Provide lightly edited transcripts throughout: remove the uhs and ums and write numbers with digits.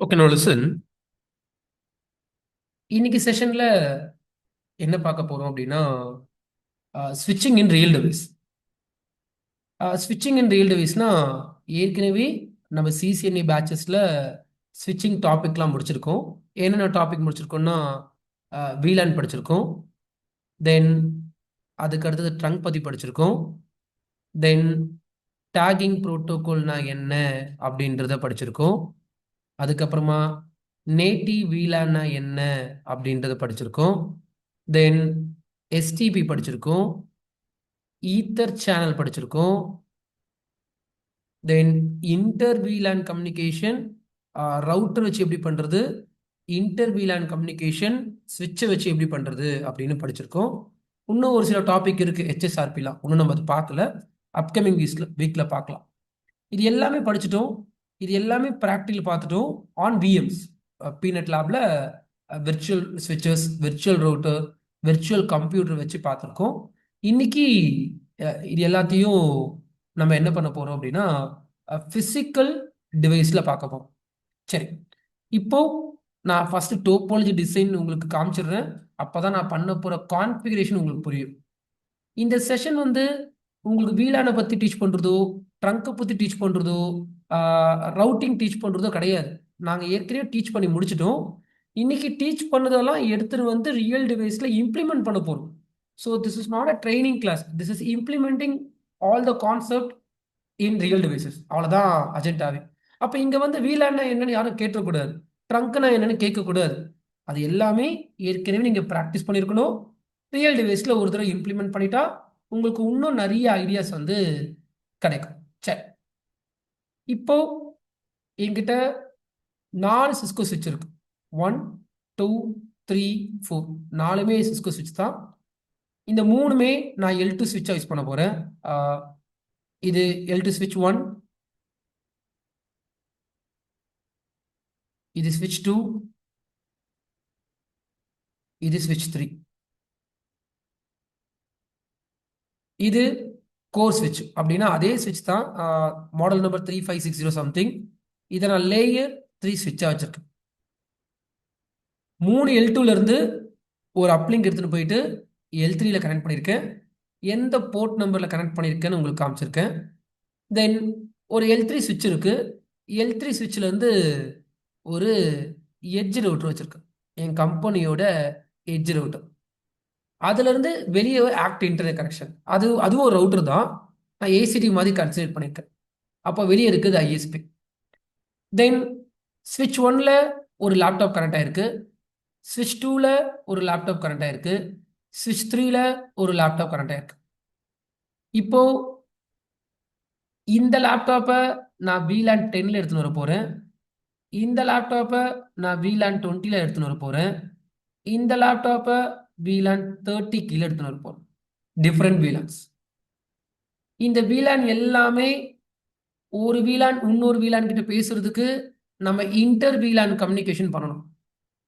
Okay, now listen. இன்னைக்கு செஷன்ல என்ன பார்க்க போறோம் அப்படின்னா ஸ்விட்சிங் இன் ரியல் டிவைஸ். ஸ்விட்சிங் இன் ரியல் டிவைஸ்னா ஏற்கனவே நம்ம சிசிஎன்ஏ பேட்சஸ்ல ஸ்விட்சிங் டாபிக்லாம் முடிச்சிருக்கோம். என்னென்ன டாபிக் முடிச்சிருக்கோம்னா VLAN படிச்சிருக்கோம். தென் அதுக்கு அடுத்தது ட்ரங்க் பற்றி படிச்சிருக்கோம். தென் டேகிங் ப்ரோட்டோகால்னா என்ன அப்படின்றத படிச்சிருக்கோம். அதுக்கப்புறமா நேட்டிவ் VLANனா என்ன அப்படின்றத படிச்சிருக்கோம். தென் எஸ்டிபி படிச்சிருக்கோம். ஈத்தர் சேனல் படிச்சிருக்கோம். தென் இன்டர் VLAN கம்யூனிகேஷன் ரவுட்டர் வச்சு எப்படி பண்றது, இன்டர் VLAN கம்யூனிகேஷன் ஸ்விட்சை வச்சு எப்படி பண்றது அப்படின்னு படிச்சிருக்கோம். இன்னும் ஒரு சில டாபிக் இருக்கு HSRPலாம், இன்னும் நம்ம அது பார்க்கல. அப்கமிங் வீக்ல பார்க்கலாம். இது எல்லாமே படிச்சிட்டோம். இது எல்லாமே ப்ராக்டிகல் பார்த்துட்டோம். ஆன் விஎம்ஸ் பீனட் லேப்ல விர்ச்சுவல் ஸ்விட்சஸ், விர்ச்சுவல் ரவுட்டர், விர்ச்சுவல் கம்ப்யூட்டர் வச்சு பார்த்துருக்கோம். இன்னைக்கு இது எல்லாத்தையும் நம்ம என்ன பண்ண போறோம் அப்படின்னா பிசிக்கல் டிவைஸ்ல பார்க்க போறோம். சரி, இப்போ நான் ஃபர்ஸ்ட் டோபாலஜி டிசைன் உங்களுக்கு காமிச்சிடுறேன். அப்பதான் நான் பண்ண போற கான்ஃபிகரேஷன் உங்களுக்கு புரியும். இந்த செஷன் வந்து உங்களுக்கு வீலானை பத்தி டீச் பண்றதோ, ட்ரங்கை பத்தி டீச் பண்றதோ, ரவுட்டிங் டீச் பண்றதோ கிடையாது. நாங்க ஏற்கனவே டீச் பண்ணி முடிச்சிட்டோம். இன்னைக்கு டீச் பண்ணதெல்லாம் எடுத்துட்டு வந்து ரியல் டிவைஸ்ல இம்ப்ளிமெண்ட் பண்ண போறோம். So this is not a training class, this is implementing all the concept in real devices. அவ்வளோதான் அஜெண்டாவே. அப்போ இங்க வந்து வீலான்னா என்னன்னு யாரும் கேட்டக்கூடாது, ட்ரங்க்னா என்னன்னு கேட்கக்கூடாது. அது எல்லாமே ஏற்கனவே நீங்க ப்ராக்டிஸ் பண்ணியிருக்கணும். ரியல் டிவைஸ்ல ஒரு தடவை இம்ப்ளிமெண்ட் பண்ணிட்டா உங்களுக்கு இன்னும் நிறைய ஐடியாஸ் வந்து கிடைக்கும். சரி, இப்போ என்கிட்ட 4 சிஸ்கோ சுவிட்ச் இருக்கு. 1, 2, 3, 4. 4மே சிஸ்கோ சுவிட்ச் தான். இந்த 3மே நான் L2 சுவிட்சா யூஸ் பண்ண போறேன். இது L2 சுவிட்ச் 1, இது சுவிட்ச் 2, இது சுவிட்ச் 3. இது கோர் ஸ்விட்ச். அப்படின்னா அதே ஸ்விட்ச் தான், மாடல் நம்பர் 3560 சம்திங். இதை நான் லேயர் 3 ஸ்விட்சா வச்சிருக்கேன். 3 L2ல இருந்து ஒரு அப்லிங்க் எடுத்துட்டு போயிட்டு L3ல கனெக்ட் பண்ணியிருக்கேன். எந்த போர்ட் நம்பர்ல கனெக்ட் பண்ணியிருக்கேன்னு உங்களுக்கு காமிச்சிருக்கேன். தென் ஒரு L3 சுவிட்ச் இருக்கு. L3 சுவிட்ச்ல இருந்து ஒரு எட்ஜ் ரவுட்டர் வச்சிருக்கேன், என் கம்பெனியோட எட்ஜ் ரவுட்டர். அதுல இருந்து வெளியே ஆக்ட் இன்டர்நெட் கனெக்ஷன், அதுவும் ஒரு ரவுட்டர் தான். நான் ஏசிடி மாதிரி கன்சிடர் பண்ணியிருக்கேன். அப்போ வெளியே இருக்குது ஐஎஸ்பி. தென் ஸ்விட்ச் 1ல ஒரு லேப்டாப் கனெக்ட் ஆயிருக்கு. ஸ்விட்ச் 2ல ஒரு லேப்டாப் கனெக்ட் ஆயிருக்கு. ஸ்விட்ச் 3ல ஒரு லேப்டாப் கனெக்ட் ஆயிருக்கு. இப்போ இந்த லேப்டாப்பை நான் VLAN 10ல எடுத்துன்னு வர போறேன். இந்த லேப்டாப்பை நான் VLAN 20ல எடுத்துன்னு வர போறேன். இந்த லேப்டாப்பை VLAN 30 கீழே எடுத்துன்னு வர போறேன். Different VLANs. இந்த VLAN எல்லாமே ஒரு VLAN இன்னொரு VLAN கிட்ட பேசுறதுக்கு நம்ம இன்டர் VLAN கம்யூனிகேஷன் பண்ணணும்.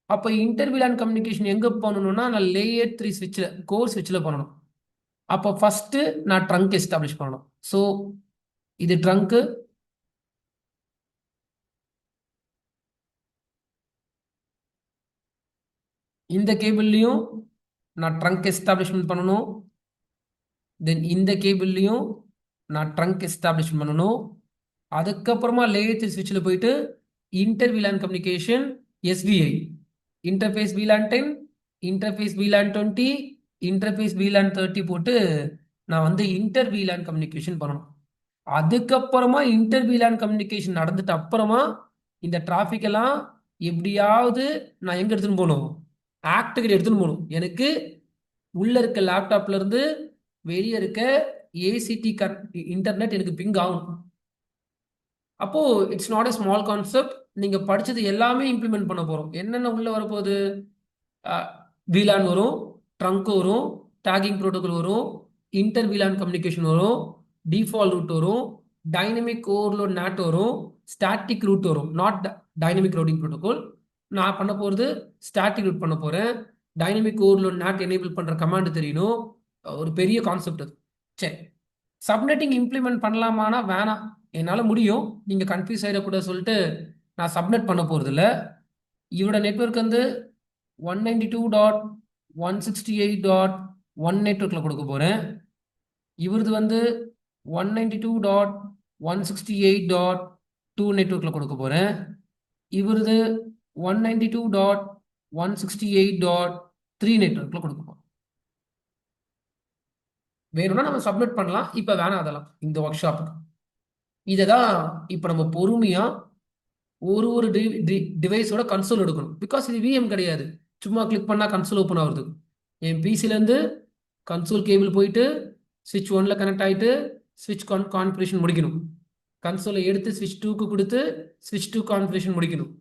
அப்போ இன்டர் VLAN கம்யூனிகேஷன் எங்க பண்ணணும்னா நான் லேயர் 3 ஸ்விட்சில், கோர் ஸ்விட்சில் பண்ணணும். அப்போ ஃபர்ஸ்ட் நான் ட்ரங்க் எஸ்டாப்ளிஷ் பண்ணணும். ஸோ இது ட்ரங்க்கு, இந்த கேபிள்லையும் நான் ட்ரங்க் எஸ்டாப்ளிஷ்மெண்ட் பண்ணணும். தென் இந்த கேபிள்லையும் நான் ட்ரங்க் எஸ்டாப்ளிஷ்மெண்ட் பண்ணணும். அதுக்கப்புறமா லேயர் 3 ஸ்விட்சில் போயிட்டு inter VLAN communication, SVI, interface VLAN 10, interface VLAN 20, interface VLAN 30 போட்டு நான் வந்து இன்டர் VLAN கம்யூனிகேஷன் பண்ணணும். அதுக்கப்புறமா இன்டர் VLAN கம்யூனிகேஷன் நடந்துட்டு அப்புறமா இந்த டிராஃபிக் எல்லாம் எப்படியாவது நான் எங்க எடுத்துன்னு போகணும், ஆக்டுக்கு எடுத்துன்னு போகணும். எனக்கு உள்ள இருக்க லேப்டாப்ல இருந்து வெளியே இருக்க ஏசிடி இன்டர்நெட் எனக்கு பிங் ஆகணும். அப்போ it's not a small concept. நீங்க படிச்சது எல்லாமே இம்ப்ளிமெண்ட் பண்ண போறோம். என்னென்ன உள்ள வரப்போகுது, VLAN வரும், ட்ரங்க் வரும், டேகிங் ப்ரோட்டோகால் வரும், இன்டர் VLAN கம்யூனிகேஷன் வரும், டிஃபால்ட் ரூட் வரும், டைனமிக் ஓவர்லோட் நாட் வரும், ஸ்டாட்டிக் ரூட் வரும், நாட் டைனமிக் ரூட்டிங் ப்ரோட்டோகால். நான் பண்ண போறது ஸ்டாட்டிக் ரூட் பண்ண போறேன். டைனமிக் ஓவர்லோட் நாட் எனேபிள் பண்ற கமாண்ட் தெரியணும். ஒரு பெரிய கான்செப்ட் அது. சரி, சப்நெட்டிங் இம்ப்ளிமெண்ட் பண்ணலாமானா வேணாம், என்னால் முடியும், நீங்கள் கன்ஃபியூஸ் ஆகிடக்கூடாது சொல்லிட்டு நான் சப்நெட் பண்ண போகிறது இல்லை. இவரோட நெட்வொர்க் வந்து 192.168.1 நெட்வொர்க்கில் கொடுக்க போகிறேன். இவரது வந்து 192.168.2 நெட்வொர்க்கில் கொடுக்க போகிறேன். இவரது 192.168.3 நெட்வொர்க்கில் கொடுக்க போகிறோம். வேணும்னா நம்ம சப்மிட் பண்ணலாம், இப்போ வேணாம் அதெல்லாம் இந்த ஒர்க் ஷாப்புக்கு. இதை தான் இப்போ நம்ம பொறுமையாக ஒரு ஒரு டிவைஸோட கன்சோல் எடுக்கணும். பிகாஸ் இது விஎம் கிடையாது, சும்மா கிளிக் பண்ணால் கன்சோல் ஓப்பன் ஆகுது. என் பிசிலேருந்து கன்சோல் கேபிள் போயிட்டு ஸ்விட்ச் 1ல் கனெக்ட் ஆகிட்டு ஸ்விட்ச் கான்ஃபிகரேஷன் முடிக்கணும். கன்சோலை எடுத்து ஸ்விட்ச் 2க்கு கொடுத்து ஸ்விட்ச் 2 கான்ஃபிகரேஷன் முடிக்கணும்.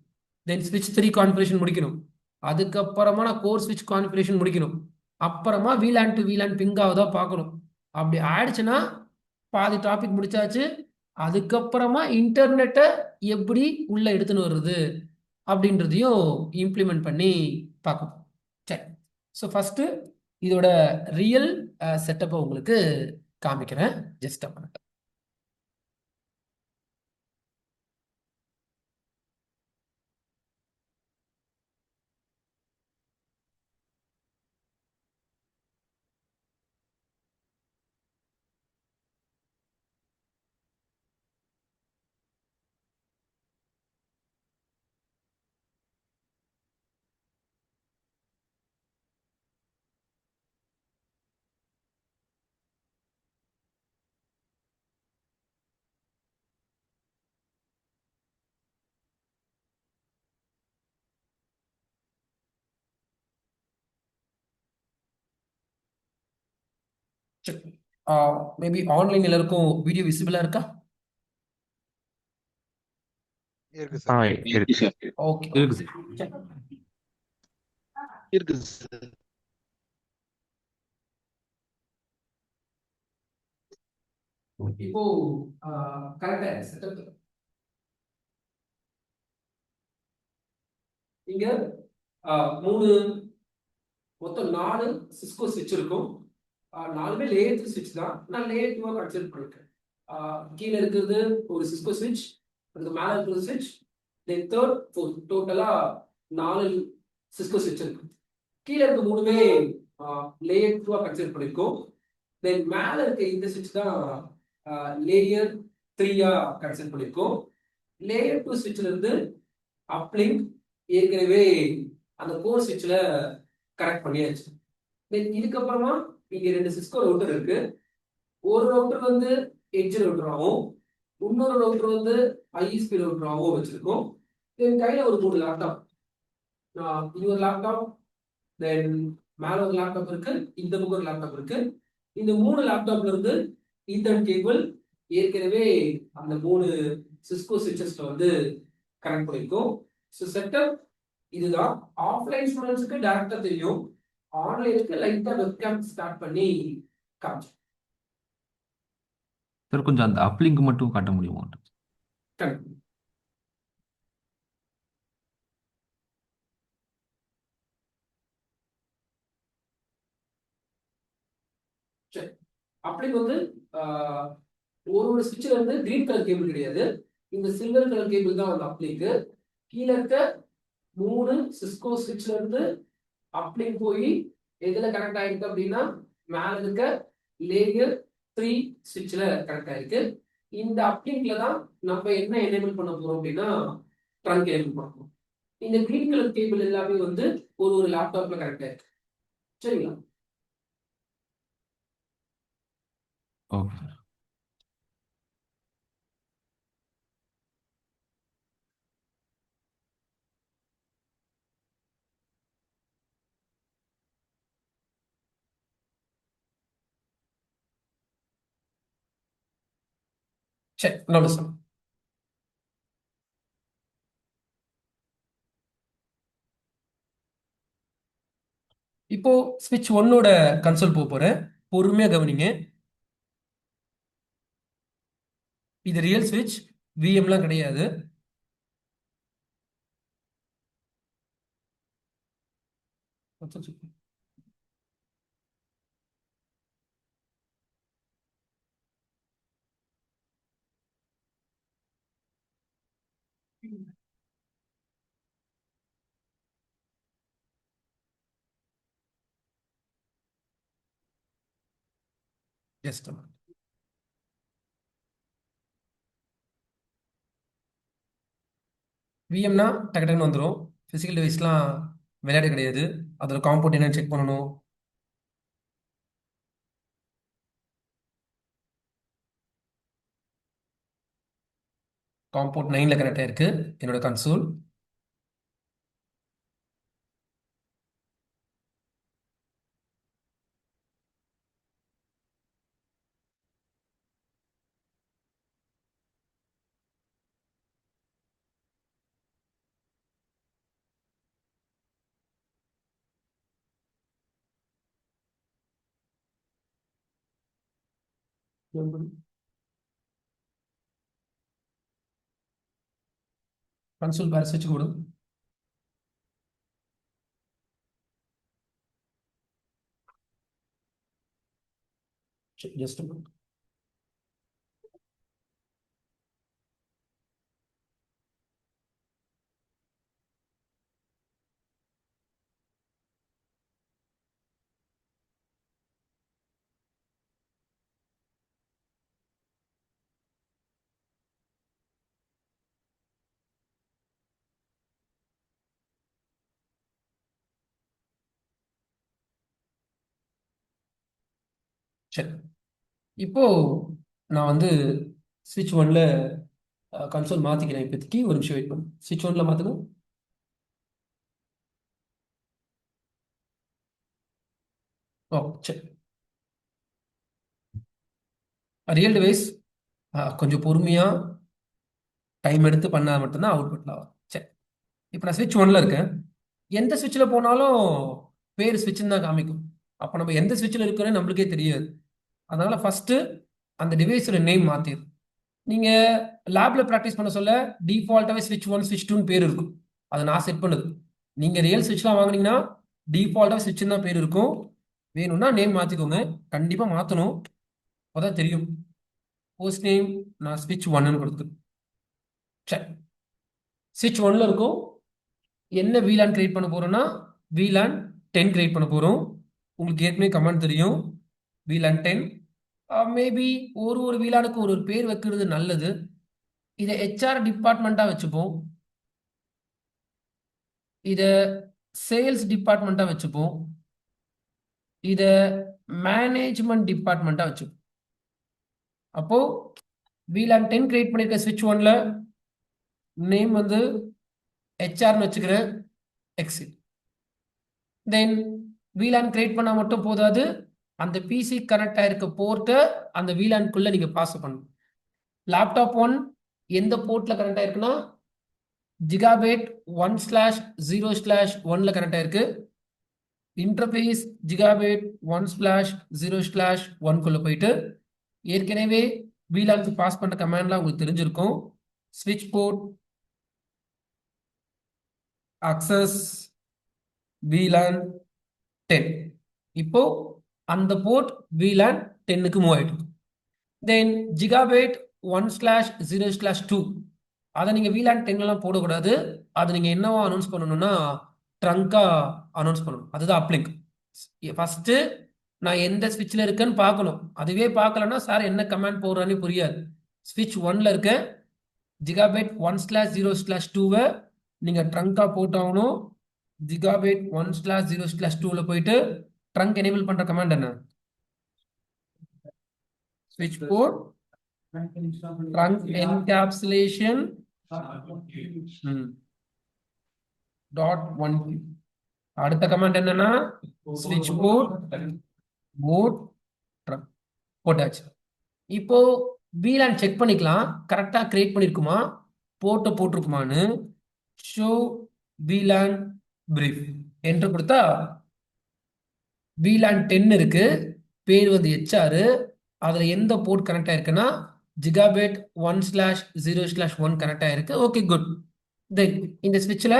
தென் ஸ்விட்ச் 3 கான்ஃபிகரேஷன் முடிக்கணும். அதுக்கப்புறமா நான் கோர் ஸ்விட்ச் கான்ஃபிகரேஷன் முடிக்கணும். அப்புறமா VLAN டு VLAN பிங் ஆகுதா பார்க்கணும். அப்படி ஆயிடுச்சுன்னா பாதி டாபிக் முடிச்சாச்சு. அதுக்கப்புறமா இன்டர்நெட்டை எப்படி உள்ள எடுத்துன்னு வருது அப்படின்றதையும் இம்ப்ளிமெண்ட் பண்ணி பார்க்கணும். சரி, ஸோ ஃபஸ்ட்டு இதோட ரியல் செட்டப்பை உங்களுக்கு காமிக்கிறேன். Just a minute. Maybe online எல்லாருக்கும் வீடியோ விசிபிளா இருக்கா? இருக்கு சார். ஓகே, இருக்குது. இருக்குது சார். இப்போ கரெக்டா செட்டப். இங்க மூணு மொத்தம் 4 சிஸ்கோ ஸ்விட்ச் இருக்கும். 4மே லேயர் 3 ஸ்விட்ச் தான். நான் லேயர் 2 கன்சிடர் பண்ணிருக்கேன். கீழே இருக்கிறது ஒரு சிஸ்கோ ஸ்விட்ச், அதுக்கு மேல இருக்கிறது ஸ்விட்ச், தென் தேர்ட் ஃபோர்த், டோட்டலா 4 சிஸ்கோ ஸ்விட்ச் இருக்கு. கீழே இருக்க மூணுமே லேயர் 2 கன்சிடர் பண்ணிருக்கோம். தென் மேல இருக்க இந்த ஸ்விட்ச் தான் லேயர் 3 கன்சிடர் பண்ணிருக்கோம். லேயர் 2 ஸ்விட்ச்ல இருந்து அப்லிங்க் ஏற்கனவே அந்த கோர் ஸ்விட்ச்ல கனெக்ட் பண்ணியாச்சு. தென் இதுக்கப்புறமா இங்க 2 சிஸ்கோ ரவுட்டர் இருக்கு. ஒரு ரவுட்டர் வந்து எட்ஜ் ரவுட்டராகவும், இன்னொரு ரவுட்டர் வந்து ISP ரவுட்டராகவும் வச்சிருக்கோம். தென் கையில ஒரு 3 லேப்டாப், இது ஒரு லேப்டாப், தென் மேல ஒரு லேப்டாப் இருக்கு, இந்த பக்கம் ஒரு லேப்டாப் இருக்கு. இந்த 3 லேப்டாப்ல இருந்து ஈத்தர்நெட் கேபிள் ஏற்கனவே அந்த 3 சிஸ்கோ ஸ்விட்சஸ்ல வந்து கனெக்ட் பண்ணிருக்கோம். ஸோ செட்டப் இதுதான். ஆஃப்லைன் ஸ்டூடெண்ட்ஸ்க்கு டைரக்டா தெரியும், ஆன்லைனுக்கு லைட்டா வெப்கேம் ஸ்டார்ட் பண்ணி காமிச்சு. சார் கொஞ்சம் அந்த அப்லிங்க் மட்டும் காட்ட முடியுமா? சரி, அப்ளிங்க் வந்து ஒரு ஸ்விட்ச்ல இருந்து கிரீன் கலர் கேபிள் கிடையாது, இந்த சில்வர் கலர் கேபிள் தான் வந்து அப்ளிங்க். கீழே இருக்க 3 சிஸ்கோ ஸ்விட்ச்ல இருந்து அப்ளிங்க் போய் எதுல கனெக்ட் ஆயிருக்கு அப்படின்னா மேல இருக்க லேயர் 3 ஸ்விட்ச்ல கனெக்ட் ஆயிருக்கு. இந்த அப்ளிங்க்ல தான் நம்ம என்ன எனேபிள் பண்ண போறோம் அப்படின்னா ட்ரங்க் எனேபிள் பண்ணணும். இந்த கிரீன் கலர் கேபிள் எல்லாமே வந்து ஒரு லேப்டாப்ல கனெக்ட் ஆயிருக்கு. சரிங்களா? ஓகே. சரி, இன்னொரு சார். இப்போ ஸ்விட்ச் 1ஓட கன்சோல் போறேன், பொறுமையா கவனிங்க. இது ரியல் ஸ்விட்ச், விஎம்லாம் கிடையாது. ஜஸ்ட் விஎம்னா டக்கு டக்குன்னு வந்துடும். ஃபிசிக்கல் டிவைஸ்லாம் விளையாட கிடையாது. அதோட காம்பவுண்ட் என்னன்னு செக் பண்ணணும். காம்பவுண்ட் 9ல கனெக்ட் ஆயிருக்கு என்னோட கன்சோல். கன்சோல் பேர் ஸ்விட்ச் போடு. ஜஸ்ட் சரி. இப்போ நான் வந்து ஸ்விட்ச் ஒன்ல கன்சோல் மாத்திக்கிறேன். இப்போதைக்கு ஒரு நிமிஷம் வெயிட் பண்ணு. ஸ்விட்ச் ஒன்ல மாத்துங்க. ஓ சரி. ரியல் டிவைஸ் கொஞ்சம் பொறுமையா டைம் எடுத்து பண்ணா மட்டும்தான் அவுட்புட்ல வரும். சரி. இப்போ நான் ஸ்விட்ச் ஒன்ல இருக்கேன். எந்த ஸ்விட்சில் போனாலும் பேர் ஸ்விட்ச்னு தான் காமிக்கும். அப்போ நம்ம எந்த ஸ்விட்சில் இருக்கிறோன்னு நம்மளுக்கே தெரியாது. அதனால ஃபர்ஸ்ட் அந்த டிவைஸோட நேம் மாத்திடும். நீங்க லேப்ல ப்ராக்டிஸ் பண்ண சொல்ல டிஃபால்ட்டாவே ஸ்விட்ச் ஒன் ஸ்விட்ச் டூன்னு பேர் இருக்கும். அதை நான் செட் பண்ணுது. நீங்க ரியல் ஸ்விட்ச்லாம் வாங்குனீங்கன்னா டிஃபால்ட்டாக ஸ்விட்ச்னு தான் பேர் இருக்கும். வேணும்னா நேம் மாத்திக்கோங்க. கண்டிப்பா மாத்தணும். அப்பதான் தெரியும். போஸ்ட் நேம் நான் ஸ்விட்ச் ஒன்னு கொடுத்து. சரி. ஸ்விட்ச் ஒன்ல இருக்கும். என்ன VLAN கிரியேட் பண்ண போறோம்னா VLAN 10 கிரியேட் பண்ண போறோம். உங்களுக்கு ஏற்கனவே கமெண்ட் தெரியும். VLAN 10 மேபி ஒரு VLANக்கு ஒரு பேர் வைக்கிறது நல்லது. இதை HR டிபார்ட்மெண்ட்டா வச்சுப்போம். இத சேல்ஸ் டிபார்ட்மெண்ட்டா வச்சுப்போம். இத மேனேஜ்மெண்ட் டிபார்ட்மெண்ட்டா வச்சுப்போம். அப்போ VLAN 10 கிரியேட் பண்ணிருக்க ஸ்விட்ச் ஒன்ல நேம் வந்து HRன்னு வச்சுக்கிறேன். எக்ஸிட். தென் VLAN கிரியேட் பண்ணா மட்டும் போதாது. அந்த பிசி கனெக்ட் ஆயிருக்க போர்ட்டை அந்த VLAN-குள்ள நீங்க பாஸ் பண்ணணும். லேப்டாப் 1 எந்த போர்ட்ல கனெக்ட் ஆயிருக்குன்னா ஜிகாபைட் 1/0/1ல கனெக்ட் ஆயிருக்கு. இன்டர்ஃபேஸ் ஜிகாபைட் 1/0/1குள்ள போயிட்டு ஏற்கனவே VLAN-க்கு பாஸ் பண்ற கமாண்ட்லாம் உங்களுக்கு தெரிஞ்சிருக்கும். ஸ்விட்ச் போர்ட் அக்சஸ் VLAN 10. இப்போ அந்த போர்ட் VLAN 10க்கு மூவ் ஆயிட்டு. தென் ஜிகாபைட் 1/0/2 அதை நீங்க VLAN 10லாம் போடக்கூடாது. அதை நீங்க என்னவா அனௌன்ஸ் பண்ணணும்னா ட்ரங்கா அனௌன்ஸ் பண்ணணும். அதுதான் அப்லிங்க். ஃபர்ஸ்ட் நான் எந்த ஸ்விட்ச்ல இருக்கேன்னு பார்க்கணும். அதுவே பார்க்கலன்னா சார் என்ன கமாண்ட் போடுறான்னு புரியாது. ஸ்விட்ச் ஒன்ல இருக்க ஜிகாபைட் 1/0/2வை நீங்க ட்ரங்கா போட்டாகணும். ஜிகாபைட் 1/0/2ல போயிட்டு ட்ரங்க் எனேபிள் பண்ற கமாண்ட் என்ன? ஸ்விட்ச் போர்ட் ட்ரங்க் என்கேப்சுலேஷன் .1. அடுத்த கமாண்ட் என்னன்னா ஸ்விட்ச் போர்ட் போர்ட் ட்ரங்க் போட்டாச்சு. இப்போ VLAN செக் பண்ணிக்கலாம். கரெக்டா கிரியேட் பண்ணிருக்குமா போர்ட்டை போட்டிருக்குமான்னு. ஷோ VLAN brief என்று கொடுத்தா VLAN 10 இருக்கு. பேர் வந்து HR. அதுல எந்த போர்ட் கனெக்ட் ஆயிருக்குன்னா ஜிகாபைட் 1/0/1 கனெக்ட் ஆயிருக்கு. Okay good. தென் இந்த ஸ்விட்ச்ல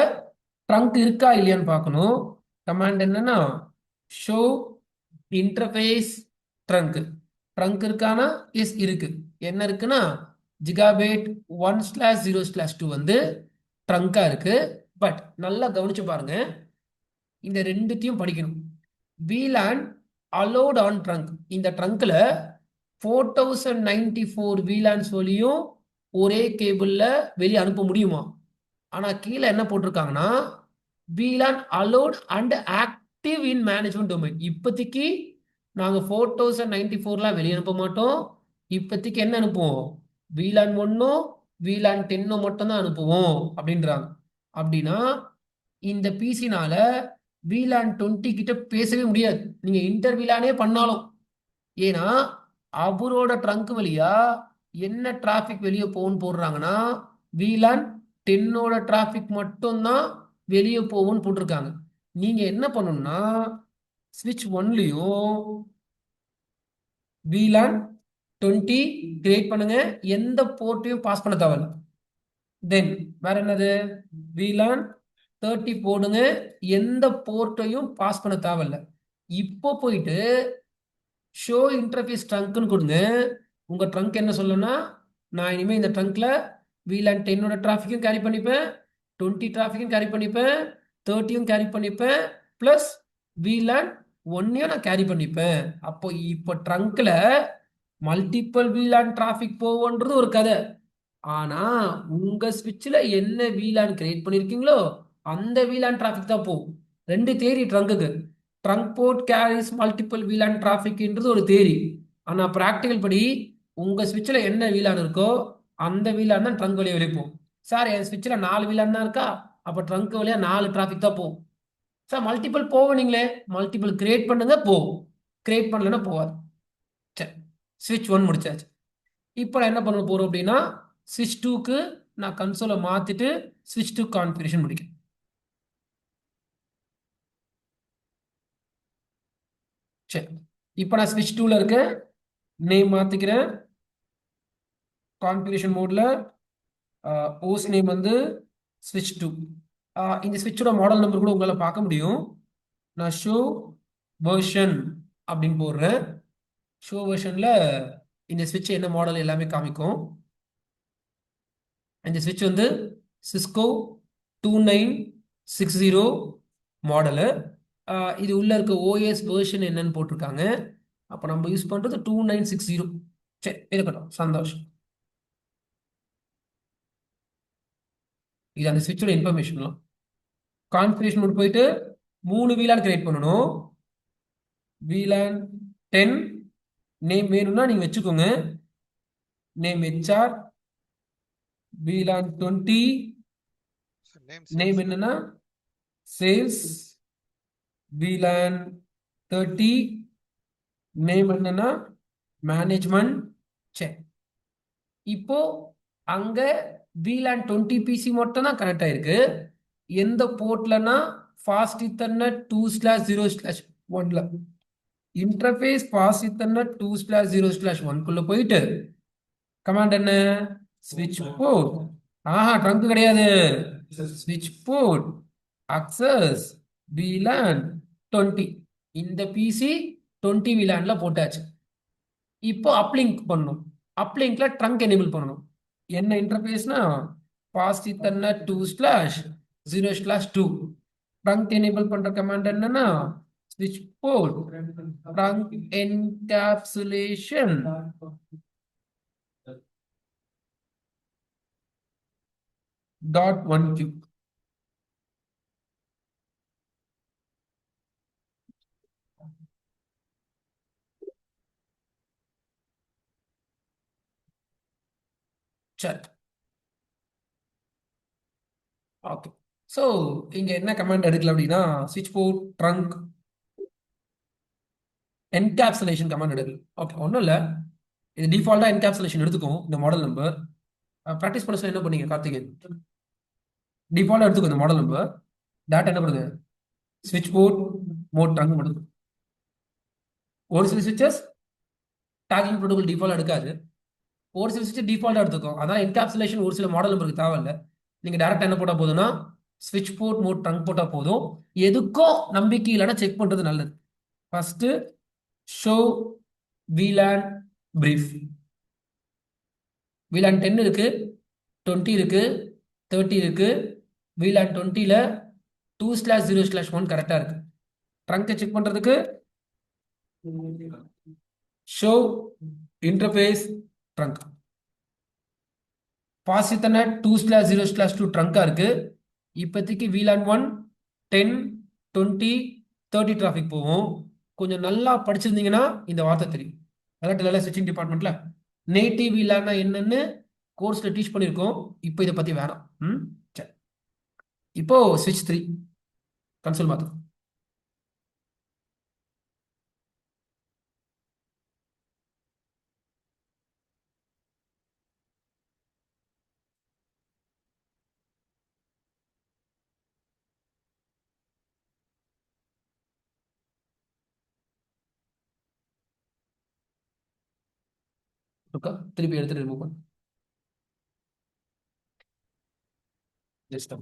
ட்ரங்க் இருக்கா இல்லையான்னு பார்க்கணும். கமாண்ட் என்னன்னா ஷோ இன்டர்ஃபேஸ் ட்ரங்க். ட்ரங்க் இருக்கானா? எஸ் இருக்கு. என்ன இருக்குன்னா ஜிகாபைட் 1/0/2 வந்து ட்ரங்கா இருக்கு. பட் நல்லா கவனிச்சு பாருங்க. இந்த ரெண்டுத்தையும் படிக்கணும். VLAN allowed on trunk. இந்த ட்ரங்க்ல 4094 VLANs வழியும் ஒரே கேபிள்ல வெளியே அனுப்ப முடியுமா? ஆனா கீழே என்ன போட்டிருக்காங்கன்னா VLAN allowed and active in management domain. இப்போதைக்கு நாங்க 4094லாம் வெளியே அனுப்ப மாட்டோம். இப்போதைக்கு என்ன அனுப்புவோம்? VLAN 1 VLAN 10 மட்டும் தான் அனுப்புவோம் அப்படின்றாங்க. அப்படின்னா இந்த பிசினால VLAN 20 கிட்ட பேசவே முடியாது. நீங்க இன்டர் VLANே பண்ணாலும். ஏன்னா அவரோட ட்ரங்க் வழியா என்ன டிராஃபிக் வெளியே போகும்னு போடுறாங்கன்னா VLAN 10ஓட டிராஃபிக் மட்டும்தான் வெளியே போகும்னு போட்டிருக்காங்க. நீங்க என்ன பண்ணணும்னா ஸ்விட்ச் 1லயும் VLAN 20 கிரியேட் பண்ணுங்க. எந்த போர்ட்டையும் பாஸ் பண்ண தேவையில்ல. தென் வேற என்னது? VLAN 30 போடுங்க. எந்த போர்ட்டையும் பாஸ் பண்ண தேவையில்ல. இப்போ போயிட்டு ஷோ இன்டர்ஃபேஸ் ட்ரங்க்னு கொடுங்க. உங்க ட்ரங்க் என்ன சொல்லணும்னா நான் இனிமே இந்த ட்ரங்க்ல VLAN 10ஓட டிராஃபிக்கும் கேரி பண்ணிப்பேன், 20 டிராஃபிக்கும் கேரி பண்ணிப்பேன், 30யும் கேரி பண்ணிப்பேன், பிளஸ் VLAN 1யும் நான் கேரி பண்ணிப்பேன். அப்போ இப்போ ட்ரங்க்ல மல்டிபிள் VLAN டிராஃபிக் போவோன்றது ஒரு கதை. ஆனா உங்க ஸ்விட்ச்ல என்ன VLAN கிரியேட் பண்ணிருக்கீங்களோ அந்த VLAN டிராஃபிக் தான் போகும். ரெண்டு தேரி ட்ரங்குக்கு. Trunk port carries multiple VLAN டிராஃபிக்ன்றது ஒரு தேரி. ஆனா பிராக்டிகல் படி உங்க ஸ்விட்ச்ல என்ன VLAN இருக்கோ அந்த VLAN தான் ட்ரங்க் வழியா வெளியே போகும். சார் என் ஸ்விட்ச்ல 4 VLAN தான் இருக்கா, அப்ப ட்ரங்க் வழியா 4 டிராஃபிக் தான் போகும். சார் மல்டிபிள் போவோம், நீங்களே மல்டிபிள் கிரியேட் பண்ணுங்க போகும், கிரியேட் பண்ணலன்னா போகாது. சரி, ஸ்விட்ச் 1 முடிச்சாச்சு. இப்போ நான் என்ன பண்ண போறோம் அப்படின்னா ஸ்விட்ச் 2க்கு நான் கன்சோலை மாத்திட்டு ஸ்விட்ச் 2 கான்ஃபிகரேஷன் முடிக்கிறேன். சரி, இப்போ நான் ஸ்விட்ச் 2ல இருக்கேன். நேம் மாத்திக்கிறேன். கான்ஃபிகரேஷன் மோட்ல ஓஸ் நேம் வந்து ஸ்விட்ச் 2. இந்த ஸ்விட்சோட மாடல் நம்பர் கூட உங்களால பார்க்க முடியும். நான் ஷோ வெர்ஷன் அப்படின்னு போடுறேன். ஷோ வெர்ஷன்ல இந்த ஸ்விட்ச் என்ன மாடல் எல்லாமே காமிக்கும். இந்த ஸ்விட்ச் வந்து சிஸ்கோ 2960 மாடலு. இது உள்ள இருக்க ஓஎஸ் வெர்ஷன் என்னன்னு போட்டிருக்காங்க. அப்போ நம்ம யூஸ் பண்றது 2960. சரி, இருக்கட்டும், சந்தோஷம். இது அந்த ஸ்விட்சோட இன்ஃபர்மேஷன்லாம். கான்ஃபிகரேஷன் மோட் போயிட்டு 3 VLAN கிரியேட் பண்ணணும். VLAN 10 நேம் வேணும்னா நீங்க வச்சுக்கோங்க. Name HR. VLAN 20 நேம் என்னன்னா சேல்ஸ். VLAN 30 நேம் என்னன்னா மேனேஜ்மெண்ட். சரி, இப்போ அங்க VLAN 20 PC மட்டும் தான் கனெக்ட் ஆயிருக்கு. எந்த போர்ட்லனா ஃபாஸ்ட் ஈத்தர்நெட் 2/0/1ல இன்டர்ஃபேஸ் ஃபாஸ்ட் ஈத்தர்நெட் 2/0/1குள்ள போயிட்டு கமாண்ட் என்ன? ஸ்விட்ச் போர்ட். ட்ரங்க் கிடையாது, ஸ்விட்ச் போர்ட் அக்சஸ் VLAN 20. இந்த பிசி 20 VLANல போட்டாச்சு. இப்போ அப்லிங்க் பண்ணணும். அப்லிங்க்ல ட்ரங்க் எனேபிள் பண்ணணும். என்ன இன்டர்ஃபேஸ்னா ஃபாஸ்ட் ஈத்தர்நெட் 2/0/2. ட்ரங்க் எனேபிள் பண்ற கமாண்ட் என்னன்னா ஸ்விட்ச் போர்ட் ட்ரங்க் என்கேப்சுலேஷன் .1q. சரி, ஓகே. ஸோ இங்க என்ன கமாண்ட் எடுக்கல அப்படின்னா ஸ்விட்ச் போர்ட் ட்ரங்க் என்கேப்சுலேஷன் கமாண்ட் எடுக்கல. ஓகே, ஒன்றும் இல்லை, இது டிஃபால்ட்டா என்கேப்சுலேஷன் எடுத்துக்கும் இந்த மாடல் நம்பர். ப்ராக்டிஸ் பண்ண சொல்ல என்ன பண்ணீங்க கார்த்திகேயன்? டிஃபால்ட்டா எடுத்துக்கும் இந்த மாடல் நம்பர். டேட்டா என்ன பண்ணுது? ஸ்விட்ச் போர்ட் மோட் ட்ரங்க் பண்ணுது. ஒரு சில ஸ்விட்சஸ் டேகிங் ப்ரோட்டோகால் டிஃபால்ட் எடுக்காது, ஒரு சில ஸ்விட்ச் டிஃபால்ட்டா எடுத்துக்கும். அதான் என்கேப்சுலேஷன் ஒரு சில மாடல் நம்பருக்கு தேவையில்லை. நீங்க டேரக்டா என்ன போட்டா போதும்னா ஸ்விட்ச் போர்ட் மோட் ட்ரங்க் போட்டா போதும். எதுக்கும் நம்பிக்கை இல்லைன்னா செக் பண்றது நல்லது. First show VLAN brief. VLAN 10 இருக்கு, 20 இருக்கு, 30 இருக்கு. VLAN 20ல 2/0/1 கரெக்டா இருக்கு. ட்ரங்கை செக் பண்றதுக்கு show interface trunk. Pass Ethernet 2/0/2 ட்ரங்கா இருக்கு. இப்போதைக்கு VLAN 1 10 20 30 டிராஃபிக் போகும். கொஞ்சம் நல்லா படிச்சிருந்தீங்கன்னா இந்த வார்த்தை தெரியும். எலக்ட்ரிக்கல் ஸ்விட்சிங் டிபார்ட்மெண்ட்ல நேட்டிவ் VLAN என்னன்னு கோர்ஸ்ல டீச் பண்ணியிருக்கோம். இப்போ இதை பத்தி வேணாம். சரி, இப்போ ஸ்விட்ச் 3 கன்சோல் மாத்து. திருப்பி எடுத்துட்டு ரிமூவ் பண்ணு. ஜஸ்ட்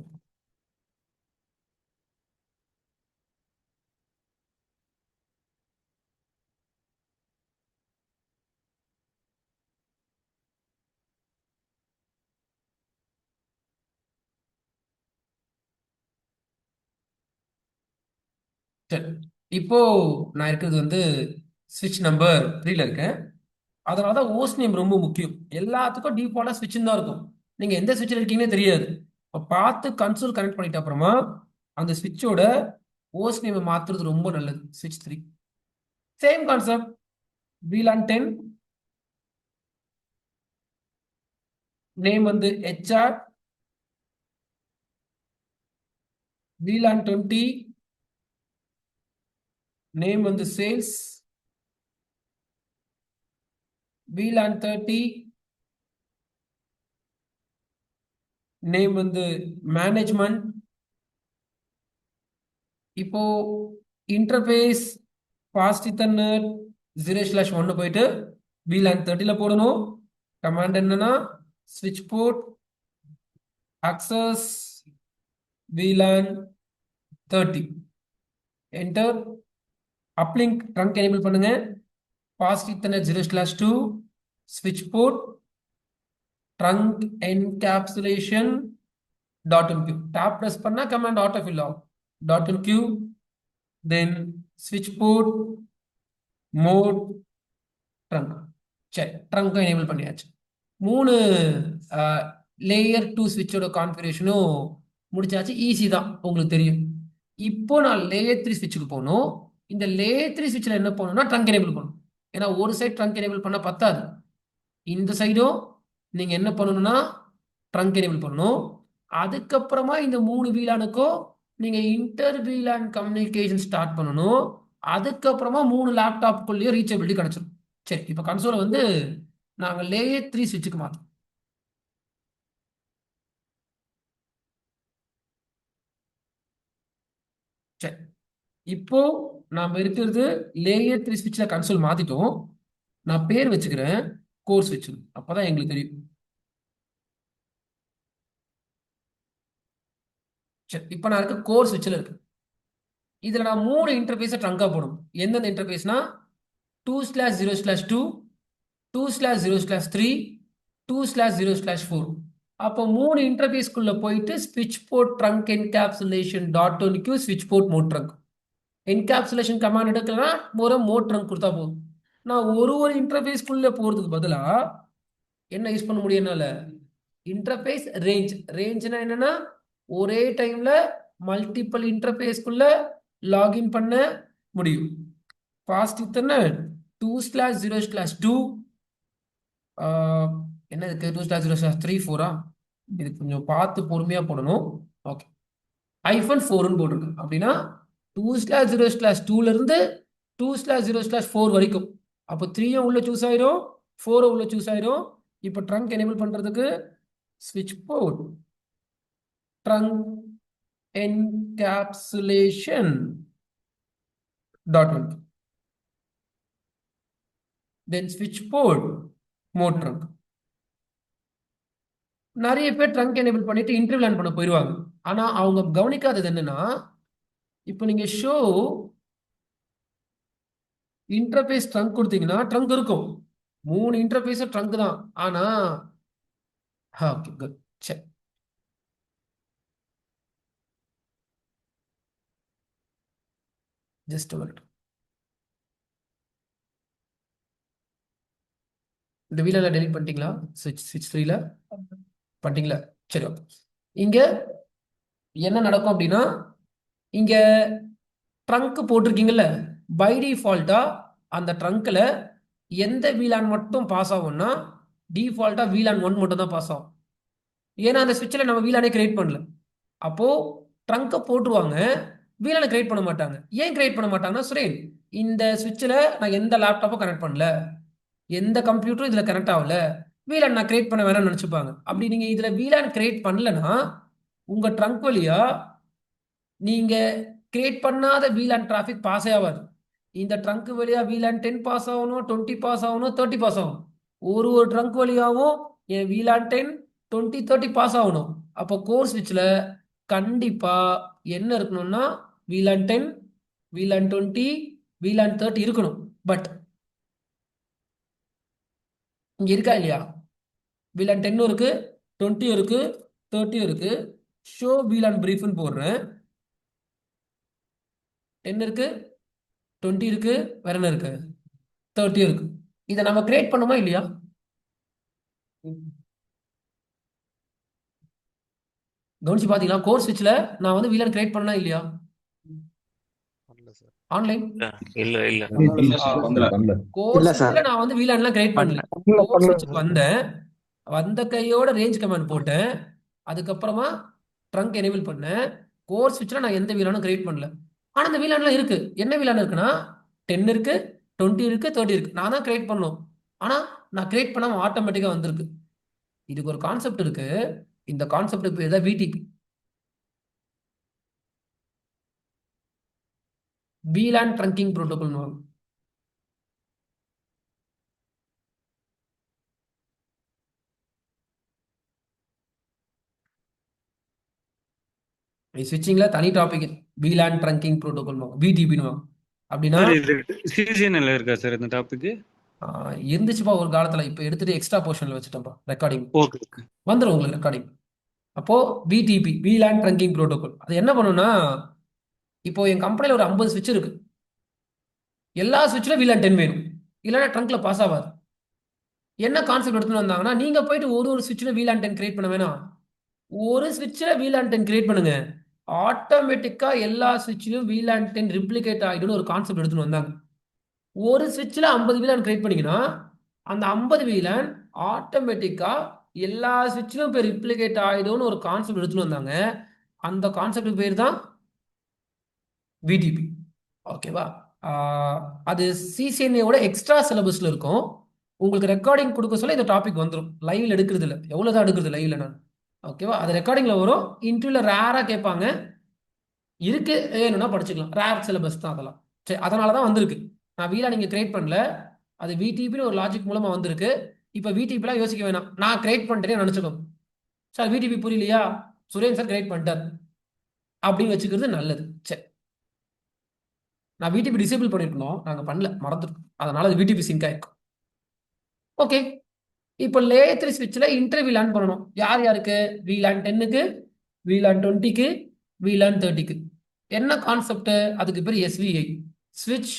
சரி, இப்போ நான் இருக்கிறது வந்து ஸ்விட்ச் நம்பர் 3ல இருக்கேன். அதனால தான் ஓஸ் நேம் ரொம்ப முக்கியம். எல்லாத்துக்கும் டிஃபால்ட்டா ஸ்விட்ச் தான் இருக்கும். நீங்க எந்த ஸ்விட்சில் இருக்கீங்கன்னே தெரியாது. இப்போ பார்த்து கன்சோல் கனெக்ட் பண்ணிட்ட அப்புறமா அந்த ஸ்விட்சோட ஓஸ் நேமை மாத்துறது ரொம்ப நல்லது. ஸ்விட்ச் 3 சேம் கான்செப்ட். VLAN 10 நேம் வந்து HR. VLAN 20 நேம் வந்து சேல்ஸ். VLAN 30 நேம் வந்து மேனேஜ்மெண்ட். இப்போ இன்டர்ஃபேஸ் ஃபாஸ்ட் இத்தர்நெட் 0/1 போயிட்டு VLAN 30ல போடணும். கமாண்ட் என்னன்னா ஸ்விட்ச் port access VLAN 30 enter. Uplink trunk enable பண்ணுங்க. ஃபாஸ்ட் இத்தர்நெட் 0/2 ஸ்விட்ச் port trunk encapsulation .enq. Tab press பண்ணா கமாண்ட் ஆட்டோ ஃபில் ஆகும். .enq தென் ஸ்விட்ச் போர்ட் மோட் ட்ரங்க். சரி, ட்ரங்க்கும் எனேபிள் பண்ணியாச்சு. 3 லேயர் 2 ஸ்விட்சோட கான்ஃபிகரேஷனும் முடிச்சாச்சு. ஈஸி தான், உங்களுக்கு தெரியும். இப்போ நான் லேயர் 3 ஸ்விட்சுக்கு போகணும். இந்த லேயர் 3 ஸ்விட்சில் என்ன பண்ணணும்னா ட்ரங்க் எனேபிள் பண்ணணும். ஏன்னா ஒரு சைடு ட்ரங்க் எனேபிள் பண்ண பத்தாது. இந்த சைடும் நீங்க என்ன பண்ணணும்னா ட்ரங்க் எனேபிள் பண்ணணும். அதுக்கப்புறமா இந்த 3 VLANக்கும் நீங்க இன்டர் VLAN கம்யூனிகேஷன் ஸ்டார்ட் பண்ணணும். அதுக்கப்புறமா 3 லேப்டாப்புக்குள்ளேயே ரீச்சபிலிட்டி கிடைச்சிடும். சரி, இப்போ கன்சோலை வந்து நாங்க லேயர் 3 ஸ்விட்சுக்கு மாற்றோம். சரி, இப்போ நாம இருக்கிறது லேயர் 3 ஸ்விட்ச்ல கன்சோல் மாத்திட்டோம். நான் பேர் வச்சுக்கிறேன் கோர் ஸ்விட்ச். அப்பதான் எங்களுக்கு தெரியும். சரி, இப்போ நான் இருக்க கோர் ஸ்விட்ச்ல இருக்கு. இதுல நான் 3 இன்டர்ஃபேஸை ட்ரங்கா போடணும். எந்தெந்த இன்டர்ஃபேஸ்னா 2/0/2 2/0/3 2/0/4. அப்போ 3 இன்டர்ஃபேஸ்க்குள்ள போயிட்டு ஸ்விட்ச் போர்ட் ட்ரங்க் என்கேப்சுலேஷன் .enq ஸ்விட்ச் port mode trunk. Encapsulation command எடுக்கலன்னா மோட் ட்ரங்க் கொடுத்தா போதும். நான் ஒரு இன்டர்ஃபேஸ்க்குள்ள போறதுக்கு பதிலா என்ன யூஸ் பண்ண முடியும் என்னால? Interface range. ரேஞ்ச்னா என்னன்னா ஒரே டைம்ல மல்டிபிள் இன்டர்ஃபேஸ்க்குள்ள லாகின் பண்ண முடியும். ஃபாஸ்ட் இத்தர்நெட் 2/0/2 என்ன இருக்கு 2/0/3 4. இது கொஞ்சம் பார்த்து பொறுமையா போடணும். ஓகே, -4ன்னு போட்டிருக்கு. அப்படின்னா 2/0/2ல இருந்து 2/0/4 வரைக்கும். அப்போ 3யும் உள்ள சூஸ் ஆயிரும், 4 உள்ள சூஸ் ஆயிரும். இப்போ ட்ரங்க் எனேபிள் பண்றதுக்கு ஸ்விட்ச் port trunk encapsulation .enq then ஸ்விட்ச் போர்ட் மோட் ட்ரங்க். நிறைய பேர் ட்ரங்க் எனேபிள் பண்ணிட்டு இன்டர்வியூ லேர்ன் பண்ண போயிடுவாங்க. ஆனா அவங்க கவனிக்காதது என்னன்னா, இப்போ நீங்க ஷோ இன்டர்ஃபேஸ் ட்ரங்க் கொடுத்தீங்கன்னா ட்ரங்க் இருக்கும். 3 இன்டர்ஃபேஸ் ட்ரங்க் தான். ஆனா ஓகே குட். சரி, ஜஸ்ட் ஒரு இந்த வீலெல்லாம் டெலிட் பண்ணிட்டீங்களா? ஸ்விட்ச் 3ல பண்ணிட்டீங்களா? சரி, ஓகே. இங்க என்ன நடக்கும் அப்படின்னா, இங்க ட்ரங்க் போட்டிருக்கீங்கல்ல, பை டிஃபால்ட்டா அந்த ட்ரங்க்ல எந்த வீலான் மட்டும் பாஸ் ஆகும்னா, டிஃபால்ட்டா வீலான் 1 மட்டும் தான் பாஸ் ஆகும். ஏன்னா அந்த ஸ்விட்சில் நம்ம வீலானே கிரியேட் பண்ணல. அப்போ ட்ரங்கை போட்டுருவாங்க, வீலானை கிரியேட் பண்ண மாட்டாங்க. ஏன் கிரியேட் பண்ண மாட்டாங்கன்னா, சுரேன் இந்த ஸ்விட்சில் நான் எந்த லேப்டாப்பும் கனெக்ட் பண்ணல, எந்த கம்ப்யூட்டரும் இதில் கனெக்ட் ஆகல, வீலான் நான் கிரியேட் பண்ண வேணாம்னு நினச்சிப்பாங்க. அப்படி நீங்கள் இதில் வீலான் கிரியேட் பண்ணலன்னா உங்கள் ட்ரங்க் வழியா நீங்கள் கிரியேட் பண்ணாத வீலான் டிராஃபிக் பாஸே ஆகாது. இந்த ட்ரங்க் வழியா வீலான் 10 பாஸ் ஆகணும், 20 பாஸ் ஆகணும், 30 பாஸ் ஆகணும். ஒரு ட்ரங்க் வழியாகவும் என் வீலான் 10, 20, 30 பாஸ் ஆகணும். அப்போ கோர் ஸ்விட்சில் கண்டிப்பா என்ன இருக்கணும்னா வீலான் 10, வீலான் 20, வீலான் 30 இருக்கணும். பட் இங்க இருக்கா இல்லையா? வீலான் 10 இருக்கு, 20 இருக்கு, 30 இருக்கு. ஷோ வீலான் பிரீஃப்னு போடுறேன். 10 இருக்கு, 20 இருக்கு, வேற என்ன இருக்கு? 30 இருக்கு. இதை நம்ம கிரியேட் பண்ணுமா இல்லையா? கவனிச்சு பாத்தீங்களா? கோர் ஸ்விட்ச்ல நான் வந்து வீலான் கிரியேட் பண்ணா இல்லையா? பண்ணல சார். ஆன்லைன் இல்ல இல்ல கோர் இல்ல சார். ஸ்விட்ச்ல நான் வந்து வீலான்லாம் கிரியேட் பண்ணல. கோர் ஸ்விட்ச்க்கு வந்தேன், வந்த கையோட ரேஞ்ச் கமாண்ட் போட்டேன், அதுக்கப்புறமா ட்ரங்க் எனேபிள் பண்ணேன். கோர் ஸ்விட்ச்ல நான் எந்த வீலானும் கிரியேட் பண்ணல. ஆனா அந்த வீலான்லாம் இருக்கு. என்ன வீலான் இருக்குன்னா 10 இருக்கு, 20 இருக்கு, 30 இருக்கு. நான் தான் கிரியேட் பண்ணணும். ஆனா நான் கிரியேட் பண்ணாம ஆட்டோமேட்டிக்கா வந்திருக்கு. இதுக்கு ஒரு கான்செப்ட் இருக்கு. இந்த கான்செப்ட் பேர் தான் விடிபி, வீலான் ட்ரங்கிங் புரோட்டோகால். ஸ்விட்சிங்ல தனி டாபிக் வீலான் ட்ரங்கிங் புரோட்டோகால் விடிபின்னு. அப்படின்னா சார் இது சிசிஎன்எல்ல இருக்கா சார் இந்த டாபிக்? இருந்துச்சுப்பா ஒரு காலத்துல. இப்போ எடுத்துட்டு எக்ஸ்ட்ரா போர்ஷன்ல வச்சுட்டேன்ப்பா ரெக்கார்டிங். Okay okay. வந்துடும் உங்களுக்கு ரெக்கார்டிங். அப்போ விடிபி வீலான் ட்ரங்கிங் புரோட்டோகால் அது என்ன பண்ணுன்னா, இப்போ என் கம்பெனியில் ஒரு 50 ஸ்விட்ச் இருக்கு. எல்லா ஸ்விட்சிலும் வீலான் 10 வேணும், இல்லைன்னா ட்ரங்க்ல பாஸ் ஆகாது. என்ன கான்செப்ட் எடுத்துன்னு வந்தாங்கன்னா, நீங்க போயிட்டு ஒரு ஸ்விட்சில் வீலான் 10 கிரியேட் பண்ண வேணாம், ஒரு ஸ்விட்சில் வீலான் 10 கிரியேட் பண்ணுங்க. ஆட்டோமேட்டிக்கா எல்லா ஸ்விட்சிலும் வீலான் 10 ரிப்ளிகேட் ஆகிடும்னு ஒரு கான்செப்ட் எடுத்துன்னு வந்தாங்க. ஒரு ஸ்விட்சில் 50 வீலான் கிரியேட் பண்ணிங்கன்னா அந்த 50 வீலான் ஆட்டோமேட்டிக்கா எல்லா ஸ்விட்சிலும் போய் ரிப்ளிகேட் ஆகிடும்னு ஒரு கான்செப்ட் எடுத்துன்னு வந்தாங்க. அந்த கான்செப்ட் பேர் தான் விடிபி. ஓகேவா? அது சிசிஎன்ஏவோட எக்ஸ்ட்ரா சிலபஸ்ல இருக்கும். உங்களுக்கு ரெக்கார்டிங் கொடுக்க சொல்ல இந்த டாபிக் வந்துடும். லைவ்ல எடுக்கிறது இல்லை, எவ்வளோதான் எடுக்கிறது லைவ்ல நான். ஓகேவா? அது ரெக்கார்டிங்ல வரும். இன்டர்வியூல ரேரா கேட்பாங்க, இருக்கு வேணும்னா படிச்சுக்கலாம். ரேர் சிலபஸ் தான் அதெல்லாம். சரி, அதனால தான் வந்திருக்கு. நான் வீலா நீங்க கிரியேட் பண்ணல, அது விடிபின்னு ஒரு லாஜிக் மூலமா வந்திருக்கு. இப்போ விடிபிலாம் யோசிக்க வேணாம், நான் கிரியேட் பண்ணிட்டேன்னு நினச்சிக்கோங்க. சார் விடிபி புரியலையா, சுரேன் சார் கிரியேட் பண்ணிட்டார் அப்படின்னு வச்சுக்கிறது நல்லது. சரி, நான் விடிபி டிசேபிள் பண்ணிருக்கணும், நாங்கள் பண்ணல, மறந்துருக்கோம். அதனால அது விடிபி சிங்க் ஆயிருக்கும். ஓகே, இப்போ லேயர் 3 ஸ்விட்சில் இன்டர் வீலான் பண்ணணும். யார் யாருக்கு? வீலான் 10க்கு, வீலான் 20க்கு, வீலான் 30க்கு. என்ன கான்செப்ட்? அதுக்கு பேர் எஸ்விஐ, ஸ்விட்ச்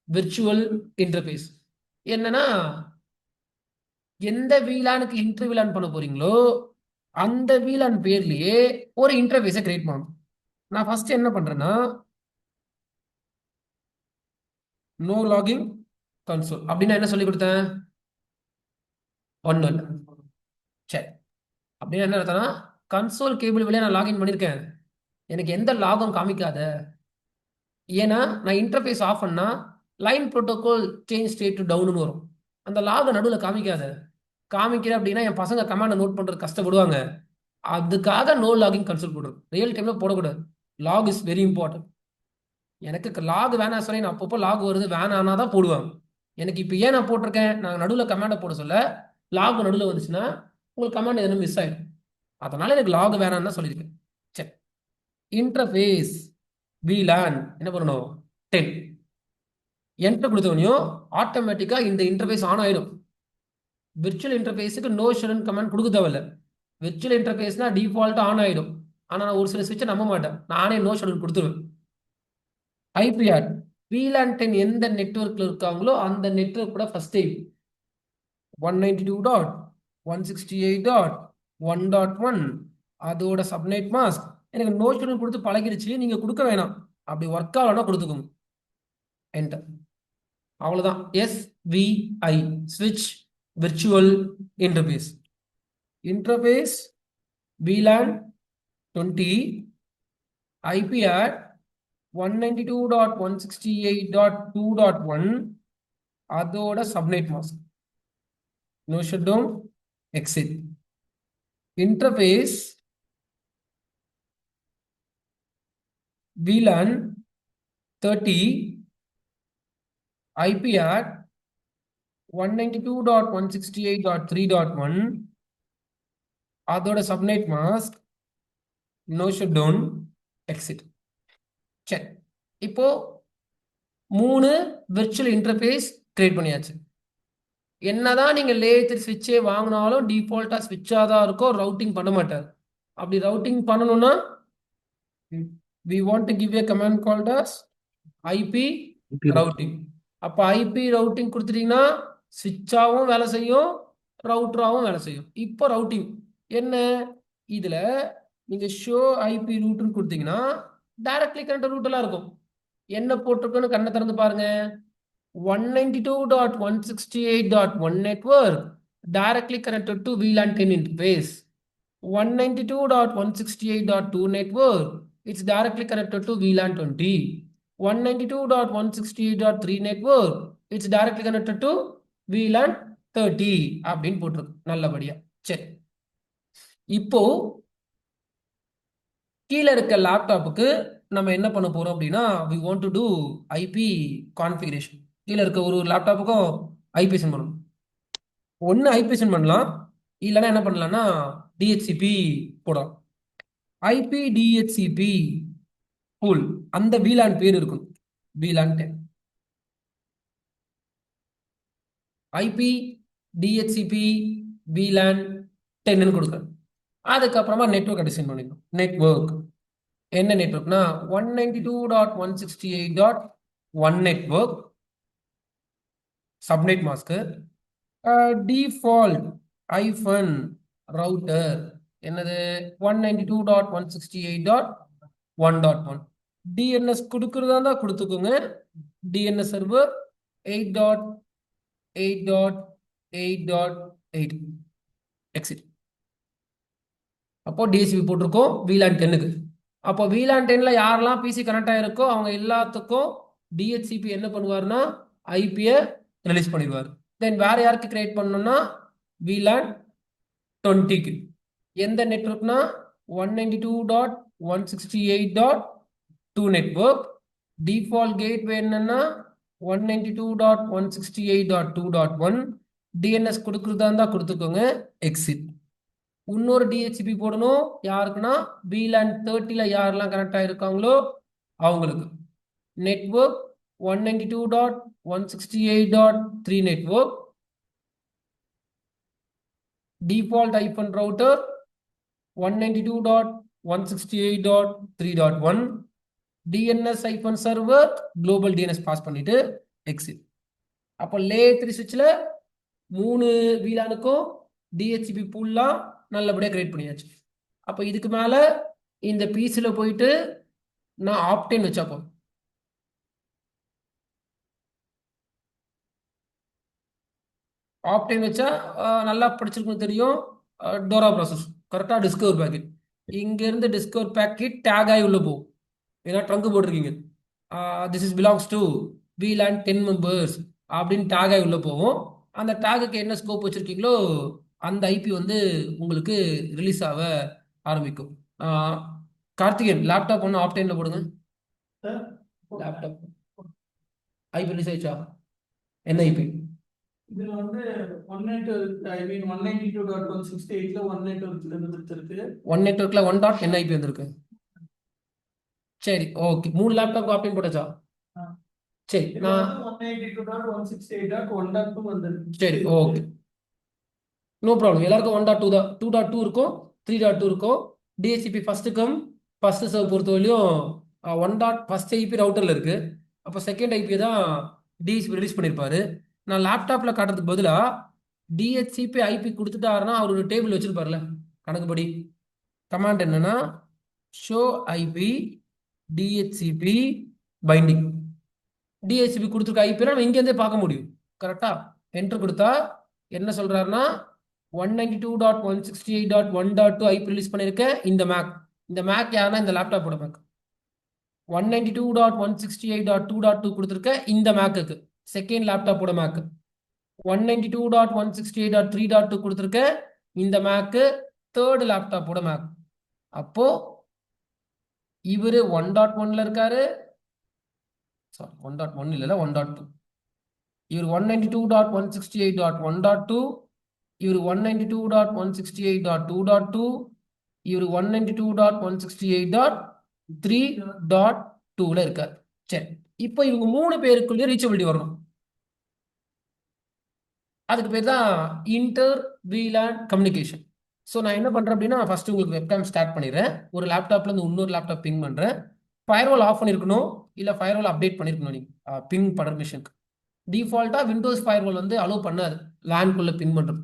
விர்ச்சுவல் இன்டர்ஃபேஸ். என்னன்னா, எந்த வீலானுக்கு இன்டர் வீலான் பண்ண போறீங்களோ அந்த வீலான் பேர்லயே ஒரு இன்டர்ஃபேஸை கிரியேட் பண்ணணும். நான் ஃபர்ஸ்ட் என்ன பண்றேன்னா, நோ லாகின் கன்சோல் அப்படின்னா என்ன சொல்லி கொடுத்தேன்? ஒன்றும் இல்லை. சரி, அப்படின்னா என்ன அர்த்தம்னா, கன்சோல் கேபிள் வழியா நான் லாகின் பண்ணியிருக்கேன், எனக்கு எந்த லாகும் காமிக்காத. ஏன்னா நான் இன்டர்ஃபேஸ் ஆஃப் பண்ணா line protocol change state to டவுன்னு வரும். அந்த லாகை நடுவில் காமிக்காத. காமிக்கிறேன் அப்படின்னா என் பசங்க கமாண்டை நோட் பண்ணுறது கஷ்டப்படுவாங்க. அதுக்காக நோ லாகின் கன்சோல் போடுறது. ரியல் டைம்ல போடக்கூடாது. Log is very important. எனக்கு லாக் வேணாம் சொல்லி நான் அப்பப்போ லாக் வருது வேணான்னா தான் போடுவாங்க. எனக்கு இப்போ ஏன் நான் போட்டிருக்கேன், நான் நடுவில் கமாண்டை போட சொல்ல லாக் நடுவில் வந்துச்சுன்னா உங்களுக்கு கமாண்ட் எதுவும் மிஸ் ஆகிடும். அதனால எனக்கு லாக் வேணான்னு தான் சொல்லியிருக்கேன். சரி, இன்டர்ஃபேஸ் வீலான் என்ன பண்ணணும்? 10 என்டர் கொடுத்தவனையும் ஆட்டோமேட்டிக்காக இந்த இன்டர்ஃபேஸ் ஆன் ஆகிடும். விர்ச்சுவல் இன்டர்ஃபேஸுக்கு நோ ஷடன் கமாண்ட் கொடுக்க தேவையில்ல. விர்ச்சுவல் இன்டர்ஃபேஸ்னா டிஃபால்ட்டாக ஆன் ஆகிடும். ஆனால் நான் ஒரு சில ஸ்விட்சை நம்ப மாட்டேன், நானே நோ ஷடன் கொடுத்துருவேன். ஐபிஆர் வீலான் 10 எந்த நெட்வொர்க்கில் இருக்காங்களோ அந்த நெட்வொர்க் கூட ஃபர்ஸ்ட் டைம் 192.168.1.1 அதோட சப்நெட் மாஸ்க் எனக்கு நோ ஸ்டூடெண்ட் கொடுத்து பழகிருச்சு, நீங்க கொடுக்க வேணாம். அப்படி ஒர்க் ஆகலன்னா கொடுத்துக்கோங்க. என்டர். அவ்வளவுதான். SVI ஸ்விட்ச் virtual interface. Interface VLAN 20 IP at 192.168.2.1 அதோட subnet mask. No shut down, exit. Interface VLAN 30 IP at 192.168.3.1 அதோட subnet mask. No shut down, exit. சரி, இப்போ 3 விர்ச்சுவல் இன்டர்ஃபேஸ் கிரியேட் பண்ணியாச்சு. என்னதான் நீங்க லேயர் 3 ஸ்விட்சே வாங்கினாலும் டிஃபால்ட்டா ஸ்விட்சா தான் இருக்கும், ரவுட்டிங் பண்ண மாட்டார். அப்படி ரவுட்டிங் பண்ணணும்னா we want to give a command called as IP routing. அப்ப IP routing கொடுத்துட்டீங்கன்னா ஸ்விட்சாவும் வேலை செய்யும், ரவுட்டராகவும் வேலை செய்யும். இப்போ ரவுட்டிங் என்ன, இதுல நீங்க ஷோ IP ரூட்னு கொடுத்தீங்கன்னா டைரக்ட்லி கனெக்ட் ரூட் எல்லாம் இருக்கும். என்ன போட்டிருக்குன்னு கண்ணை திறந்து பாருங்க. 192.168.1 network directly connected to VLAN 10 interface. 192.168.2 network, it's directly connected to VLAN 20. 192.168.3 network, it's directly connected to VLAN 30 அப்படின்னு போட்டிருக்கு நல்லபடியா. சரி, இப்போ கீழே இருக்க லேப்டாப்புக்கு நம்ம என்ன பண்ண போறோம் அப்படின்னா we want to do IP configuration. கீழே இருக்க ஒரு லேப்டாப்புக்கும் IP சென்ட் பண்ணணும். ஒன்று IP சென்ட் பண்ணலாம், இல்லைன்னா என்ன பண்ணலாம்னா DHCP போடலாம். IP DHCP பூல் அந்த VLAN பேர் இருக்கும், VLAN 10. IP DHCP VLAN 10 கொடுக்குறேன். அதுக்கப்புறமா நெட்வொர்க் டிசைன் பண்ணிக்கணும். நெட்வொர்க் என்ன நெட்வொர்க்னா 192.168.1 நெட்வொர்க். சப்நெட் மாஸ்க் டிஃபால்ட் ஐஃபன் ரவுட்டர் என்னது 192.168.1.1. DNS கொடுக்கறதா தான் கொடுத்துக்கோங்க. DNS server 8.8.8.8 exit. அப்போ DHCP போட்டிருக்கோம் VLAN 10க்கு. அப்போ VLAN 10ல யாரெல்லாம் PC கனெக்ட் ஆயிருக்கோ அவங்க எல்லாத்துக்கும் DHCP என்ன பண்ணுவார்னா ஐபியை ரிலீஸ் பண்ணிடுவார். தென் வேற யாருக்கு கிரியேட் பண்ணணும்னா VLAN 20க்கு. எந்த நெட்வொர்க்னா 192.168.2 நெட்வொர்க். டிஃபால்ட் கேட்வே என்னன்னா 192.168.2.1. DNS கொடுக்குறதா இருந்தா கொடுத்துக்கோங்க, எக்ஸிட். இன்னொரு DHCP போடணும் யாருக்குன்னா VLAN 30ல யாரெல்லாம் கனெக்ட் ஆயிருக்காங்களோ அவங்களுக்கு. Network 192.168.3 network. Default ஐபன் router 192.168.3.1. DNS ஐபன் server global DNS pass பண்ணிட்டு எக்ஸிட். அப்போ லேயர் 3 ஸ்விட்ச்ல 3 VLANக்கும் DHCP பூல்லாம் நல்லபடியாக கிரியேட் பண்ணியாச்சு. அப்போ இதுக்கு மேல இந்த பிசியில் போயிட்டு நான் ஆப்டென் வச்சா போதும். ஆப்டென் வச்சா நல்லா படிச்சிருக்கணும் தெரியும். டோரா ப்ராசஸ் கரெக்டாக டிஸ்கவர் பேக்கெட் இங்கேருந்து டிஸ்கவர் பேக்கெட் டேக் ஆகி உள்ள போகும். ஏன்னா ட்ரங்க் போட்டிருக்கீங்க, this is belongs to VLAN 10 members அப்படின்னு டேக் ஆகி உள்ள போகும். அந்த டேகுக்கு என்ன ஸ்கோப் வச்சிருக்கீங்களோ அந்த ஐபி வந்து உங்களுக்கு ரிலீஸ் ஆக ஆரம்பிக்கும். கார்த்திகேயன் லேப்டாப் ஒன்று ஆப்டைன்ல போடுங்க. லேப்டாப் ஐபி ரிலீஸ் ஆயிடுச்சா? என்ன ஐபி? இதுல வந்து 192.168ல 1 நெட்வொர்க்ல இருக்கு. 1 நெட்வொர்க்ல 1 டாட் என்ன ஐபி வந்திருக்கு? சரி, ஓகே. 3 லேப்டாப் ஆப்டைன் போட்டாச்சா? சரி, நான் 192.168.1.2 வந்திருக்கு. சரி, ஓகே, நோ ப்ராப்ளம். எல்லாருக்கும் 1.2 தான். 2.2 இருக்கும், 3.2 இருக்கும். DHCP first come first serve பொறுத்த வரையும் 1 டாட் ஃபர்ஸ்ட் ஐபி ரவுட்டர்ல இருக்கு. அப்போ செகண்ட் ஐபி தான் DHCP ரிலீஸ் பண்ணியிருப்பாரு. நான் லேப்டாப்ல காட்டுறதுக்கு பதிலாக டிஹெச்சிபி ஐபி கொடுத்துட்டாருன்னா அவர் ஒரு டேபிள் வச்சிருப்பார்ல கணக்குப்படி. கமாண்ட் என்னன்னா show IP DHCP binding. DHCP கொடுத்துருக்க ஐபினா நம்ம இங்கேருந்தே பார்க்க முடியும். கரெக்டா? என்டர் கொடுத்தா என்ன சொல்றாருன்னா 192.168.1.2 ஐபி ரிலீஸ் பண்ணியிருக்கேன். இந்த மேக் யாருன்னா இந்த லேப்டாப்போட மேக். 192.168.2.2 கொடுத்துருக்க இந்த மேக்குக்கு செகண்ட் லேப்டாப்போட மேக்கு. 192.168.3.2 கொடுத்துருக்க இந்த மேக்கு தேர்ட் லேப்டாப்போட மேக். அப்போ இவரு 1.1ல இருக்காரு. சாரி 1.1 இல்ல 1.2. இவர் 192.168.1.2, இவர் 192.168.2.2, இவர் 192.168.3.2ல இருக்காரு. சரி, இப்போ இவங்க 3 பேருக்குள்ளே ரீச்சபிலிட்டி வரணும். அதுக்கு பேர் தான் இன்டர் VLAN கம்யூனிகேஷன். ஸோ நான் என்ன பண்றேன் அப்படின்னா ஃபர்ஸ்ட் உங்களுக்கு வெப்கேம் ஸ்டார்ட் பண்ணிடுறேன். ஒரு லேப்டாப்ல இருந்து இன்னொரு லேப்டாப் பிங் பண்றேன். ஃபயர்வால் ஆஃப் பண்ணிருக்கணும், இல்ல ஃபயர்வால் அப்டேட் பண்ணிருக்கணும். நீங்க பிங் பர்மிஷனுக்கு டிஃபால்ட்டா விண்டோஸ் ஃபயர்வால் வந்து அலோவ் பண்ணாது லேன்குள்ள பிங் பண்றது.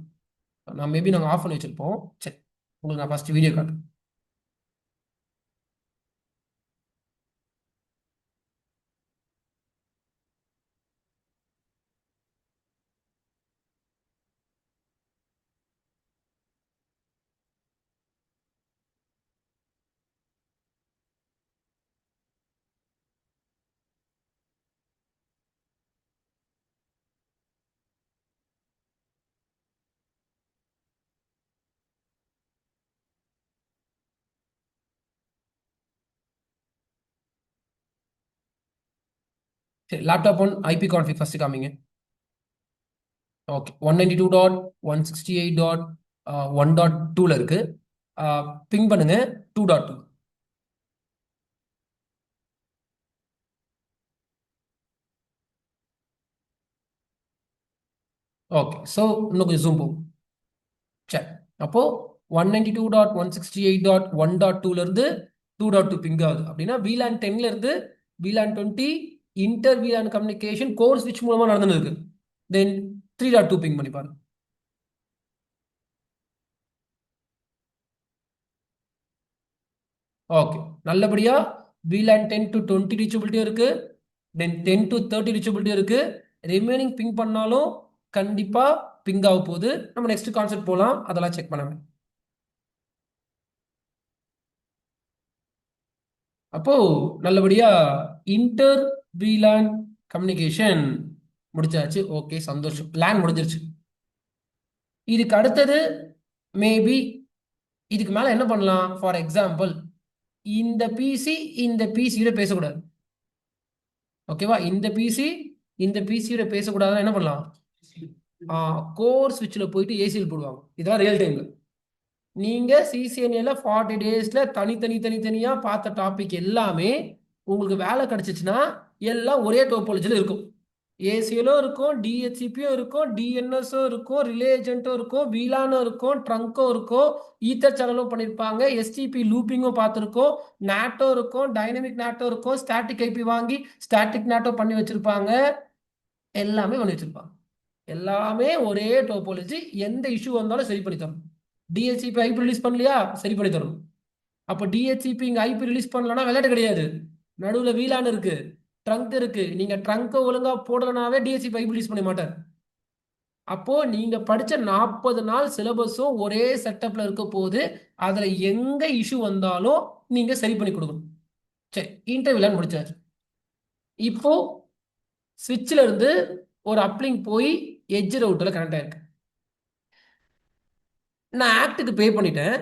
நான் மேபி நாங்கள் ஆஃப் பண்ணி வச்சிருப்போம். சரி, உங்களுக்கு நான் ஃபர்ஸ்ட் வீடியோ காட்டுறேன். சரி, laptop one IP config first காமிங்க. ஓகே, 192.168.1.2ல இருக்கு. பிங் பண்ணுங்க 2.2. ஓகே, ஸோ இன்னும் கொஞ்சம் ஜூம் போகும். சரி, அப்போ 192.168.1.2ல இருந்து 2.2 பிங் ஆகுது. அப்படின்னா VLAN 10ல இருந்து VLAN 20 inter VLAN communication core ஸ்விட்ச் மூலமா நடந்துருக்கு. தென் 3.2 பிங் பண்ணி பாருங்க. ஓகே, நல்லபடியா VLAN 10 to 20 ரீச்சபிலிட்டி இருக்கு. தென் 10 to 30 ரீச்சபிலிட்டி இருக்கு. ரிமைனிங் பிங் பண்ணாலும் கண்டிப்பா பிங் ஆக போகுது. நம்ம நெக்ஸ்ட் கான்செப்ட் போலாம், அதெல்லாம் செக் பண்ணாம. அப்போ நல்லபடியா இன்டர் VLAN கம்யூனிகேஷன் முடிச்சாச்சு. ஓகே, சந்தோஷம். லேன் முடிஞ்சிருச்சு. இதுக்கு அடுத்தது மேபி இதுக்கு மேல என்ன பண்ணலாம்? ஃபார் எக்ஸாம்பிள் இந்த பிசியோட பேசக்கூடாது. ஓகேவா? இந்த பிசியோட பேசக்கூடாதுன்னா என்ன பண்ணலாம்? கோர் ஸ்விட்சில் போயிட்டு ஏசிஎல் போடுவாங்க. இதெல்லாம் ரியல் டைம்ல நீங்க CCNA 40 டேஸ்ல தனித்தனியா பார்த்த டாபிக் எல்லாமே உங்களுக்கு வேலை கிடைச்சிச்சுன்னா எல்லாம் ஒரே டோபாலஜில இருக்கும். ஏசிஎலும் இருக்கும், டிஹெச்சிபியும் இருக்கும், டிஎன்எஸும் இருக்கும், ரிலே ஏஜென்ட்டும் இருக்கும், VLANம் இருக்கும், ட்ரங்கும் இருக்கும், ஈத்தர் சேனலும் பண்ணியிருப்பாங்க, STP லூப்பிங்கும் பார்த்துருக்கோம், நாட்டோ இருக்கும், டைனமிக் நாட்டோ இருக்கும், ஸ்டாட்டிக் ஐபி வாங்கி ஸ்டாட்டிக் நாட்டோ பண்ணி வச்சிருப்பாங்க. எல்லாமே பண்ணி வச்சிருப்பாங்க. எல்லாமே ஒரே டோபாலஜி. எந்த இஷ்யூ வந்தாலும் சரி பண்ணி தரும். டிஹெச்சிபி ஐபி ரிலீஸ் பண்ணலையா, சரி பண்ணி தரும். அப்போ டிஹெச்சிபி இங்க ஐபி ரிலீஸ் பண்ணலன்னா விளையாட்டு கிடையாது. நடுவில் VLAN இருக்கு, ட்ரங்க் இருக்கு. நீங்க ட்ரங்கை ஒழுங்கா போடலனாவே டிஹெச்சிபி ஐபி ரிலீஸ் பண்ண மாட்டார். அப்போ நீங்க படிச்ச 40 நாள் சிலபஸும் ஒரே செட்டப்ல இருக்க போது அதுல எங்க இஷ்யூ வந்தாலும் நீங்க சரி பண்ணி கொடுக்கணும். சரி, இன்டர் VLAN முடிச்சாச்சு. இப்போ ஸ்விட்ச்ல இருந்து ஒரு அப்லிங்க் போய் எட்ஜ் ரவுட்டர்ல கனெக்ட் ஆயிருக்கு. நான் ஆக்டுக்கு பே பண்ணிட்டேன்.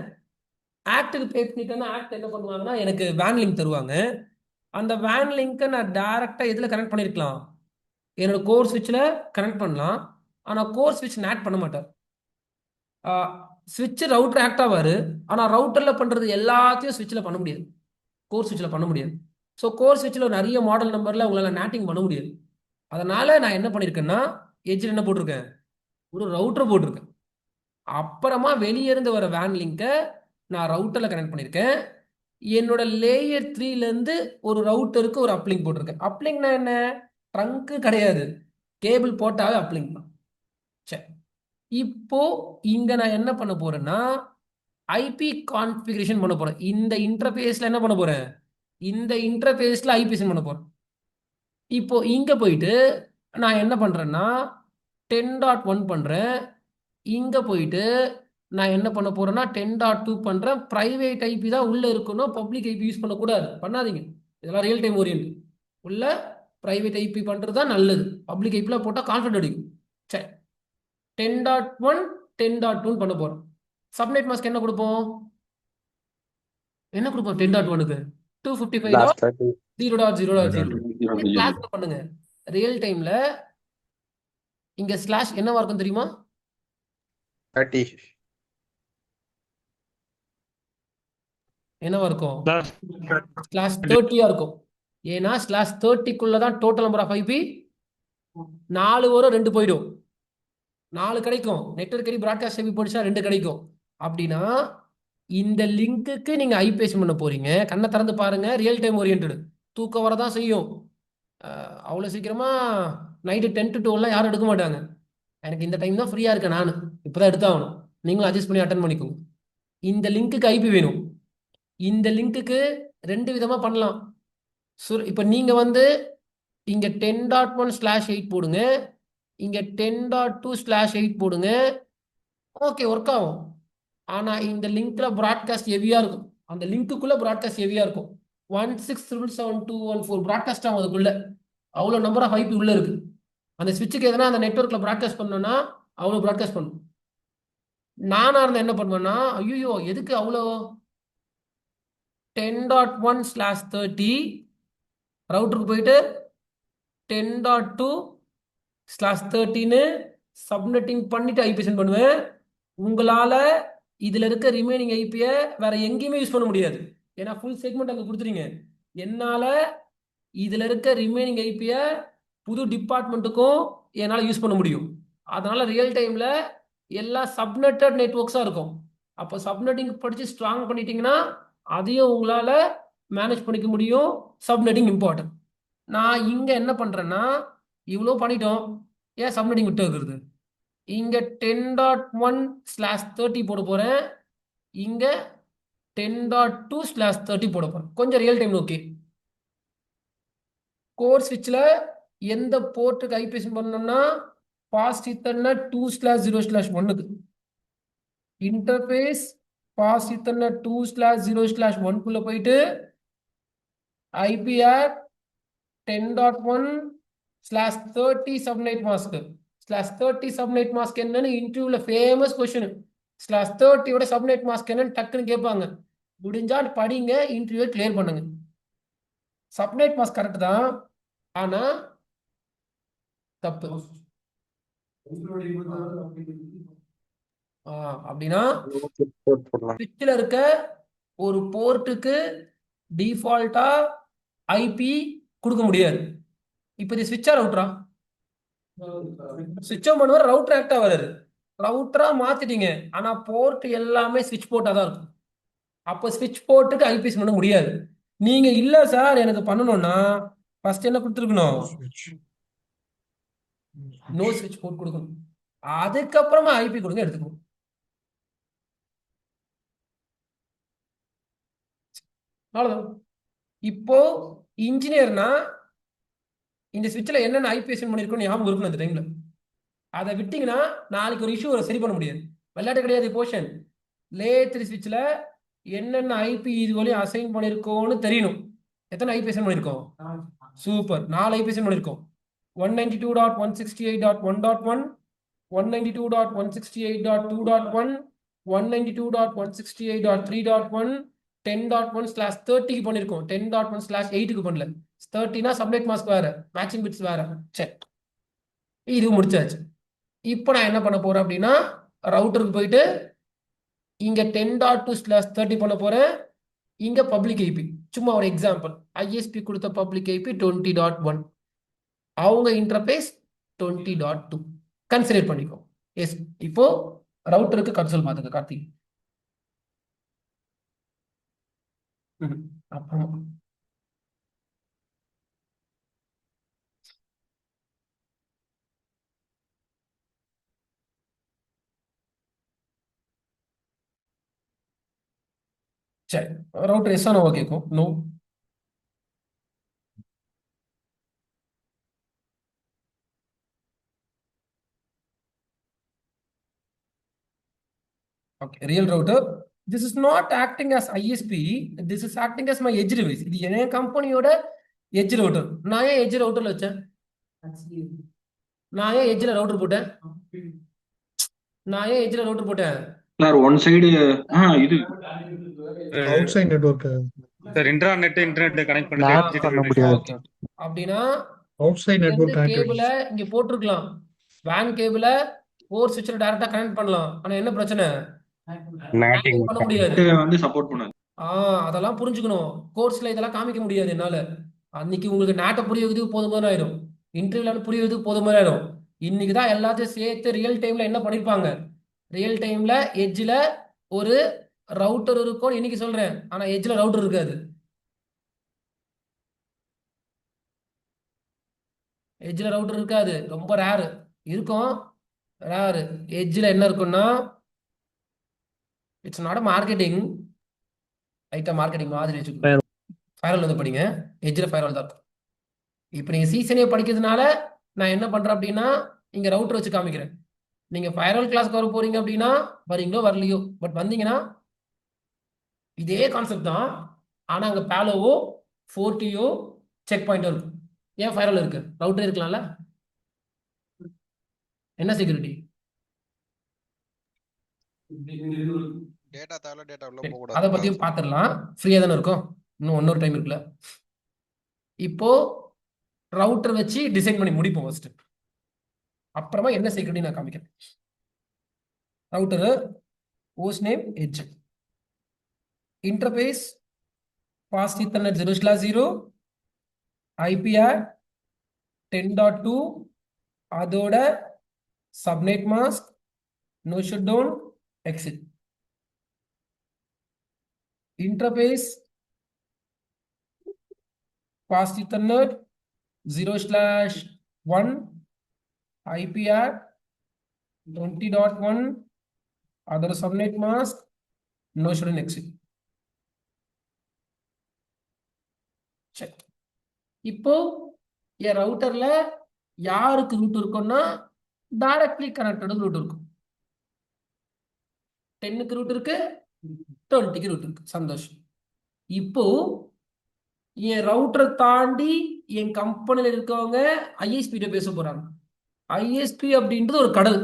ஆக்டுக்கு பே பண்ணிட்டேன்னா ஆக்ட் என்ன பண்ணுவாங்கன்னா எனக்கு வேன் லிங்க் தருவாங்க. அந்த வேன் லிங்கை நான் டைரக்டா எதுல கனெக்ட் பண்ணிருக்கலாம்? என்னோட கோர் ஸ்விட்ச்ல கனெக்ட் பண்ணலாம். ஆனா கோர் ஸ்விட்ச் ஆக்ட் பண்ண மாட்டார். ஸ்விட்ச் ரவுட்டர் ஆக்ட் ஆவாரு. ஆனா ரவுட்டர்ல பண்றது எல்லாத்தையும் ஸ்விட்ச்ல பண்ண முடியாது, கோர் ஸ்விட்ச்ல பண்ண முடியாது. ஸோ கோர் ஸ்விட்ச்ல நிறைய மாடல் நம்பர்ல உங்களால நேட்டிங் பண்ண முடியாது. அதனால நான் என்ன பண்ணிருக்கேன்னா எட்ஜில் என்ன போட்டிருக்கேன்? ஒரு ரவுட்டர் போட்டிருக்கேன். அப்புறமா வெளியே இருந்து வர வேன் லிங்கை நான் ரவுட்டர்ல கனெக்ட் பண்ணியிருக்கேன். என்னோட லேயர் 3ல இருந்து ஒரு ரவுட்டருக்கு ஒரு அப்லிங்க் போட்டிருக்கேன். அப்லிங்க்னா என்ன? ட்ரங்க் கிடையாது, கேபிள் போட்டாவே அப்லிங்க் தான். சரி, இப்போ இங்க நான் என்ன பண்ண போறேன்னா ஐபி கான்ஃபிகரேஷன் பண்ண போறேன். இந்த இன்டர்ஃபேஸ்ல என்ன பண்ண போறேன்? இந்த இன்டர்ஃபேஸ்ல ஐபி சென்ட் பண்ண போறேன். இப்போ இங்க போயிட்டு நான் என்ன பண்றேன்னா 10.1 பண்றேன். இங்க போயிட்டு நான் என்ன பண்ண போறேன்னா 10.2 பண்றேன். பிரைவேட் ஐபி தான் உள்ள இருக்கணும், பப்ளிக் ஐபி யூஸ் பண்ணக்கூடாது. பண்ணாதீங்க, இதெல்லாம் ரியல் டைம் ஓரியன்ட். உள்ள பிரைவேட் ஐபி பண்றது தான் நல்லது. பப்ளிக் ஐபில போட்டா கான்ஃபிடன்ட் அடிக்கும். சரி, 10.1 10.2 பண்ண போறோம். சப்நெட் மாஸ்க் என்ன கொடுப்போம்? என்ன கொடுப்போம் 10.1க்கு? 255.0.0.0 கிளாஸ்ல பண்ணுங்க. ரியல் டைம்ல இங்க ஸ்லாஷ் என்னவா இருக்கும் தெரியுமா? 30. என்னவா இருக்கும்? Class ஸ்லாஷ் 30 இருக்கும். ஏன்னா ஸ்லாஷ் 30க்குள்ள தான் டோட்டல் நம்பர் ஆஃப் ஐபி. 4 வரும், 2 போயிடும். 4 கிடைக்கும். நெட்வொர்க் ஐடி பிராட்காஸ்ட் ஐபி போடுச்சா 2 கிடைக்கும். அப்படின்னா இந்த லிங்க்குக்கு நீங்க ஐபிஎஸ் பண்ண போறீங்க. கண்ணை திறந்து பாருங்க, ரியல் டைம் ஓரியன்ட். தூக்கம் வரதான் செய்யும். அவ்வளோ சீக்கிரமா நைட்டு 10 to 12 யாரும் எடுக்க மாட்டாங்க. எனக்கு இந்த டைம் தான் ஃப்ரீயா இருக்கேன், நான் இப்போதான் எடுத்தாகணும். நீங்களும் அட்ஜஸ்ட் பண்ணி அட்டன் பண்ணிக்கோங்க. இந்த லிங்க்குக்கு ஐபி வேணும். இந்த லிங்க்குக்கு 2 விதமா பண்ணலாம். இப்போ நீங்க வந்து இங்க 10.1/8 போடுங்க, இங்க 10.2/8 போடுங்க. ஓகே, ஒர்க் ஆகும். ஆனா இந்த லிங்க்ல பிராட்காஸ்ட் ஹெவியா இருக்கும். அந்த லிங்க்குள்ள பிராட்காஸ்ட் ஹெவியா இருக்கும். 16777214 பிராட்காஸ்ட் ஆகும் அதுக்குள்ள. அவ்வளோ நம்பர் ஆஃப் ஐபி உள்ள இருக்கு. அந்த ஸ்விட்சுக்கு எதனா அந்த நெட்வொர்க்ல பிராட்காஸ்ட் பண்ணணும்னா அவ்வளோ பிராட்காஸ்ட் பண்ணும். நானா இருந்தா என்ன பண்ணுவேன்னா, ஐயோ எதுக்கு அவ்வளோ 10.1/30 ரவுட்டருக்கு போயிட்டு 10.2/30ன்னு சப்நெட்டிங் பண்ணிட்டு ஐபி சென்ட் பண்ணுவேன். உங்களால இதுல இருக்க ரிமைனிங் ஐபியை வேற எங்கேயுமே யூஸ் பண்ண முடியாது. ஏன்னா ஃபுல் செக்மெண்ட் அங்க கொடுத்துறீங்க. என்னால இதுல இருக்க ரிமைனிங் ஐபியை புது டிபார்ட்மெண்ட்டுக்கும் என்னால் யூஸ் பண்ண முடியும். அதனால ரியல் டைம்ல எல்லா சப்நெட்டட் நெட்வொர்க்ஸா இருக்கும். அப்போ சப்நெட்டிங் படிச்சு ஸ்ட்ராங் பண்ணிட்டீங்கன்னா அதையும் உங்களால மேனேஜ் பண்ணிக்க முடியும். Subnetting important. நான் இங்க என்ன பண்றேன்னா, இவ்வளோ பண்ணிட்டோம், ஏன் சப்நெட்டிங் விட்டு வைக்கிறது? இங்க 10.1/30 போட போறேன், இங்க 10.2/30 போட போறேன். கொஞ்சம் ரியல் டைம் ஓகே. கோர் ஸ்விட்ச்ல எந்த போர்ட்டுக்கு ஐபிஎஸ் பண்ணணும்னா பாஸ்ட் ஈத்தர்நெட் 2/0/1க்கு இன்டர்ஃபேஸ் பாஸ்ட் ஈத்தர்நெட் 2/0/1க்குள்ள போயிட்டு ஐபிஆர் 10.1/30 சப்நெட் மாஸ்க். /30 சப்நெட் மாஸ்க் என்னன்னு இன்டர்வியூல ஃபேமஸ் கொஸ்டின். /30யோட சப்நெட் மாஸ்க் என்னன்னு டக்குன்னு கேட்பாங்க. முடிஞ்சா படிங்க, இன்டர்வியூ கிளியர் பண்ணுங்க. சப்நெட் மாஸ்க் கரெக்ட் தான், ஆனா தப்பு. அப்படின்னா ஸ்விட்ச்ல இருக்க ஒரு போர்ட்டுக்கு டிஃபால்ட்டா ஐபி கொடுக்க முடியாது. இப்போ இது ஸ்விட்சா ரவுட்டரா? ஸ்விட்ச் ஆன் பண்ணுவார், ரவுட்டர் ஆக்டா வராது. ரவுட்டரா மாத்திட்டீங்க, ஆனா போர்ட் எல்லாமே ஸ்விட்ச் போர்ட்டா தான் இருக்கும். அப்போ ஸ்விட்ச் போர்ட்டுக்கு ஐபிஎஸ் பண்ண முடியாது. நீங்க இல்ல சார் எனக்கு பண்ணணும்னா ஃபர்ஸ்ட் என்ன கொடுத்துருக்கணும்? நோ ஸ்விட்ச் போர்ட் கொடுக்கணும். அதுக்கப்புறமா ஐபி கொடுங்க, எடுத்துக்கணும். அவ்வளவுதான். இப்போ இன்ஜினியர்னா இந்த ஸ்விட்ச்ல என்னென்ன ஐபிஎஸ் பண்ணிருக்கோம் ஞாபகம் இருக்கணும் அந்த டைம்ல. அதை விட்டீங்கன்னா நாளைக்கு ஒரு இஷ்யூ சரி பண்ண முடியாது. விளையாட்டு கிடையாது. போர்ஷன் லேயர் 3 ஸ்விட்ச்ல என்னென்ன ஐபி இது வரையும் அசைன் பண்ணிருக்கோம்னு தெரியணும். எத்தனை ஐபி அசைன் பண்ணிருக்கோம்? சூப்பர், 4 ஐபி அசைன் பண்ணிருக்கோம். 192.168.1.1, 192.168.2.1, 192.168.3.1, 10.1/30க்கு பண்ணிருக்கோம். 10.1/8க்கு பண்ணல. 30னா சப்நெட் மாஸ்க் வேற, மேட்சிங் பிட்ஸ் வேற. சரி, இது முடிச்சாச்சு. இப்போ நான் என்ன பண்ண போறேன் அப்படின்னா, ரவுட்டருக்கு போயிட்டு இங்க 10.2/30 பண்ண போறேன். இங்க பப்ளிக் ஐபி, சும்மா ஒரு எக்ஸாம்பிள், ஐஎஸ்பி கொடுத்த பப்ளிக் ஐபி 20.1, அவங்க இன்டர்ஃபேஸ் 20.2 கன்சிடர் பண்ணிக்கோ. எஸ், இப்போ ரவுட்டருக்கு கன்சோல் மாத்துங்க கார்த்திக். அப்புறமா சரி, ரவுட்டர் எஸ் நோவா கேட்கும். No. Okay, real router. This is not acting as ISP, this is acting as my edge device. இது என் கம்பெனியோட எட்ஜ் ரவுட்டர். நான் ஏன் எட்ஜ் ரவுட்டர்ல வச்சேன்? நான் ஏன் எட்ஜ்ல ரவுட்டர் போட்டேன்? நான் ஏன் எட்ஜ்ல ரவுட்டர் போட்டேன்? சார் ஒன் சைடு இது outside network sir internet connect பண்ணி LAN exit பண்ண பண்ணி- முடியாது. ஓகே, அப்படின்னா அவுட் சைட் இந்த நெட்வொர்க் கேபிளை இங்க போட்டிருக்கலாம். வேன் கேபிளை போர் சுவிட்ச்ல டைரக்டா கனெக்ட் பண்ணலாம். ஆனா என்ன பிரச்சனை? Hacking பண்ண முடியாது. வந்து சப்போர்ட் பண்ணாது. அதெல்லாம் புரிஞ்சுக்கணும். கோர்ஸ்ல இதெல்லாம் காமிக்க முடியாது என்னால. அன்னைக்கு உங்களுக்கு நாட்டை புரிய வைக்கிறதுக்கு போதுமான ஆயிடும், இன்டர்வியூல புரிய வைக்கிறதுக்கு போதுமான ஆயிடும். இன்னைக்கு தான் எல்லாத்தையும் சேர்த்து ரியல் டைம்ல என்ன பண்ணிருப்பாங்க. ரியல் டைம்ல எட்ஜ்ல ஒரு ரவுட்டர் இருக்கும் இன்னைக்கு சொல்றேன். ஆனா எட்ஜ்ல ரவுட்டர் இருக்காது. எட்ஜ்ல ரவுட்டர் இருக்காது, ரொம்ப ரேரு. இருக்கும், ரேரு. எட்ஜ்ல என்ன இருக்கும்னா, இட்ஸ் நாட் மார்க்கெட்டிங், லைட்டா மார்க்கெட்டிங் மாதிரி வச்சுக்கோங்க. ஃபயர்வால் வந்து படிங்க, எட்ஜ்ல ஃபயர்வால் தான் இருக்கும். இப்போ நீங்க சீசனே படிக்கிறதுனால நான் என்ன பண்றேன் அப்படின்னா, இங்க ரவுட்டர் வச்சு காமிக்கிறேன். நீங்க ஃபயர்வால் கிளாஸ்க்கு வர போறீங்க அப்படின்னா வரீங்களோ வரலையோ, பட் வந்தீங்கன்னா இதே கான்செப்ட் தான். ஆனா அங்க பேலோவோ ஃபோர்டியோ செக் பாயிண்டோ இருக்கும். ஏன் ஃபயர்வால் இருக்கு? ரவுட்டர் இருக்கலாம்ல. என்ன செக்யூரிட்டி? டேட்டா தேவை, டேட்டா உள்ள அதை போகக்கூடாது. பத்தியும் பார்த்துடலாம். ஃப்ரீயா தானே இருக்கும், இன்னும் இன்னொரு டைம் இருக்குல்ல. இப்போ ரவுட்டர் வச்சு டிசைன் பண்ணி முடிப்போம் ஃபர்ஸ்ட், அப்புறமா என்ன செக்யூரிட்டி நான் காமிக்கிறேன். Router host name edge, interface fast ethernet 0/0, IPR 10.2, அதோட subnet mask, no shut down, exit. Interface fast ethernet 0/1, IPR 20.1, அதோட subnet mask, no shut down, exit. சரி, இப்போ என் ரவுட்டர்ல யாருக்கு ரூட் இருக்கும்னா டைரக்ட்லி கனெக்டட் ரூட் இருக்கும். 10க்கு ரூட் இருக்கு, 20க்கு ரூட் இருக்கு. சந்தோஷம். இப்போ என் ரவுட்டரை தாண்டி என் கம்பெனியில் இருக்கவங்க ஐஎஸ்பி பேச போறாங்க. ஐஎஸ்பி அப்படின்றது ஒரு கடல்.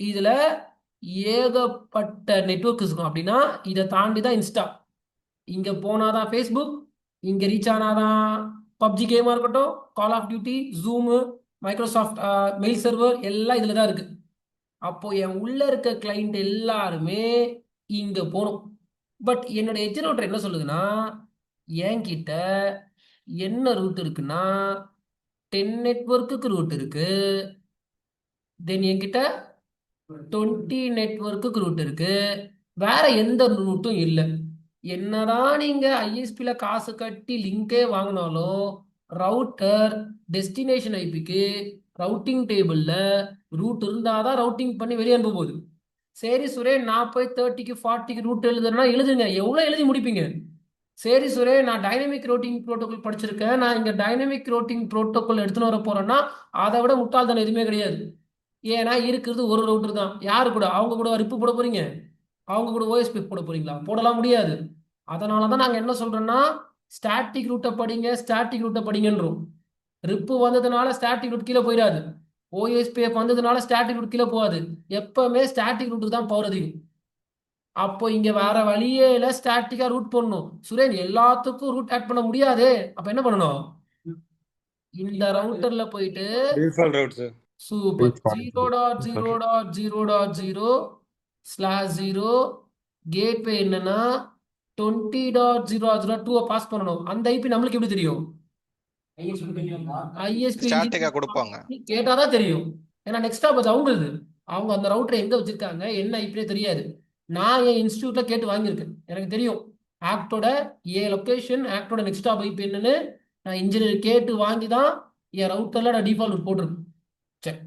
இதுல ஏகப்பட்ட நெட்வொர்க் இருக்கும். அப்படின்னா இதை தாண்டி தான் இன்ஸ்டா, இங்க போனாதான் ஃபேஸ்புக், இங்க ரீச் ஆனாதான் பப்ஜி கேமா இருக்கட்டும், Call of Duty, Zoom, Microsoft mail server எல்லாம் இதுல தான் இருக்கு. அப்போ என் உள்ள இருக்க கிளைண்ட் எல்லாருமே இங்க போகணும். பட் என்னோட எட்ஜ் ரவுட்டர் என்ன சொல்லுதுன்னா, என்கிட்ட என்ன ரூட் இருக்குன்னா 10 நெட்வொர்க்குக்கு ரூட் இருக்கு, தென் என்கிட்ட 20 நெட்வொர்க்குக்கு ரூட் இருக்கு, வேற எந்த ரூட்டும் இல்லை. என்னதான் நீங்க ஐஎஸ்பில காசு கட்டி லிங்கே வாங்கினாலும் ரவுட்டர் டெஸ்டினேஷன் ஐபிக்கு ரவுட்டிங் டேபிள்ல ரூட் இருந்தாதான் ரவுட்டிங் பண்ணி வெளியே அனுப்ப போகுது. சரி சுரே, நான் போய் 30க்கு 40க்கு ரூட் எழுதுனா எழுதுங்க, எவ்வளவு எழுதி முடிப்பீங்க? சரி சுரே, நான் டைனமிக் ரூட்டிங் ப்ரோட்டோகால் படிச்சிருக்கேன், நான் இங்க டைனமிக் ரூட்டிங் ப்ரோட்டோகால் எடுத்துன்னு வர போறேன்னா அதை விட முட்டாள்தனம் எதுவுமே கிடையாது. ஏன்னா இருக்கிறது ஒரு ரவுட்டர் தான். யாரு கூட? அவங்க கூட ரிப்பு போட போறீங்க? அவங்க கூட ஓஎஸ்பி போட போறீங்களா? போடலாம் முடியாது. அதனாலதான் நாங்க என்ன சொல்றோம்னா, ஸ்டாட்டிக் ரூட்டை படிங்க, ஸ்டாட்டிக் ரூட்டை படிங்கன்றோம். ரிப்பு வந்ததுனால ஸ்டாட்டிக் ரூட் கீழே போயிடாது, ஓஎஸ்பிஎஃப் வந்ததுனால ஸ்டாட்டிக் ரூட் கீழே போகாது. எப்பவுமே ஸ்டாட்டிக் ரூட்டுக்கு தான் பவர் அதிகம். அப்போ இங்க வேற வழியே இல்ல, ஸ்டாட்டிக்கா ரூட் போடணும். சுரேன், எல்லாத்துக்கும் ரூட் ஆட் பண்ண முடியாது, அப்ப என்ன பண்ணணும்? இந்த ரவுட்டர்ல போயிட்டு Default route, sir. Super Default. 0.0.0/0 gateway என்னன்னா 20.0.0.2 பாஸ் பண்ணணும். அந்த ஐபி நம்மளுக்கு எப்படி தெரியும்? ஐஎஸ்பி ஸ்டாட்டிக்கா கொடுப்பாங்க. கேட்டாதான் தெரியும். ஏன்னா நெக்ஸ்ட் ஸ்டாப் அது அவங்களுது. அவங்க அந்த ரவுட்டரை எங்க வச்சிருக்காங்க, என்ன ஐபியே தெரியாது. நான் என் இன்ஸ்டியூட்ல கேட்டு வாங்கியிருக்கேன், எனக்கு தெரியும் ஆக்டோட லொகேஷன், ஆக்டோட நெக்ஸ்ட் ஸ்டாப் ஐபி என்னன்னு நான் இன்ஜினியர் கேட்டு வாங்கி தான் என் ரவுட்டர்ல நான் டிஃபால்ட் ரூட் போட்டிருக்கேன். சரி,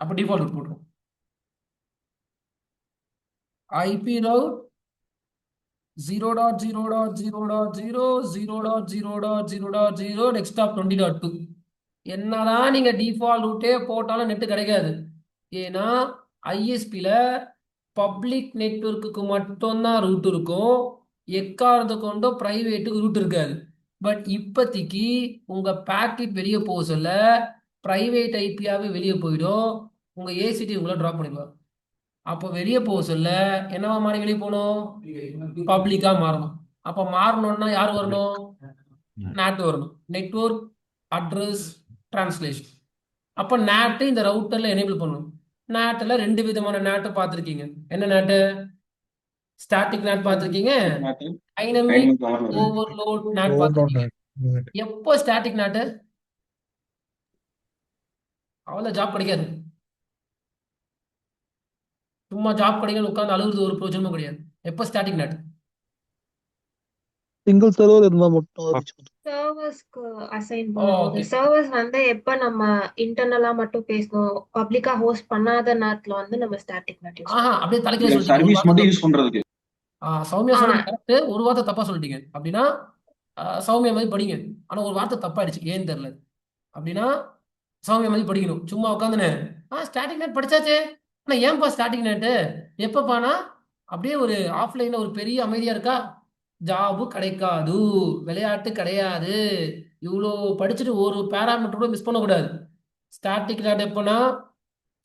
அப்ப டிஃபால்ட் ரூட் போட்டுரும். IP route 0.0.0.0 next hop 20.2. என்னதான் நீங்க டிஃபால்ட் ரூட்டே போட்டாலும் நெட் கிடைக்காது. ஏன்னா ஐஎஸ்பியில் பப்ளிக் நெட்வொர்க்குக்கு மட்டும்தான் ரூட் இருக்கும். எக்காரணத்தை கொண்டும் ப்ரைவேட்டுக்கு ரூட் இருக்காது. பட் இப்போதைக்கு உங்கள் பேக்கெட் வெளியே போக சொல்ல ப்ரைவேட் ஐபியாவே வெளியே போயிடும். உங்கள் ஏசிடி உங்களை ட்ராப் பண்ணிடுவாங்க. அப்போ வெளியே போக சொல்ல என்னவா மாறி வெளியே போகணும்? பப்ளிக்காக மாறணும். அப்போ மாறணும்னா யார் வரணும்? நாட் வரணும். Network address translation. அப்போ நாட்டு இந்த ரவுட்டரில் எனேபிள் பண்ணணும். நாட்டில் 2 விதமான நாட்டை பார்த்துருக்கீங்க. என்ன நாட்டு? ஸ்டாட்டிக் நாட் பார்த்துருக்கீங்க, டைனமிக் ஓவர்லோட் நாட் பார்த்துருக்கீங்க. எப்போ ஸ்டாட்டிக் நாட்டு? அவ்வளோ ஜாப் கிடைக்காது. சும்மா ஜாப் கிடைக்கணும் உட்காந்து அழுகுறது ஒரு பிரயோஜனமும் கிடையாது. எப்போ ஸ்டாட்டிக் நாட்? சிங்கிள் சர்வர் இருந்தா மட்டும் சர்வர்ஸ்க்கு அசைன் பண்ணும்போது சர்வர்ஸ் வந்து எப்ப நம்ம இன்டர்னலா மட்டும் பேசணும், பப்ளிக்கா ஹோஸ்ட் பண்ணாத நேரத்துல வந்து நம்ம ஸ்டாட்டிக் நெட் யூஸ் ஆஹா அப்படியே தலைக்கீழ சர்வீஸ் சொல்லிட்டீங்க. மட்டும் யூஸ் பண்றதுக்கு. சௌமியா சொன்னது கரெக்ட். ஒரு வார்த்தை தப்பா சொல்லிட்டீங்க. அப்படின்னா சௌமியா மாதிரி படிங்க. ஆனா ஒரு வார்த்தை தப்பாயிடுச்சு, ஏன்னு தெரியல. அப்படின்னா சௌமியா மாதிரி படிக்கணும். சும்மா உட்காந்துனே ஸ்டாட்டிக் நெட் படிச்சாச்சே, ஆனா ஏன்பா ஸ்டாட்டிக் நெட்டு எப்பப்பானா அப்படியே ஒரு ஆஃப்லைன்ல ஒரு பெரிய அமைதியா இருக்கா? ஜாபு கிடைக்காது, விளையாட்டு கிடையாது. இவ்வளோ படிச்சுட்டு ஒரு பேராமீட்டர் கூட மிஸ் பண்ணக்கூடாது. ஸ்டாட்டிக் நெட் எப்போனா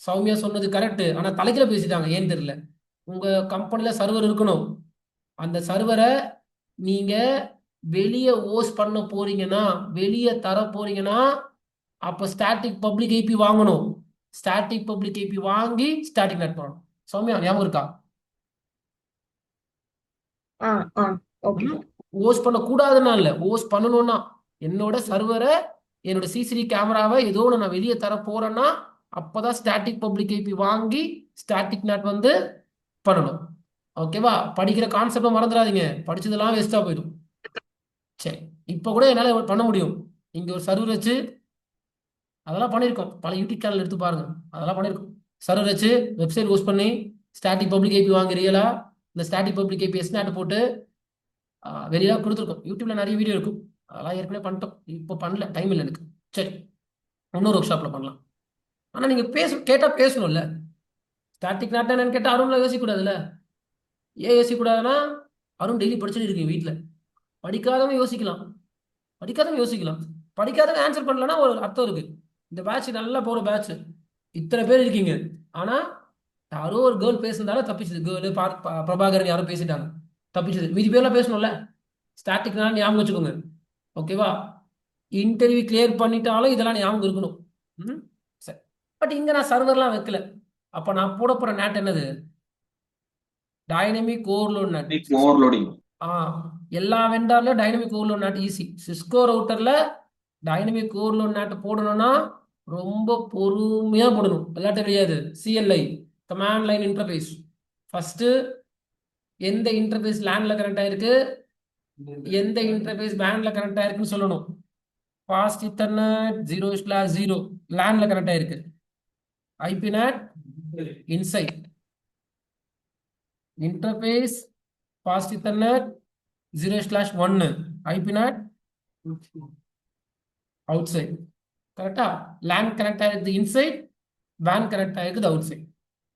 சௌமியா சொன்னது கரெக்ட், ஆனா தலைக்கில பேசிட்டாங்க, ஏன்னு தெரியல. உங்க கம்பெனில சர்வர் இருக்கணும். அந்த சர்வரை நீங்க வெளியே ஓஸ் பண்ண போறீங்கன்னா, வெளியே தர போறீங்கன்னா, அப்போ ஸ்டாட்டிக் பப்ளிக் ஐபி வாங்கணும். ஸ்டாட்டிக் பப்ளிக் ஐபி வாங்கி ஸ்டாட்டிக் நெட் பண்ணணும். சௌமியா ஞாபகம் இருக்கா? ஓகே. ஓஸ் பண்ண கூடாதுன்னா இல்ல, ஓஸ் பண்ணணும்னா என்னோட சர்வரை, என்னோட சிசிடி கேமராவை ஏதோ ஒன்று நான் வெளியே தர போறேன்னா அப்பதான் ஸ்டாட்டிக் பப்ளிக் ஐபி வாங்கி ஸ்டாட்டிக் நெட் வந்து பண்ணணும். ஓகேவா? படிக்கிற கான்செப்டை மறந்துடாதீங்க, படிச்சதெல்லாம் வேஸ்டா போயிடும். சரி, இப்போ கூட என்னால் பண்ண முடியும். இங்க ஒரு சர்வர் வச்சு அதெல்லாம் பண்ணியிருக்கோம். பல யூடியூப் சேனல் எடுத்து பாருங்க, அதெல்லாம் பண்ணியிருக்கோம். சர்வர் வச்சு வெப்சைட் ஹோஸ்ட் பண்ணி ஸ்டாட்டிக் பப்ளிக் ஐபி வாங்கி ரியலா இந்த ஸ்டாட்டிக் பப்ளிக் ஐபி எஸ்நாட் போட்டு வெளியாக கொடுத்துருக்கோம். யூடியூப்ல நிறைய வீடியோ இருக்கும், அதெல்லாம் ஏற்கனவே பண்ணிட்டோம். இப்போ பண்ணல, டைம் இல்லை எனக்கு. சரி, இன்னொரு ஒர்க் ஷாப்ல பண்ணலாம். ஆனால் நீங்கள் கேட்டால் பேசணும்ல. ஸ்டாட்டிக் நாட் என்னன்னு கேட்டால் அருண்ல யோசிக்கக்கூடாதுல்ல. ஏன் யோசிக்கக்கூடாதுன்னா அருண் டெய்லி படிச்சுட்டு இருக்கீங்க வீட்டில். படிக்காதவங்க யோசிக்கலாம், படிக்காதவங்க ஆன்சர் பண்ணலன்னா ஒரு அர்த்தம் இருக்கு. இந்த பேட்ச் நல்லா போகிற பேட்ச், இத்தனை பேர் இருக்கீங்க. ஆனால் யாரோ ஒரு கேர்ள் பேசுனதால தப்பிச்சது. கேர்ளு பிரபாகரன் யாரோ பேசிட்டாங்க, தப்பிச்சது. மீதி பேர்லாம் பேசணும்ல. ஸ்டாட்டிக்னால ஞாபகம் வச்சுக்கோங்க. ஓகேவா? இன்டர்வியூ கிளியர் பண்ணிட்டாலும் இதெல்லாம் ஞாபகம் இருக்கணும். சரி, பட் இங்கே நான் சர்வர்லாம் வைக்கல. அப்போ நான் போட போகிற நேட் என்னது? Dynamic overload NAT. ஓவர்லோடிங். எல்லா வெண்டார்ல dynamic overload NAT easy. Cisco ரவுட்டர்ல டைனமிக் ஓவர்லோட் நேட் போடணும்னா ரொம்ப பொறுமையா போடணும், விளையாட்டு கிடையாது. CLI command line interface. First எந்த இன்டர்ஃபேஸ் லேண்ட்ல கனெக்ட் ஆயிருக்கு, எந்த இன்டர்ஃபேஸ் பேண்ட்ல கனெக்ட் ஆயிருக்குன்னு சொல்லணும். ஃபாஸ்ட் இத்தர்நெட் 0/0 லேண்ட்ல கனெக்ட் ஆயிருக்கு. IP NAT inside interface fast ethernet 0/1 IP NAT outside. கரெக்டா? லேண்ட் கனெக்ட் ஆயிருக்கு இன்சைட், வேன் கனெக்ட் ஆயிருக்கு அவுட் சைட்.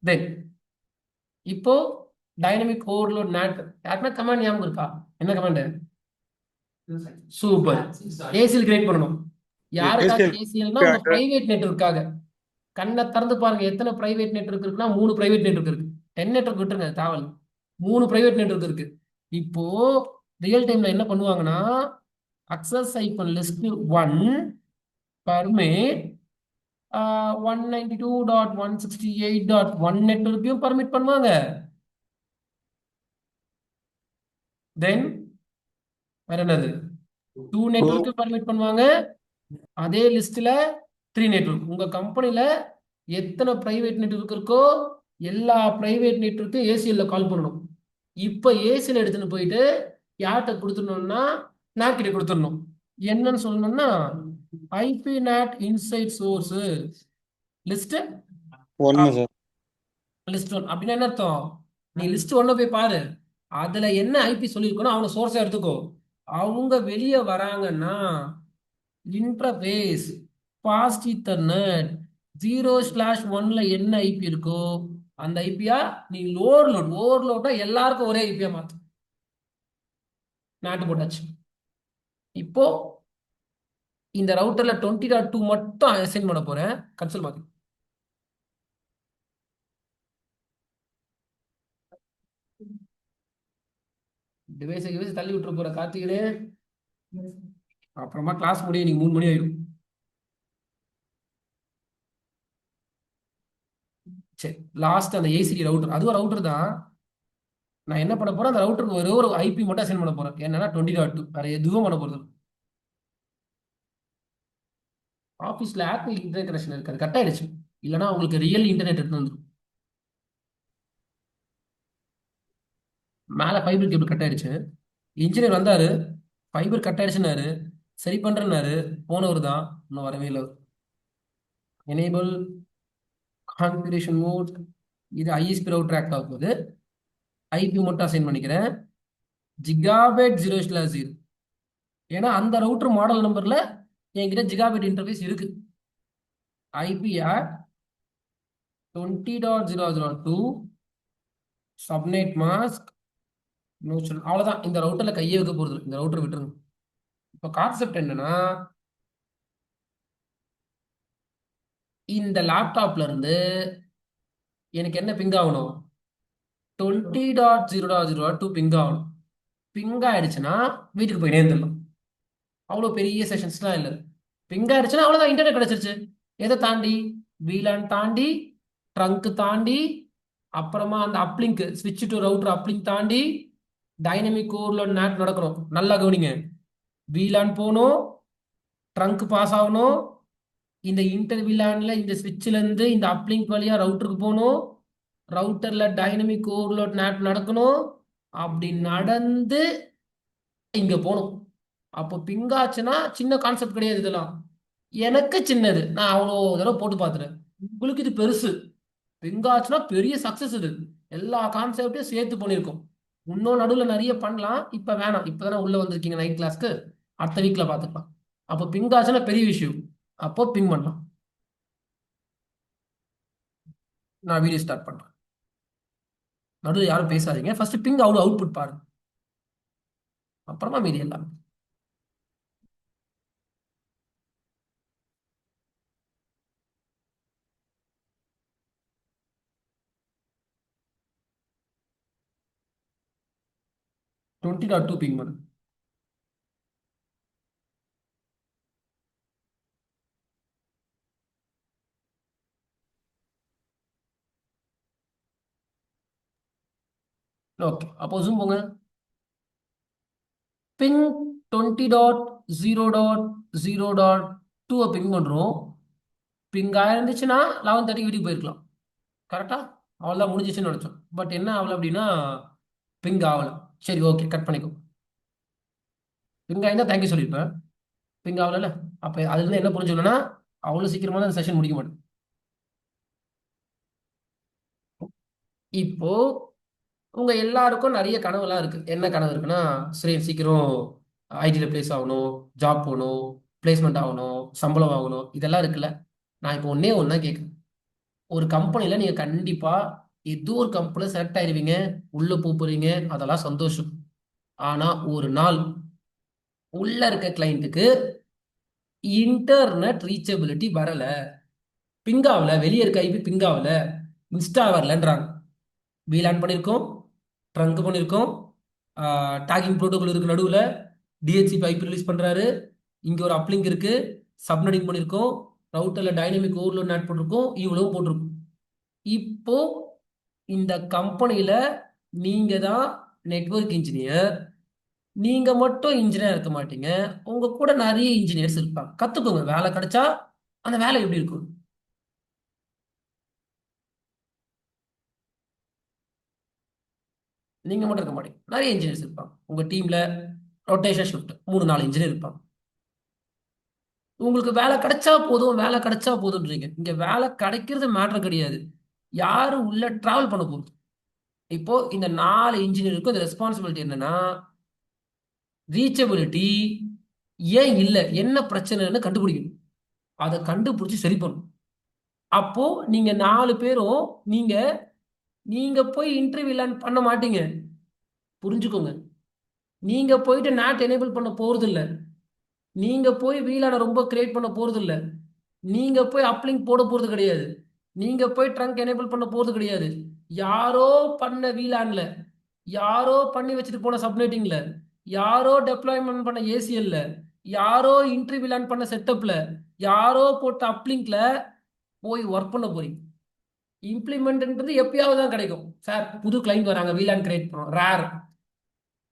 தென் இப்போ டைனமிக் ஓவர்லோட் நேட் யாருன்னா கமாண்ட் ஞாபகம் இருக்கா? என்ன கமாண்ட்? சூப்பர். ஏசிஎல் கிரியேட் பண்ணணும். யாருக்காக ஏசிஎல்னா? உங்க பிரைவேட் நெட்வொர்க்காக. கண்ணை திறந்து பாருங்க, எத்தனை பிரைவேட் நெட்வொர்க் இருக்குன்னா 3 பிரைவேட் நெட்வொர்க் இருக்கு. 10 நெட்வொர்க் விட்டுருங்க, தாவல். 3 பிரைவேட் நெட்வொர்க் இருக்கு. இப்போ ரியல் டைம்ல என்ன பண்ணுவாங்கன்னா, அக்சஸ் ஐபன் லிஸ்ட் 1 பர்மிட் 192.168.1 நெட்வொர்க்கையும் பர்மிட் பண்ணுவாங்க. தென் வேற என்னது? 2 நெட்வொர்க்கையும் பர்மிட் பண்ணுவாங்க. அதே லிஸ்ட்ல 3 நெட்வொர்க். உங்க கம்பெனில எத்தனை பிரைவேட் நெட்வொர்க் இருக்கோ எல்லா பிரைவேட் நெட்வொர்க்கும் ஏசிஎல்ல கால் பண்ணணும். இப்போ ஏசிஎல் எடுத்துன்னு போயிட்டு யார்கிட்ட கொடுத்துடணும்னா நாட் கிட்ட கொடுத்துடணும். என்னன்னு சொல்லணும்னா IP not inside source list 1 sir. List 1 அப்படின்னா என்ன அர்த்தம்? நீ லிஸ்ட் 1 போய் பாரு, அதுல என்ன ஐபி சொல்லியிருக்கணும் அவனை சோர்ஸா எடுத்துக்கோ. அவங்க வெளியே வராங்கன்னா இன்டர்ஃபேஸ் பாஸ்ட் ஈத்தர்நெட் 0/1ல என்ன ஐபி இருக்கோ அந்த ஐபியா நீ ஓவர்லோட்டா எல்லாருக்கும் ஒரே ஐபியா மாத்து. நாட்டு போட்டாச்சு. இப்போ இந்த ரவுட்டர்ல 20.2 மட்டும் அசைன் பண்ண போறேன். கன்சோல் மாத்தி. டிவைஸ் தள்ளி விட்டுற போற கார்த்திகனே. அப்புறமா கிளாஸ் முடியும், இன்னைக்கு 3 மணி ஆயிடும். சரி, லாஸ்ட் அந்த ஏசிடி ரவுட்டர், அதுவும் ரவுட்டர் தான். நான் என்ன பண்ண போறேன், அந்த ரவுட்டருக்கு ஒரே ஒரு ஐபி மட்டும் அசைன் பண்ண போறேன். என்னன்னா 20.2, வேற எதுவும் பண்ண போறது. ஆஃபீஸ்ல ஆப்பிள் இன்டர்நெட் கனெக்ஷன் இருக்காது, கட் ஆயிடுச்சு. இல்லைன்னா உங்களுக்கு ரியல் இன்டர்நெட் எடுத்து வந்துடும். மேலே ஃபைபர் கேபிள் கட் ஆயிடுச்சு. இன்ஜினியர் வந்தாரு, ஃபைபர் கட் ஆயிடுச்சுன்னாரு, சரி பண்றேன்னாரு. போனவர் தான், இன்னும் வரவே இல்லை. எனேபிள் கான்ஃபிகரேஷன் மோட், இது ஐஎஸ்பி ரவுட்டர் ஆக்ட் ஆகும் போது ஐபி மட்டும் அசைன் பண்ணிக்கிறேன். ஜிகாபைட் 0/0. ஏன்னா அந்த ரவுட்டர் மாடல் நம்பர்ல என்கிட்ட ஜிகாபைட் இன்டர்ஃபேஸ் இருக்கு. IP add 20.0.0.2 subnet mask. அவ்வளவுதான். இந்த ரவுட்டர்ல கையே வைக்க போறது, இந்த ரவுட்டர் விட்டுருங்க. இப்போ கான்செப்ட் என்னன்னா, இந்த லேப்டாப்ல இருந்து எனக்கு என்ன பிங் ஆகணும், 20.0.0.2 பிங் ஆகணும். பிங் ஆயிடுச்சுன்னா வீட்டுக்கு போய் நேர்ந்துடலாம். அவ்வளோ பெரிய செஷன்ஸ்லாம் இல்லை. பிங் ஆயிடுச்சுன்னா அவ்வளோதான், இன்டர்நெட் கிடைச்சிருச்சு. எதை தாண்டி, VLAN தாண்டி, ட்ரங்க் தாண்டி, அப்புறமா அந்த அப்லிங்க் ஸ்விட்ச் டு ரவுட்டர் அப்லிங்க் தாண்டி டைனமிக் ஓவர்லோட் நேட் நடக்கணும். நல்லா கவனிங்க. VLAN போகணும், ட்ரங்க் பாஸ் ஆகணும், இந்த இன்டர் VLANல இந்த ஸ்விட்ச்ல இருந்து இந்த அப்லிங்க் வழியா ரவுட்டருக்கு போகணும், ரவுட்டர்ல டைனமிக் ஓவர்லோட் நேட் நடக்கணும். அப்படி நடந்து இங்க போகணும். அப்போ பிங் ஆச்சுன்னா சின்ன கான்செப்ட் கிடையாது இதெல்லாம். எனக்கு சின்னது, நான் அவ்வளோ தடவை போட்டு பார்த்துறேன். உங்களுக்கு இது பெருசு. பிங் ஆச்சுன்னா பெரிய சக்சஸ். இது எல்லா கான்செப்டையும் சேர்த்து பண்ணியிருக்கோம். இன்னும் நடுவில் நிறைய பண்ணலாம், இப்போ வேணாம். இப்போதானே உள்ள வந்திருக்கீங்க நைட் கிளாஸ்க்கு, அடுத்த வீக்ல பார்த்துக்கலாம். அப்போ பிங் ஆச்சுன்னா பெரிய விஷயம், அப்போ பிங் பண்ணலாம். நான் வீடியோ ஸ்டார்ட் பண்றேன். நடுவில் யாரும் பேசாதீங்க. ஃபர்ஸ்ட் பிங் அவுட்புட் பாருங்க, அப்புறமா மீதி எல்லாம். $20.2 பிங் பண்ணு. ஓகே, அப்போ ஜூம் போங்க. பிங் 20.0.0.2 பிங் பண்றோம். பிங் ஆயிருந்துச்சுன்னா 11:30 வீட்டுக்கு போயிருக்கலாம். கரெக்டா? அவ்வளோதான், முடிஞ்சிச்சுன்னு நினைச்சோம். பட் என்ன ஆகல அப்படின்னா, பிங் ஆகல. சரி, ஓகே, கட் பண்ணிக்கோ. பிங் ஆயிருந்தா தேங்க்யூ சொல்லியிருப்பேன். பிங் ஆகல. அப்போ அதுல இருந்து என்ன புரிஞ்சுக்கணும்னா, அவ்வளோ சீக்கிரமா தான் செஷன் முடிக்க மாட்டேன். இப்போ உங்க எல்லாருக்கும் நிறைய கனவுலாம் இருக்கு. என்ன கனவு இருக்குன்னா, சரி சீக்கிரம் ஐடியில் பிளேஸ் ஆகணும், ஜாப் போகணும், பிளேஸ்மெண்ட் ஆகணும், சம்பளம் ஆகணும், இதெல்லாம் இருக்குல்ல. நான் இப்போ ஒன்னே ஒன்று தான் கேட்குறேன். ஒரு கம்பெனியில் நீங்கள் கண்டிப்பாக ஏதோ ஒரு கம்பெனியில் செலக்ட் ஆயிருவீங்க, உள்ளே போறீங்க, அதெல்லாம் சந்தோஷம். ஆனால் ஒரு நாள் உள்ள இருக்க கிளைண்ட்டுக்கு இன்டர்நெட் ரீச்சபிலிட்டி வரல, பிங்காவில், வெளியே இருக்க ஐபி பிங்காவில், இன்ஸ்டா வரலன்றாங்க. VLAN பண்ணியிருக்கோம், ட்ரங்க் பண்ணியிருக்கோம், டாகிங் ப்ரோட்டோகால் இருக்கு, நடுவில் DHCP ஐபி ரிலீஸ் பண்ணுறாரு, இங்கே ஒரு அப்லிங்க் இருக்கு, சப்நெட்டிங் பண்ணியிருக்கோம், ரவுட்டரில் டைனமிக் ஓவர்லோட் நேட் போட்டிருக்கோம், இவ்வளவு போட்டிருக்கோம். இப்போ இந்த கம்பெனியில் நீங்கள் தான் நெட்வொர்க் இன்ஜினியர். நீங்கள் மட்டும் இன்ஜினியர் இருக்க மாட்டீங்க, உங்கள் கூட நிறைய இன்ஜினியர்ஸ் இருப்பாங்க. கற்றுக்கோங்க. வேலை கிடைச்சா அந்த வேலை எப்படி இருக்கும். நீங்க மட்டும் இருக்க மாட்டீங்க, நிறைய இன்ஜினியர்ஸ் இருப்பாங்க உங்க டீம்ல. ரொட்டேஷன் ஷிஃப்ட் 3-4 இன்ஜினியர் இருப்பாங்க. உங்களுக்கு வேலை கிடைச்சா போதும், வேலை கிடைச்சா போதும்ன்றீங்க. இங்க வேலை கிடைக்கிறது மேட்டர் கிடையாது, யாரு உள்ள டிராவல் பண்ண போகுது. இப்போ இந்த 4 இன்ஜினியருக்கும் இந்த ரெஸ்பான்சிபிலிட்டி என்னன்னா, ரீச்சபிலிட்டி ஏன் இல்லை, என்ன பிரச்சனைன்னு கண்டுபிடிக்கணும். அதை கண்டுபிடிச்சி சரி பண்ணணும். அப்போ நீங்க 4 பேரும் நீங்க நீங்க போய் இன்டர்வியூ லேர்ன் பண்ண மாட்டீங்க. புரிஞ்சுக்கோங்க. நீங்க போயிட்டு நாட் எனேபிள் பண்ண போறது இல்ல. நீங்க போய் வீலான ரொம்ப கிரியேட் பண்ண போறது இல்ல. நீங்க போய் அப்லிங்க் போட போறது கிடையாது. நீங்க போய் ட்ரங்க் எனேபிள் பண்ண போறது கிடையாது. யாரோ பண்ண வீலான்ல, யாரோ பண்ணி வச்சுட்டு போன சப்நெட்டிங்ல, யாரோ டெப்ளாய்மெண்ட் பண்ண ஏசிஎல்ல, யாரோ இன்டர்வியூ லேர்ன் பண்ண செட்டப்ல, யாரோ போட்ட அப்லிங்க்ல போய் ஒர்க் பண்ண போறீங்க. இம்ப்ளிமெண்ட்ன்றது எப்பயாவது தான் கிடைக்கும். சார் புது கிளைண்ட் வராங்க, வீலான் கிரியேட் பண்ணோம், ரேர்.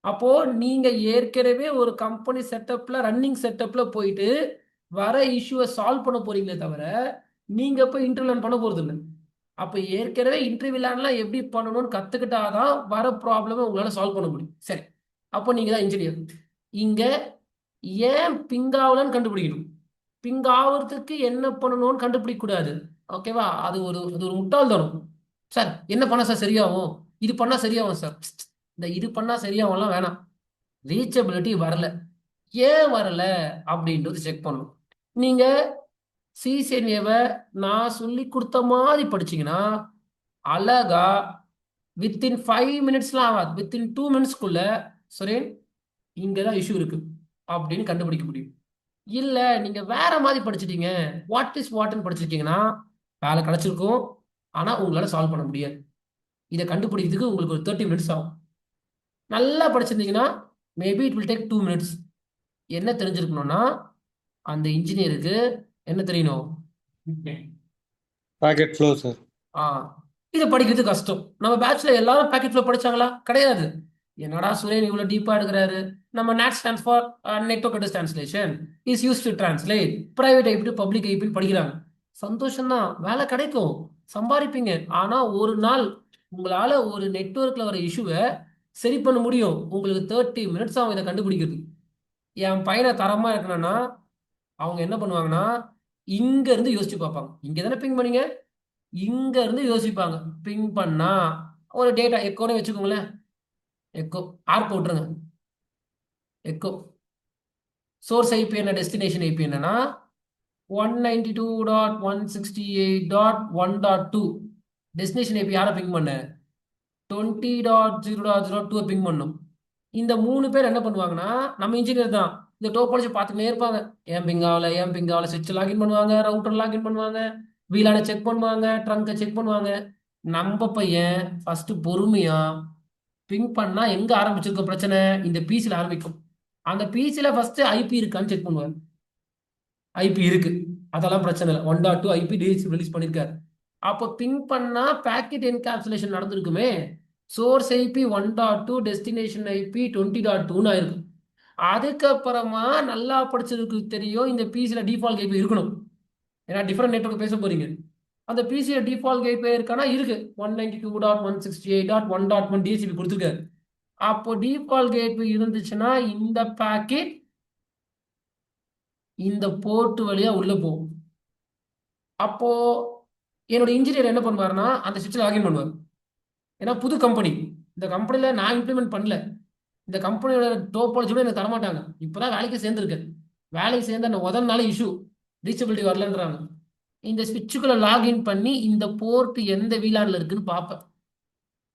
அப்போ நீங்க ஏற்கனவே ஒரு கம்பெனி செட்டப்ல, ரன்னிங் செட்டப்ல போயிட்டு வர இஷ்யூவை சால்வ் பண்ண போறீங்களே தவிர நீங்க போய் இன்டர்வியூ லேர்ன் பண்ண போறது இல்லை. அப்ப ஏற்கனவே இன்டர்வியூ லேர்ன்லாம் எப்படி பண்ணணும்னு கத்துக்கிட்டாதான் வர ப்ராப்ளமை உங்களால சால்வ் பண்ண முடியும். சரி, அப்போ நீங்க தான் இன்ஜினியர். இங்க ஏன் பிங்காவலன்னு கண்டுபிடிக்கணும். பிங்காவதுக்கு என்ன பண்ணணும்னு கண்டுபிடிக்க கூடாது. ஓகேவா? அது ஒரு முட்டாள்தனம். சார் என்ன பண்ணா சார் சரியாகும், இது பண்ணா சரியாகும் சார். இந்த இது பண்ணா சரியாகும்லாம் வேணாம். ரீச்சபிலிட்டி வரல, ஏன் வரல அப்படின்றது செக் பண்ணணும். நீங்க சிசிஎன்ஏவை நான் சொல்லி கொடுத்த மாதிரி படிச்சீங்கன்னா அழகா வித்தின் 5 மினிட்ஸ்லாம் ஆகாது, வித்தின் 2 மினிட்ஸ்க்குள்ள சுரேன் இங்கதான் இஷ்யூ இருக்கு அப்படின்னு கண்டுபிடிக்க முடியும். இல்ல நீங்க வேற மாதிரி படிச்சிட்டீங்க, வாட் இஸ் வாட்னு படிச்சிருக்கீங்கன்னா வேலை கிடைச்சிருக்கும், ஆனா உங்களால சால்வ் பண்ண முடியாது. இதை கண்டுபிடிக்கிறதுக்கு உங்களுக்கு ஒரு 30 மினிட்ஸ் ஆகும். நல்லா படிச்சிருந்தீங்கன்னா maybe it will take 2 minutes. என்ன தெரிஞ்சிருக்கணும்னா அந்த இன்ஜினியருக்கு என்ன தெரியணும், பாக்கெட் ஃப்ளோ சார். இதை படிக்கிறது கஷ்டம். நம்ம பேட்ச்ல எல்லாரும் பாக்கெட் ஃப்ளோ படிச்சாங்களா? கிடையாது. என்னடா சுரேன் இவ்வளவு டீப்பா எடுக்கிறாரு. நம்ம NAT stands for network address translation is used to translate private IP to public IP படிக்கிறாங்க. சந்தோஷம் தான், வேலை கிடைக்கும், சம்பாதிப்பீங்க. ஆனா ஒரு நாள் உங்களால ஒரு நெட்வொர்க்ல வர இஷ்யூவை சரி பண்ண முடியும். உங்களுக்கு 30 மினிட்ஸ் ஆகும் இதை கண்டுபிடிக்கிறது. என் பையனை தரமா இருக்கணும்னா அவங்க என்ன பண்ணுவாங்கன்னா இங்க இருந்து யோசிச்சு பார்ப்பாங்க. இங்க தானே பிங் பண்ணீங்க, இங்க இருந்து யோசிப்பாங்க. பிங் பண்ணா ஒரு டேட்டா எக்கோன்னு வச்சுக்கோங்களேன். எக்கோ ஆர் போட்டுருங்க. எக்கோ சோர்ஸ் ஐபி என்ன, டெஸ்டினேஷன் ஐபி என்னன்னா 192.168.1.2. டெஸ்டினேஷன் ஐபி யாரை பிங் பண்ண, 20.0.0.2 பிங் பண்ணும். இந்த 3 பேர் என்ன பண்ணுவாங்கன்னா நம்ம இன்ஜினியர் தான் இந்த டோபாலஜி பார்த்துக்கிட்டே இருப்பாங்க. ஏன் பிங் ஆகல சுவிட்ச் லாகின் பண்ணுவாங்க, ரவுட்டர் லாகின் பண்ணுவாங்க, வீலான செக் பண்ணுவாங்க, ட்ரங்கை செக் பண்ணுவாங்க. நம்ம பையன் ஃபர்ஸ்ட் பொறுமையா பிங் பண்ணா எங்க ஆரம்பிச்சிருக்க பிரச்சனை, இந்த பிசில ஆரம்பிக்கும். அந்த பிசில ஃபர்ஸ்ட் ஐபி இருக்கான்னு செக் பண்ணுவார். ஐபி இருக்கு, அதெல்லாம் பிரச்சனை இல்லை. 1.2 ஐபி ரிலீஸ் பண்ணிருக்காரு. அப்போ பிங் பண்ணா பாக்கெட் என்கேப்சுலேஷன் நடந்திருக்குமே. சோர்ஸ் ஐபி 1.2, டெஸ்டினேஷன் ஐபி 20.2ன்னு ஆயிருக்கும். அதுக்கப்புறமா நல்லா படிச்சதுக்கு தெரியும் இந்த பிசில டிஃபால்ட் ஐபி இருக்கணும். ஏன்னா டிஃபரெண்ட் நெட்வொர்க் பேச போறீங்க. அந்த பிசில டிஃபால்ட் கைப்பே இருக்கானா இருக்கு, 192.168.1.1 டிசிபி கொடுத்துருக்காரு. அப்போ டிஃபால்ட் கேட்வே இருந்துச்சுன்னா இந்த பாக்கெட் இந்த போர்ட் வழியா உள்ள போகும். அப்போ என்னோட இன்ஜினியர் என்ன பண்ணுவாருன்னா அந்த சுவிட்ச் லாகின் பண்ணுவார். ஏன்னா புது கம்பெனி, இந்த கம்பெனில நான் இம்ப்ளிமெண்ட் பண்ணல, இந்த கம்பெனியோட டோபாலஜியோட எனக்கு தரமாட்டாங்க. இப்பதான் வேலைக்கு சேர்ந்துருக்கு. வேலைக்கு சேர்ந்த அந்த முதல் நாள் இஷ்யூ ரீச்சபிலிட்டி வரலன்றாங்க. இந்த ஸ்விட்சுக்குள்ள லாகின் பண்ணி இந்த போர்ட் எந்த வீலான்ல இருக்குன்னு பார்ப்பேன்.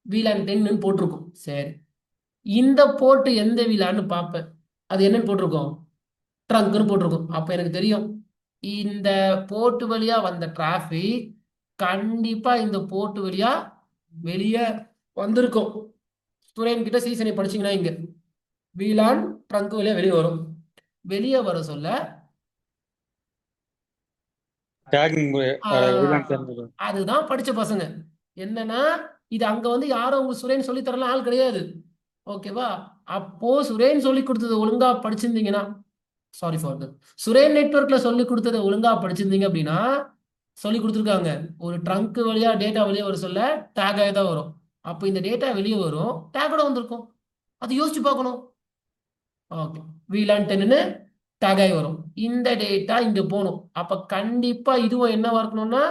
வீலான் 10ன்னு போட்டிருக்கும். சரி, இந்த போர்ட் எந்த வீலான்னு பார்ப்பேன். அது என்னன்னு போட்டிருக்கோம், ட்ரங்க்னு போட்டிருக்கும். அப்ப எனக்கு தெரியும் இந்த போர்ட் வழியா வந்த டிராபிக் கண்டிப்பா இந்த போர்ட் வழியா வெளியே வந்திருக்கும். ஸ்டூடெண்ட் கிட்ட சீசனை படிச்சீங்கன்னா இங்க வீலான் ட்ரங்க் வழியா வெளியே வரும். வெளியே வர சொல்ல டேகிங் அதுதான் படிச்ச பசங்க. என்னன்னா இது அங்க வந்து யாரும் உங்களுக்கு சுரேன் சொல்லி தரலாம் ஆள் கிடையாது. ஓகேவா? அப்போ சுரேன் சொல்லி கொடுத்தது ஒழுங்கா படிச்சிருந்தீங்கன்னா, சாரி ஃபார் தட், சுரேன் நெட்வொர்க்ல சொல்லி கொடுத்ததை ஒழுங்கா படிச்சிருந்தீங்க அப்படின்னா, சொல்லி கொடுத்துருக்காங்க ஒரு ட்ரங்க் வழியா டேட்டா வெளியே வர சொல்ல டேக் ஆகி தான் வரும். அப்போ இந்த டேட்டா வெளியே வரும், டேக்கோட வந்திருக்கும். அது யோசிச்சு பார்க்கணும். ஓகே, வீலான் 10ன்னு டேக் ஆகி வரும். இந்த டேட்டா இங்க போகணும். அப்ப கண்டிப்பா இதுவும் என்னவா இருக்கணும்னா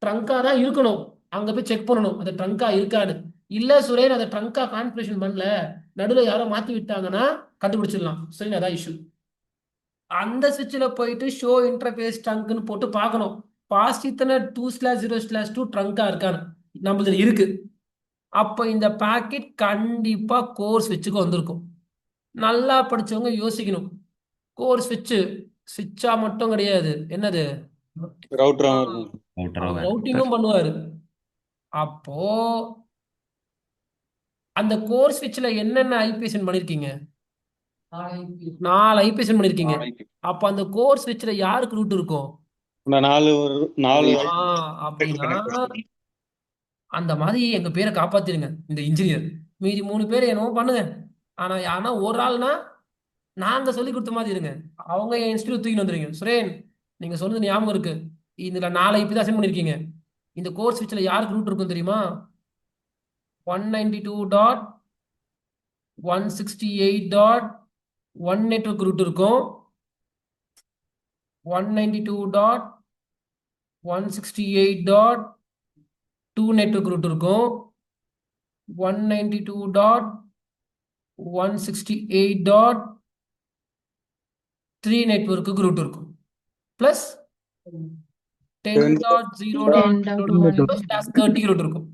ட்ரங்கா தான் இருக்கணும். அங்க போய் செக் பண்ணணும் அது ட்ரங்கா இருக்கான்னு. இல்ல சுரேன் அதை ட்ரங்கா கான்ஃபிகரேஷன் பண்ணல, நடுவில் யாரோ மாத்தி விட்டாங்கன்னா கண்டுபிடிச்சிடலாம். சரி, அதான் இஷ்யூ. அந்த சுவிட்சில் போயிட்டு ஷோ இன்டர்ஃபேஸ் ட்ரங்க்னு போட்டு பார்க்கணும். பாஸ்ட் இத்தனை 2/0/2 ட்ரங்கா இருக்கான்னு நம்மளது இருக்கு. அப்போ இந்த பாக்கெட் கண்டிப்பா கோர் ஸ்விட்சுக்கு வந்திருக்கும். நல்லா படிச்சவங்க யோசிக்கணும். கோர் ஸ்விட்சா மட்டும் கிடையாது, என்னது ரவுட்டராகவும் இருக்கும். அவுட்டராக ரவுட்டிங்கும் பண்ணுவாரு. அப்போ அந்த கோர் ஸ்விட்ச்ல என்னென்ன ஐபி சென்ட் பண்ணிருக்கீங்க? 4 ஐபி சென்ட் பண்ணிருக்கீங்க. அப்போ அந்த கோர் ஸ்விட்ச்ல யாருக்கு ரூட் இருக்கும்? இந்த நாலு நாலு அப்படின்னா அந்த மாதிரி எங்க பேரை காப்பாத்திருங்க இந்த இன்ஜினியர். மீதி 3 பேர் என்னவோ பண்ணுங்க. ஆனா ஒரு ஆள்னா நாங்க சொல்லி கொடுத்த மாதிரி இருங்க. அவங்க என் இன்ஸ்டியூட் தூக்கிட்டு வந்துருங்க. சுரேன், நீங்க சொன்னது ஞாபகம் இருக்கு. இதுல 4 ஐபி தான் சென்ட் பண்ணிருக்கீங்க. இந்த கோர் ஸ்விட்ச்ல யாருக்கு ரூட் இருக்கும் தெரியுமா? 192.168.1 நெட்வொர்க் ரூட் இருக்கும். 192.168.2 நெட்வொர்க் ரூட் இருக்கும். 192.168.3 நெட்வொர்க்குக்கு ரூட் இருக்கும். பிளஸ் 10.0.30 ரூட் இருக்கும்.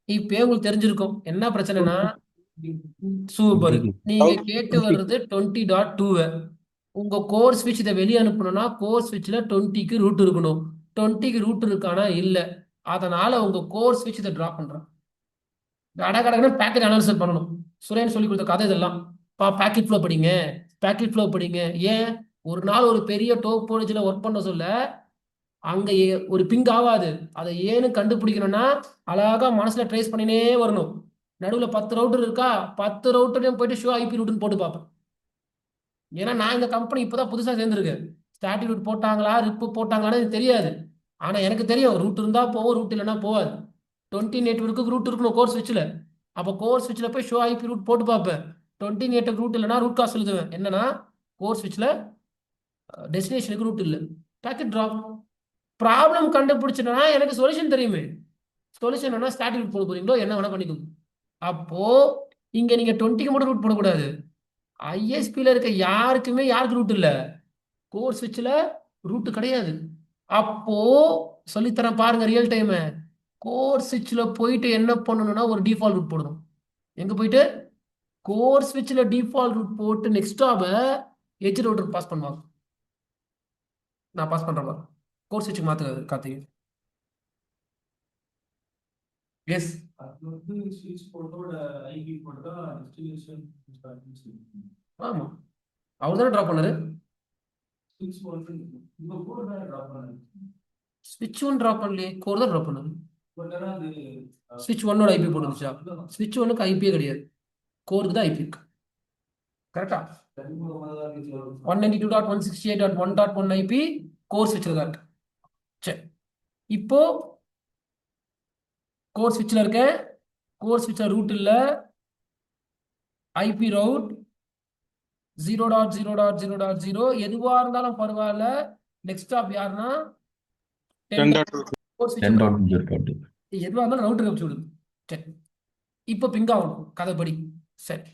இப்போ உங்களுக்கு தெரிஞ்சிருக்கும் என்ன பிரச்சனைனா, சூப்பர், நீங்க கேட்டு வர்றது 20.2. உங்க கோர் ஸ்விட்ச் இதை வெளியே அனுப்பணும்னா கோர் ஸ்விட்ச்ல 20க்கு ரூட் இருக்கணும். 20க்கு ரூட் இருக்கானா இல்ல, அதனால உங்க கோர் ஸ்விட்ச் இதை டிராப் பண்றான். கடகடன்னு பேக்கெட் அனாலிசிஸ் பண்ணணும். சுரேன் சொல்லி கொடுத்த கதை இதெல்லாம். பேக்கெட் ஃப்ளோ படிங்க, பேக்கெட் ஃப்ளோ படிங்க. ஏன் ஒரு நாள் ஒரு பெரிய டோபாலஜில ஒர்க் பண்ண சொல்ல அங்க ஒரு பிங் ஆகாது. அதை ஏன்னு கண்டுபிடிக்கணும்னா அழகா மனசுல ட்ரேஸ் பண்ணினே வரணும். நடுவில் 10 ரவுட்டர் இருக்கா, 10 ரவுட்டரையும் போயிட்டு ஷோ ஐபி ரூட்னு போட்டு பார்ப்பேன். ஏன்னா நான் இந்த கம்பெனி இப்போதான் புதுசாக சேர்ந்துருக்கேன். ஸ்டாட்டிக் ரூட் போட்டாங்களா ரிப்பு போட்டாங்களான்னு எனக்கு தெரியாது. ஆனால் எனக்கு தெரியும் ரூட் இருந்தால் போகும், ரூட் இல்லைன்னா போகாது. 20 நெட்வொர்க்கு ரூட் இருக்கணும் கோர் ஸ்விட்சில். அப்போ கோர் ஸ்விட்சில் போய் ஷோ ஐபி ரூட் போட்டு பார்ப்பேன். 20 நெட்வொர்க் ரூட் இல்லைன்னா ரூட் காசு எழுதுவேன். என்னன்னா கோர் ஸ்விட்சில் டெஸ்டினேஷனுக்கு ரூட் இல்லை, பேக்கெட் ட்ராப். ப்ராப்ளம் கண்டுபிடிச்சிட்டா எனக்கு சொல்யூஷன் தெரியுமே. சொல்யூஷன் என்ன, ஸ்டாட்டிக் ரூட் போட போறீங்களோ என்ன வேணா பண்ணிக்கோங்க. அப்போ இங்க நீங்க 20க்கு மட்டும் ரூட் போடக்கூடாது. ஐஎஸ்பியில் இருக்க யாருக்குமே யாருக்கு ரூட் இல்லை, கோர் ஸ்விட்சில் ரூட் கிடையாது. அப்போ சொல்லித்தரேன் பாருங்க ரியல் டைம். கோர் ஸ்விட்சில் போயிட்டு என்ன பண்ணணும்னா ஒரு டிஃபால்ட் ரூட் போடணும். எங்க போயிட்டு கோர் ஸ்விட்சில் டிஃபால்ட் ரூட் போட்டு நெக்ஸ்ட் எட்ஜ் ரவுட்டர் பாஸ் பண்ணுவாங்க. நான் பாஸ் பண்றேன் பாரு. கோர் ஸ்விட்சுக்கு மாத்துறது கார்த்திகை. எஸ், ஸ்விட்ச் போட்டோட ஐபி போட்டா டெஸ்டினேஷன் ஆமா, அவர் தானே ட்ராப் பண்ணாரு. ஸ்விட்ச் போட்டு இந்த கோட் தான் டிராப் பண்ணாரு. ஸ்விட்ச் 1 ட்ராப் பண்ணலையே, கோர் தான் ட்ராப் பண்ணாரு. பட் ஆனா அது ஸ்விட்ச் 1ஓட ஐபி போட்டுருச்சா? ஸ்விட்ச் 1க்கு ஐபியே கிடையாது, கோருக்கு தான் ஐபி இருக்கு. கரெக்டா? 192.168.1.1 ஐபி கோர் ஸ்விட்சில் தான் இருக்கு. சரி, இப்போ கோர் ஸ்விட்சில் இருக்க, கோர் ஸ்விட்சில் ரூட் இல்லை, ஐபி ரவுட் 0.0.0.0 எதுவா இருந்தாலும் பரவாயில்ல. நெக்ஸ்ட் ஸ்டாப் யாருன்னா 10.2. கோர் ஸ்விட்ச் 10.0.2. எதுவாக இருந்தாலும் ரவுட்டர் வச்சு விடுது. சரி, இப்போ பிங் ஆகணும் கதைப்படி. சரி,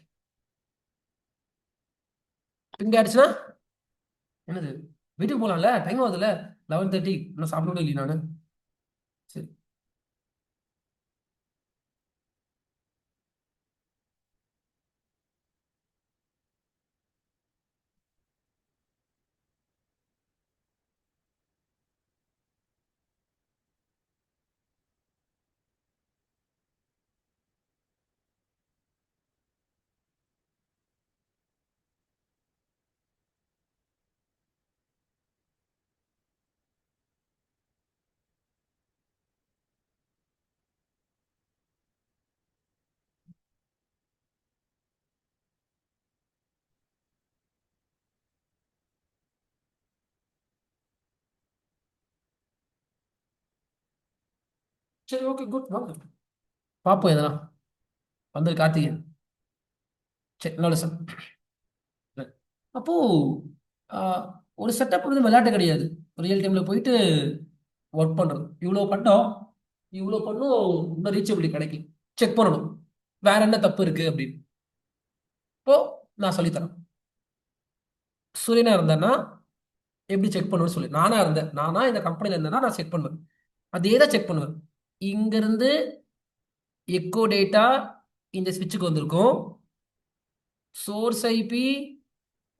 பிங் ஆயிடுச்சுன்னா என்னது, வீட்டுக்கு போகலாம்ல, டைம் ஆகுதுல்ல, 11:30. இன்னும் சாப்பிடவே இல்லை நான். சரி, சரி, ஓகே, குட், வாங்க பார்ப்போம் எதனா வந்து கார்த்திகேயன். சரி, நல்ல சார். அப்போ ஒரு செட்டப் வந்து விளையாட்டு கிடையாது. ரியல் டைம்ல போயிட்டு ஒர்க் பண்றது. இவ்வளோ பண்ணோம், இன்னும் ரீச்சபிலிட்டி கிடைக்கும், செக் பண்ணணும். வேற என்ன தப்பு இருக்கு அப்படின்னு. இப்போ நான் சொல்லித்தரேன். சூரியனா இருந்தேன்னா எப்படி செக் பண்ணுவேன்னு சொல்லி, நானா இருந்தேன், நானா இந்த கம்பெனில இருந்தேன்னா நான் செக் பண்ணுவேன். அதே தான் செக் பண்ணுவேன். இங்கிருந்து எக்கோ டேட்டா இந்த ஸ்விட்சுக்கு வந்திருக்கும். Source IP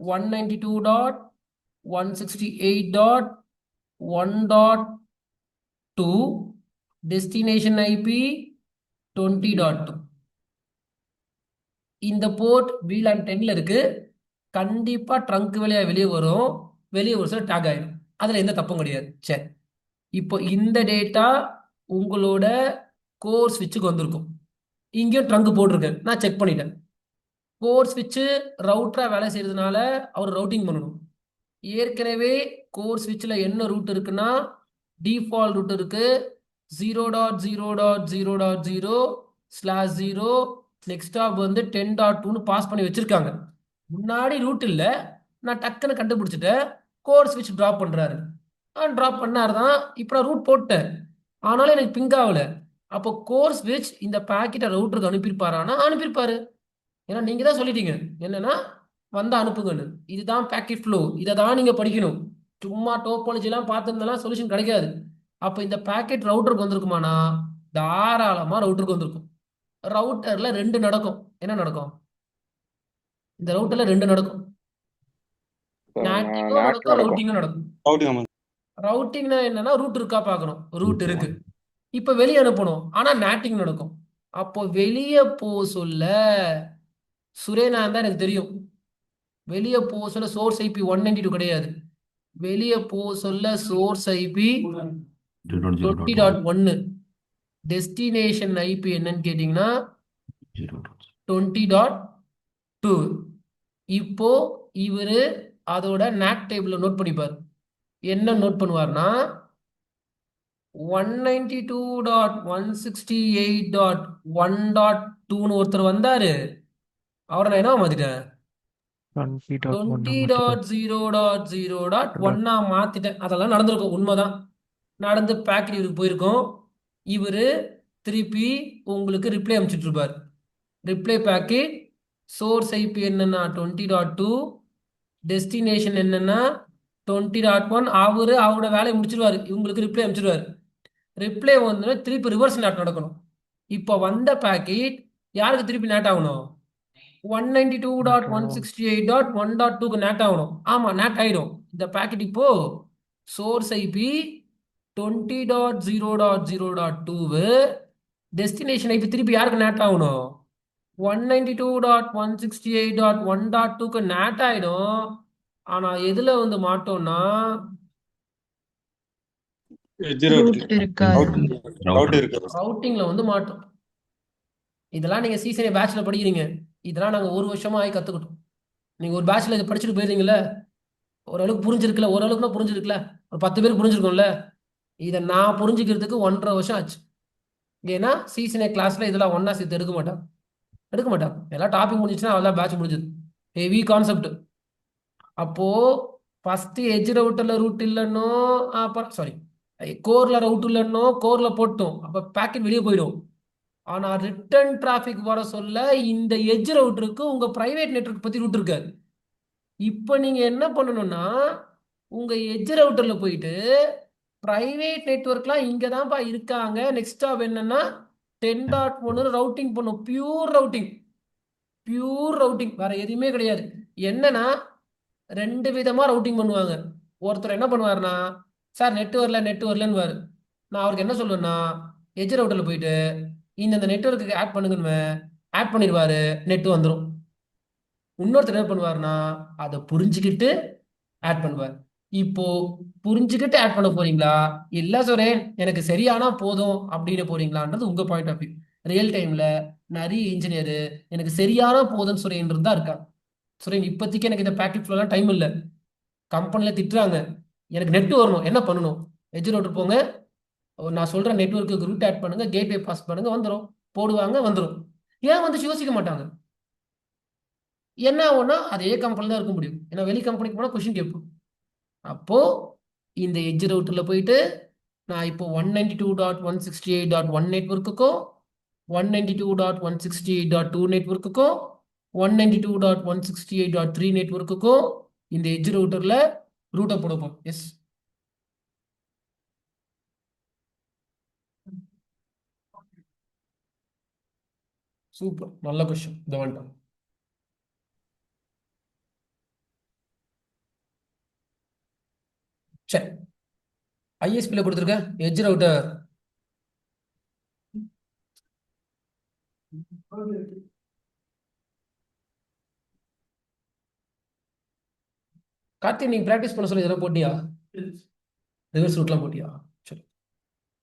192.168.1.2, destination IP 20.2. இந்த போர்ட் VLAN 10ல இருக்கு. கண்டிப்பா ட்ரங்க் வழியா வெளியே வரும். வெளியே ஒரு சில டேக் ஆயிடும். அதுல எந்த தப்பும் கிடையாது. சரி, இப்போ இந்த டேட்டா உங்களோட கோர் ஸ்விட்சுக்கு வந்திருக்கும். இங்கேயும் ட்ரங்க் போட்டிருக்கேன், நான் செக் பண்ணிட்டேன். கோர் ஸ்விட்சு ரவுட்டரா வேலை செய்யறதுனால அவர் ரவுட்டிங் பண்ணணும். ஏற்கனவே கோர் ஸ்விட்சில் என்ன ரூட் இருக்குன்னா டிஃபால்ட் ரூட் இருக்கு 0.0.0.0/0 நெக்ஸ்ட் ஸ்டாப் வந்து 10.2ன்னு பாஸ் பண்ணி வச்சிருக்காங்க. முன்னாடி ரூட் இல்லை, நான் டக்குன்னு கண்டுபிடிச்சிட்டேன். கோர் ஸ்விட்ச் ட்ராப் பண்றாரு. ட்ராப் பண்ணாரு தான். இப்போ நான் ரூட் போட்டேன், ஆனாலும் எனக்கு பிங்க் ஆகல. அப்போ கோர் ஸ்விட்ச் இந்த பாக்கெட்டை ரவுட்டருக்கு அனுப்பியிருப்பாரானா அனுப்பியிருப்பாரு. ஏன்னா நீங்க தான் சொல்லிட்டீங்க என்னன்னா வந்தா அனுப்புங்கன்னு. இதுதான் பேக்கெட் ஃப்ளோ, இதை தான் நீங்க படிக்கணும். சும்மா டோபாலஜி எல்லாம் பார்த்துருந்தாலும் சொல்யூஷன் கிடைக்காது. அப்போ இந்த பேக்கெட் ரவுட்டருக்கு வந்திருக்குமானா தாராளமா ரவுட்டருக்கு வந்திருக்கும். ரவுட்டர்ல 2 நடக்கும். என்ன நடக்கும்? இந்த ரவுட்டர்ல 2 நடக்கும். நாட்டிங்கும் நடக்கும், நடக்கும். ரவுட்டிங்கும் நடக்கும். ரவுட்டிங் ரவுட்டிங்னா என்னன்னா ரூட் இருக்கா பார்க்கணும். ரூட் இருக்கு, இப்ப வெளியே அனுப்பணும், ஆனா நாட்டிங் நடக்கும். அப்போ வெளியே போ சொல்ல சுரேனா தான் எனக்கு தெரியும். வெளியே போ சொல்ல சோர்ஸ் ஐபி 192 கிடையாது. வெளியே போ சொல்ல சோர்ஸ் ஐபி 20.1. டெஸ்டினேஷன் ஐபி என்னன்னு கேட்டீங்கன்னா 20.2. இப்போ இவரு அதோட NAT டேபிள் நோட் பண்ணிப்பார். என்ன நோட் பண்ணுவார்னா 192.168.1.2ன்னு ஒருத்தர் வந்தாரு. அவரை நான் என்ன மாத்திட்டேன், 20.0.0.1 மாத்திட்டேன். அதெல்லாம் நடந்திருக்கும், உண்மைதான். நடந்து பேக்கெட் இவருக்கு போயிருக்கோம். இவரு திருப்பி உங்களுக்கு ரிப்ளை அனுப்பிச்சிட்டு இருப்பார். ரிப்ளை பேக்கெட் சோர்ஸ் ஐபி என்னன்னா 20.2, டெஸ்டினேஷன் என்னன்னா 20.1. அவரோட வேலையை முடிச்சிருவாரு, இவங்களுக்கு ரிப்ளை அனுப்பிச்சிருவாரு. ரிப்ளை வந்து திருப்பி ரிவர்ஸ் நாட் நடக்கணும். இப்போ வந்த பேக்கெட் யாருக்கு திருப்பி நேட் ஆகணும்? 192.168.1.2க்கு நேட் ஆகணும். ஆமா, நேட் ஆயிடும். இந்த பேக்கெட் இப்போ சோர்ஸ் ஐபி 20.0.0.2 டெஸ்டினேஷன் ஐபி திருப்பி யாருக்கு நேட் ஆகணும்? 192.168.1.2க்கு நேட் ஆயிடும். ஆனா எதுல வந்து மாட்டோம்னா ரவுட்டிங்ல வந்து மாட்டோம். இதெல்லாம் நீங்க சீசனே பேட்ச்ல படிக்கிறீங்க. இதெல்லாம் நாங்க 1 வருஷமா ஆகி கத்துக்கிட்டோம். நீங்க ஒரு பேட்ச்ல இதை படிச்சுட்டு போயிருந்தீங்கல்ல, ஓரளவுக்கு புரிஞ்சிருக்குல்ல, ஓரளவுக்குனா புரிஞ்சிருக்குல்ல, ஒரு 10 பேருக்கு புரிஞ்சிருக்கும்ல. இதை நான் புரிஞ்சுக்கிறதுக்கு 1.5 வருஷம் ஆச்சு. ஏன்னா சீசனே கிளாஸ்ல இதெல்லாம் ஒன்னா சேர்த்து எடுக்க மாட்டான். எல்லாம் டாபிக் முடிஞ்சிச்சுன்னா அதெல்லாம் பேட்ச் முடிஞ்சது. Heavy concept. அப்போ ஃபர்ஸ்ட் எட்ஜ் ரவுட்டர்ல ரூட் இல்லைன்னோ, சாரி கோர்ல ரவுட் இல்லைன்னோ கோர்ல போட்டோம். அப்ப பேக்கெட் வெளியே போயிடும். ஆனா ரிட்டர்ன் டிராபிக் வர சொல்ல இந்த எட்ஜ் ரவுட்டருக்கு உங்க பிரைவேட் நெட்வொர்க் பத்தி ரூட் இருக்காது. இப்போ நீங்க என்ன பண்ணணும்னா உங்க எட்ஜ் ரவுட்டர்ல போயிட்டு பிரைவேட் நெட்வொர்க்லாம் இங்க தான்ப்பா இருக்காங்க, நெக்ஸ்ட் ஸ்டாப் என்னன்னா 10.1 ரவுட்டிங் பண்ணும். பியூர் ரவுட்டிங், வேற எதுவுமே கிடையாது. என்னன்னா 2 விதமா ரவுட்டிங் பண்ணுவாங்க. ஒருத்தர் என்ன பண்ணுவாருன்னா, சார் நெட் வரலன்னு. நான் அவருக்கு என்ன சொல்லுவேன்னா, எட்ஜ் ரவுட்டர்ல போயிட்டு இந்த நெட்வொர்க்கு ஆட் பண்ணுங்கன்னு ஆட் பண்ணிடுவாரு, நெட் வந்துடும். இன்னொருத்தர் என்ன பண்ணுவாருன்னா அதை புரிஞ்சுக்கிட்டு ஆட் பண்ணுவார். இப்போ புரிஞ்சுக்கிட்டு ஆட் பண்ண போறீங்களா, இல்ல சுரேன் எனக்கு சரியானா போதும் அப்படின்னு போறீங்களான்றது உங்க பாயிண்ட் ஆஃப் வியூ. ரியல் டைம்ல நிறைய இன்ஜினியர் எனக்கு சரியான போதும்னு சுரேன் தான் இருக்கா. சுரேன் இப்போதைக்கு எனக்கு இந்த பேக்கெட் ஃப்ளோலாம் டைம் இல்லை, கம்பெனில திட்டுறாங்க, எனக்கு நெட் வரணும், என்ன பண்ணணும்? எட்ஜ் ரவுட்டர் போங்க, நான் சொல்ற நெட்வொர்க்கு ரூட் ஆட் பண்ணுங்க, கேட்வே பாஸ் பண்ணுங்க, வந்துடும். போடுவாங்க, வந்துடும். ஏன் வந்து யோசிக்க மாட்டாங்க? என்ன ஆகும்னா அதே கம்பெனி தான் இருக்க முடியும். ஏன்னா வெளி கம்பெனிக்கு போனால் கொஸ்டின் கேட்போம். அப்போ இந்த எட்ஜ் ரவுட்டர்ல போயிட்டு நான் இப்போ 192.168.1 நெட்வொர்க்குக்கும் 192.168.2 நெட்வொர்க்குக்கும் 192.168.3 நெட்வொர்க்குக்கும் இந்த எட்ஜ் ரவுட்டர்ல ரூட்டை போட போறோம். எஸ், சூப்பர், நல்ல கொஸ்டின். இந்த வந்துட்டோம். சரி, ஐஎஸ்பியில் கொடுத்துருக்க எட்ஜ் ரவுட்டர் கார்த்தி, நீங்க பிராக்டிஸ் பண்ண சொல்லி இதெல்லாம் போட்டியா? ரிவர்ஸ் ரூட்லாம் போட்டியா? சரி,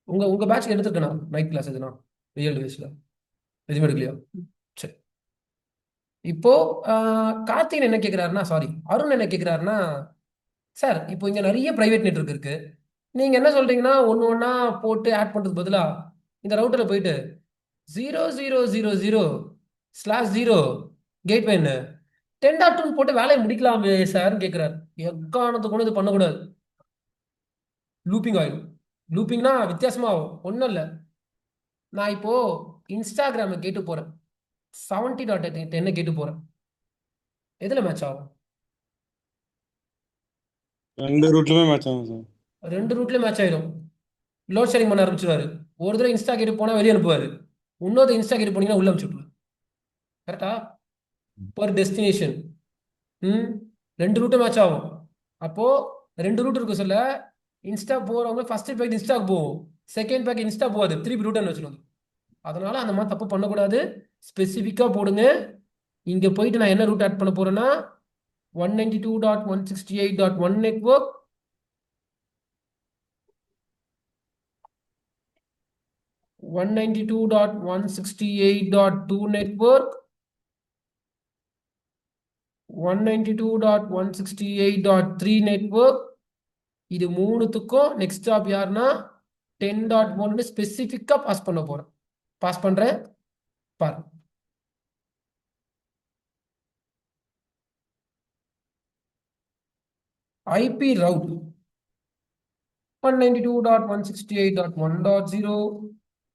உங்க பேட்ச்ல எடுத்துருக்கேன் நைட் கிளாஸ் எதுனா ரியல் டிவைஸ்ல எதுவுமே எடுக்கலையா? சரி, இப்போ கார்த்திகன் என்ன கேட்குறாருன்னா, சாரி அருண் என்ன கேட்குறாருன்னா, சார் இப்போ இங்கே நிறைய ப்ரைவேட் நெட்வொர்க் இருக்கு, நீங்கள் என்ன சொல்றீங்கன்னா ஒன்று ஒன்றா போட்டு ஆட் பண்ணுறது பதிலாக இந்த ரவுட்டரில் போயிட்டு 0000/0 கேட்வேன்னு 10.2 போட்டு வேலையை முடிக்கலாமே சார்னு கேட்குறாரு. எக்காரணத்தை கொண்டு இது பண்ணக்கூடாது, லூப்பிங் ஆயிடும். லூப்பிங்னா வித்தியாசமாகும், ஒன்றும் இல்லை. நான் இப்போ இன்ஸ்டாகிராமை கேட்டு போகிறேன், 70.10 கேட்டு போகிறேன், எதில் மேட்ச் ஆகும்? ரெண்டு ரூட்லயுமே மேட்ச் ஆகும் சார். ரெண்டு ரூட்லேயும் மேட்ச் ஆயிடும். லோட் ஷேரிங் பண்ண ஆரம்பிச்சிருவாரு. ஒரு தடவை இன்ஸ்டா கேட்டு போனால் வெளியே அனுப்புவார், இன்னொரு இன்ஸ்டா கேட்டு போனீங்கன்னா உள்ள அனுப்பிச்சுட்ருவார். கரெக்டா? பர் டெஸ்டினேஷன் ரெண்டு ரூட்டும் மேட்ச் ஆகும். அப்போது ரெண்டு ரூட் இருக்க சொல்ல இன்ஸ்டா போகிறவங்க ஃபர்ஸ்ட் பேக் இன்ஸ்டாக்கு போகும், செகண்ட் பேக் இன்ஸ்டா போகாது, திருப்பி ரூட்டன் வச்சுருவாங்க. அதனால அந்த மாதிரி தப்பு பண்ணக்கூடாது, ஸ்பெசிஃபிக்காக போடுங்க. இங்கே போயிட்டு நான் என்ன ரூட் ஆட் பண்ண போகிறேன்னா 192.168.1 நெட்வொர்க், 192.168.2 நெட்வொர்க், 192.168.3 நெட்வொர்க். இது மூணுத்துக்கும் நெக்ஸ்ட் ஸ்டாப் யாருன்னா 10.1 ஸ்பெசிஃபிக்காக பாஸ் பண்ண போகிறேன். பாஸ் பண்ணுறேன் பாரு. ஐபி ரவுட் 192.168.1.0,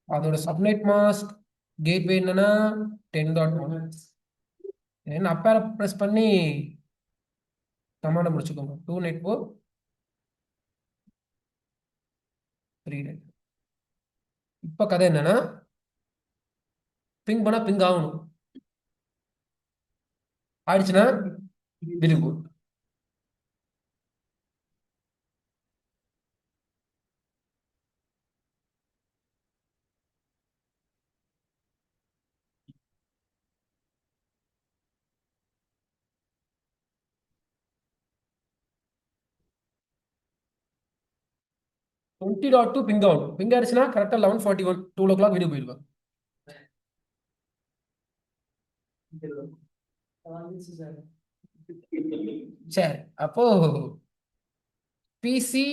அதோட சப்நெட் மாஸ்க் கேட்வே என்னன்னா 10.1. என்ன அப்பேர ப்ரெஸ் பண்ணி கமாண்டை முடிச்சுக்கோங்க. 2 நெட்வொர்க் 3 நெட்வொர்க். இப்போ கதை என்னன்னா பிங் பண்ணா பிங் ஆகணும், ஆயிடுச்சுன்னா வெரி குட். $20.2 பிங் ஆகணும். பிங் ஆயிடுச்சுன்னா கரெக்டாக 11:41 2 o'clock வீடியோ போயிடுவேன். சரி, அப்போ பிசி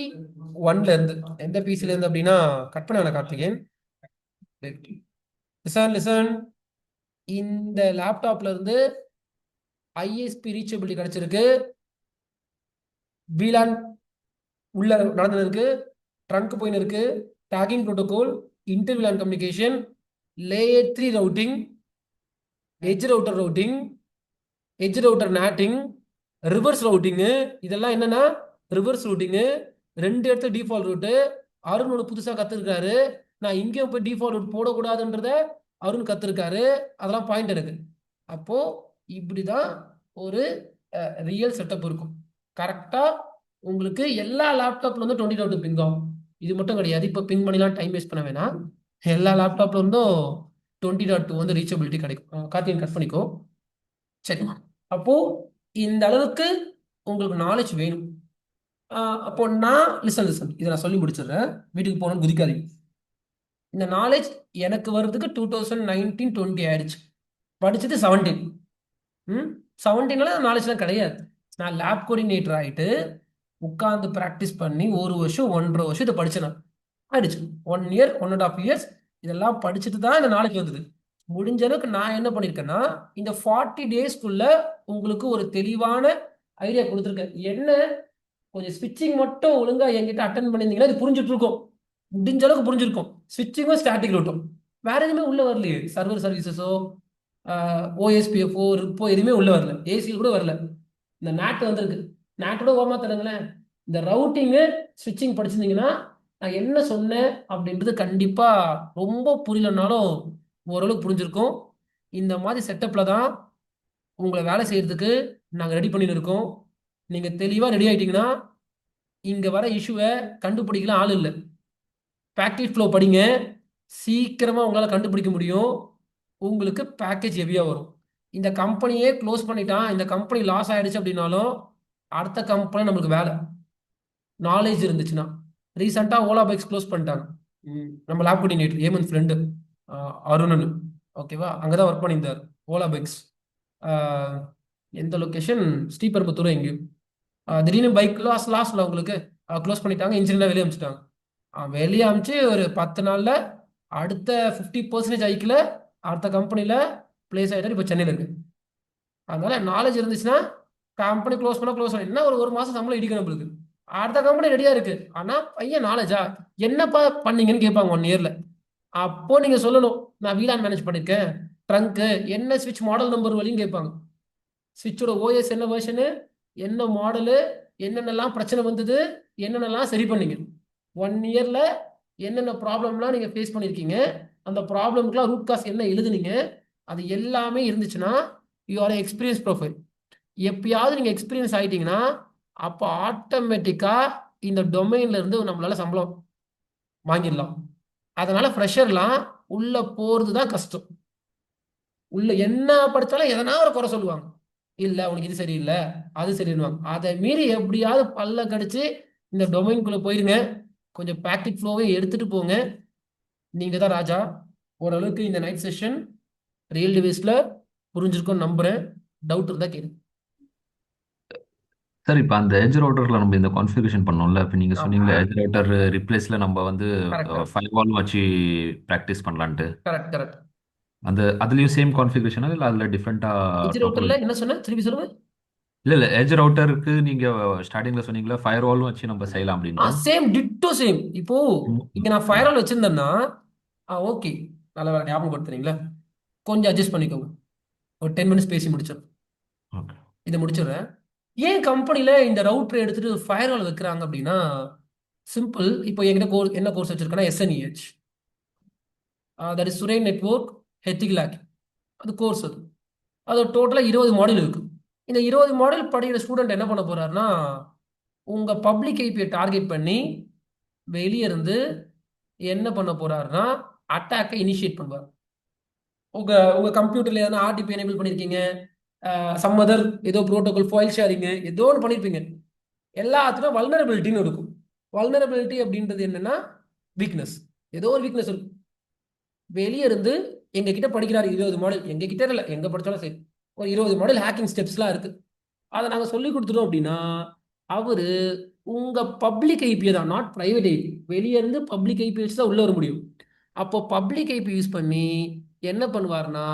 1ல இருந்து எந்த பிசில இருந்து அப்படின்னா கட் பண்ண கார்த்திகேயன். லிசன், இந்த லேப்டாப்ல இருந்து ஐஎஸ்பி ரீச்சபிலிட்டி கிடைச்சிருக்கு, VLAN உள்ள நடந்தது இருக்கு, ட்ரங்க் போயின்னு இருக்கு, tagging protocol, inter VLAN communication, layer 3 routing, edge router routing, edge router natting, reverse routing. இதெல்லாம் என்னன்னா ரிவர்ஸ் ரூட்டிங்கு. 2 இடத்துல டிஃபால்ட் ரூட்டு. அருண் ஒன்று புதுசாக கற்றுருக்காரு, நான் இங்கேயும் போய் டிஃபால்ட் ரூட் போடக்கூடாதுன்றத அருண் கற்றுருக்காரு, அதெல்லாம் பாயிண்ட் இருக்கு. அப்போ இப்படிதான் ஒரு ரியல் செட்டப் இருக்கும். கரெக்டாக உங்களுக்கு எல்லா லேப்டாப்ல வந்து 20.2 பிங் ஆகும். இது மட்டும் கிடையாது, இப்போ பிங் பண்ணிலாம் டைம் வேஸ்ட் பண்ண வேணாம், எல்லா லேப்டாப்ல இருந்தும் 20.2 வந்து ரீச்சபிலிட்டி கிடைக்கும். கார்த்திகன் கட் பண்ணிக்கோ. சரி, அப்போ இந்த அளவுக்கு உங்களுக்கு நாலேஜ் வேணும். அப்போ நான் லிசன் இதை நான் சொல்லி முடிச்சிடுறேன், வீட்டுக்கு போகணும்னு குதிக்காதீங்க. இந்த நாலேஜ் எனக்கு வர்றதுக்கு 2019-20 ஆயிடுச்சு, படிச்சது 17. 17னால நாலேஜ்லாம் கிடையாது. நான் லேப் கோஆர்டினேட்டர் ஆகிட்டு உட்காந்து ப்ராக்டிஸ் பண்ணி 1 வருஷம் 1.5 வருஷம் இதை படிச்சேன். ஆயிடுச்சு 1 year 1.5 years இதெல்லாம் படிச்சுட்டு தான் இந்த நாலேஜ் வந்தது. முடிஞ்ச அளவுக்கு நான் என்ன பண்ணியிருக்கேன்னா இந்த 40 daysக்குள்ள உங்களுக்கு ஒரு தெளிவான ஐடியா கொடுத்துருக்கேன். என்ன கொஞ்சம் ஸ்விட்சிங் மட்டும் ஒழுங்கா என்கிட்ட அட்டன் பண்ணியிருந்தீங்கன்னா இது புரிஞ்சுட்டு இருக்கும், முடிஞ்ச அளவுக்கு புரிஞ்சிருக்கும். ஸ்விட்சிங்கும் ஸ்டாட்டிக் ரூட்டும் வேற எதுவுமே உள்ள வரலையே. சர்வர் சர்வீசஸோ ஓஎஸ்பிஎஃப்ஓ ரிப்போ எதுவுமே உள்ள வரல. ஏசியில் கூட வரல. இந்த நாட் வந்திருக்கு. நாட்டோட ஓரமா தருங்களேன். இந்த ரவுட்டிங்கு ஸ்விட்சிங் படிச்சிருந்தீங்கன்னா நான் என்ன சொன்னேன் அப்படின்றது கண்டிப்பா ரொம்ப புரியலனாலும் ஓரளவுக்கு புரிஞ்சிருக்கும். இந்த மாதிரி செட்டப்ல தான் உங்களை வேலை செய்யறதுக்கு நாங்கள் ரெடி பண்ணிட்டு இருக்கோம். நீங்க தெளிவா ரெடி ஆயிட்டீங்கன்னா இங்க வர இஷ்யூவை கண்டுபிடிக்கலாம் ஆள் இல்லை. பேக்கேஜ் ஃப்ளோ படிங்க, சீக்கிரமா உங்களால கண்டுபிடிக்க முடியும். உங்களுக்கு பேக்கேஜ் ஹெவியா வரும். இந்த கம்பெனியே க்ளோஸ் பண்ணிட்டான், இந்த கம்பெனி லாஸ் ஆயிடுச்சு அப்படின்னாலும் அடுத்த கம்பெனி நம்மளுக்கு வேலை நாலேஜ் இருந்துச்சுன்னா. ரீசெண்டா ஓலா பைக்ஸ் க்ளோஸ் பண்ணிட்டாங்க. நம்ம lab coordinator Yemen friend Arunan, ஓகேவா, அங்கதான் ஒர்க் பண்ணியிருந்தார். ஓலா பைக்ஸ் எந்த லொகேஷன், ஸ்ரீபெரும்புத்தூர் எங்கேயும். திடீர்னு பைக் லாஸ்ட்ல அவங்களுக்கு க்ளோஸ் பண்ணிட்டாங்க. இன்ஜினியர் வெளியே அமிச்சிட்டாங்க. வெளியே அமிச்சு ஒரு 10 நாள்ல அடுத்த 50% ஐக்கில் அடுத்த கம்பெனில பிளேஸ் ஆகிட்டார். இப்போ சென்னையில் இருக்கு. அதனால நாலேஜ் இருந்துச்சுன்னா கம்பெனி க்ளோஸ் பண்ண என்ன ஒரு மாசம் சம்பளம் இடிக்கணும் நம்மளுக்கு. அடுத்த கம்பெனி ரெடியா இருக்கு. ஆனா பையன் நாலேஜா என்னப்பா பண்ணீங்கன்னு கேட்பாங்க 1 இயர்ல. அப்போ நீங்க சொல்லணும் நான் VLAN மேனேஜ் பண்ணிருக்கேன், ட்ரங்க்கு என்ன ஸ்விட்ச் மாடல் நம்பர் வழியும் கேட்பாங்க. ஸ்விட்சோட ஓஎஸ் என்ன வெர்ஷனு, என்ன மாடலு, என்னென்னலாம் பிரச்சனை வந்தது, என்னென்னலாம் சரி பண்ணீங்க, 1 இயர்ல என்னென்ன ப்ராப்ளம்லாம் நீங்க ஃபேஸ் பண்ணிருக்கீங்க, அந்த ப்ராப்ளம்க்குலாம் ரூட் காஸ் என்ன எழுதுனீங்க, அது எல்லாமே இருந்துச்சுன்னா யூ ஆர் எக்ஸ்பீரியன்ஸ் ப்ரொஃபைல். எப்பயாவது நீங்க எக்ஸ்பீரியன்ஸ் ஆயிட்டீங்கன்னா அப்போ ஆட்டோமேட்டிக்கா இந்த டொமைன்ல இருந்து நம்மளால சம்பளம் வாங்கிடலாம். அதனால ஃப்ரெஷர்லாம் உள்ள போறது தான் கஷ்டம். உள்ள என்ன படிச்சாலும் எதனா ஒரு குறை சொல்லுவாங்க. இல்ல உனக்கு இது சரியில்லை, அது சரின்னுவாங்க. அதை மீறி எப்படியாவது பல்ல கடிச்சு இந்த டொமைன்குள்ள போயிருங்க. கொஞ்சம் பேக்கெட் ஃப்ளோவை எடுத்துட்டு போங்க. நீங்க தான் ராஜா. ஓரளவுக்கு இந்த நைட் செஷன் ரியல் டிவைஸ்ல புரிஞ்சிருக்கும் நம்புறேன். டவுட் இருந்தா கேளு. சார் இப்போ அந்த எட்ஜ் ரவுட்டர்ல நம்ம இந்த கான்ஃபிகரேஷன் பண்ணோம்ல, இப்போ நீங்க ஆமா. சொன்னீங்களே எட்ஜ் ரவுட்டர் ரிப்ளேஸ்ல நம்ம வந்து கரெக்ட் ஃபயர்வால் வச்சு ப்ராக்டிஸ் பண்ணலான்ட்டு. கரெக்ட். அந்த அதுலயும் சேம் கான்ஃபிகரேஷனா இல்லை அதுல டிஃப்ரெண்டா எட்ஜ் டோட்டல்? ரவுட்டர்ல என்ன சொன்ன, திருப்பி சொல்லுங்க. இல்ல எட்ஜ் ரவுட்டருக்கு நீங்க ஸ்டார்டிங்ல சொன்னீங்களா ஃபயர்வாலும் வச்சு நம்ம செய்யலாம் அப்படின்ட்டு. Same ditto same. இப்போ இங்க நான் ஃபயர்வால் வச்சிருந்தேன்னா ஓகே, நல்ல வேலை ஞாபகப்படுத்துறீங்களா. கொஞ்சம் அட்ஜஸ்ட் பண்ணிக்கோங்க. ஒரு 10 மினிட்ஸ் பேசி முடிச்சிடும். ஓகே. இதை முடிச்சிடுறேன். ஏன் கம்பெனில இந்த ரவுட்டர் எடுத்துட்டு ஃபயர்வால் வைக்கிறாங்க அப்படின்னா சிம்பிள். இப்போ என்கிட்ட என்ன கோர்ஸ் வச்சிருக்கேன்னா SNEH, that is Suren network ethical hacking. அது கோர்ஸ். அது டோட்டலாக 20 மாடல் இருக்கு. இந்த 20 மாடல் படிக்கிற ஸ்டூடெண்ட் என்ன பண்ண போறாருன்னா உங்க பப்ளிக் ஐபியை டார்கெட் பண்ணி வெளியே இருந்து என்ன பண்ண போறாருன்னா அட்டாக்கை இனிஷியேட் பண்ணுவார். உங்க கம்ப்யூட்டர்ல எதனா RDP எனேபிள் பண்ணிருக்கீங்க, சம் அதர் ஏதோ ப்ரோட்டோகால் ஃபைல் ஷேரிங் ஏதோ ஒன்று பண்ணிருப்பீங்க. எல்லாத்துக்கும் வல்னரபிலிட்டின்னு இருக்கும். வல்னரபிலிட்டி அப்படின்றது என்னன்னா வீக்னஸ். ஏதோ ஒரு வீக்னஸ் இருக்கும். வெளியே இருந்து எங்க கிட்ட படிக்கிறாரு 20 மாடல். எங்க கிட்ட இல்லை, எங்க படிச்சாலும் சரி ஒரு 20 மாடல் ஹேக்கிங் ஸ்டெப்ஸ்லாம் இருக்கு. அதை நாங்கள் சொல்லி கொடுத்துட்டோம் அப்படின்னா அவரு உங்க பப்ளிக் ஐபியை தான், நாட் பிரைவேட் ஐபி, வெளியே இருந்து பப்ளிக் ஐபி வச்சு தான் உள்ள வர முடியும். அப்போ பப்ளிக் ஐபி யூஸ் பண்ணி என்ன பண்ணுவார்னா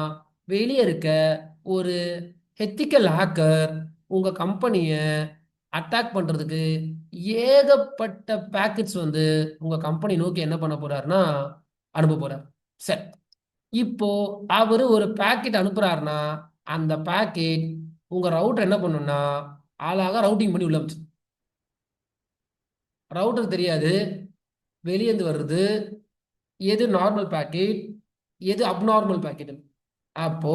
வெளியே இருக்க ஒரு எத்திக்கல் ஹேக்கர் உங்க கம்பெனியை அட்டாக் பண்றதுக்கு ஏகப்பட்ட பேக்கெட்ஸ் வந்து உங்க கம்பெனி நோக்கி என்ன பண்ண போறாருன்னா அனுப்ப போறார். சரி, இப்போ அவரு ஒரு பேக்கெட் அனுப்புறாருன்னா அந்த பேக்கெட் உங்க ரவுட்டர் என்ன பண்ணுன்னா அழகா ரவுட்டிங் பண்ணி உள்ள வச்சு. ரவுட்டர் தெரியாது வெளியேந்து வருது எது நார்மல் பேக்கெட் எது அப்நார்மல் பேக்கெட். அப்போ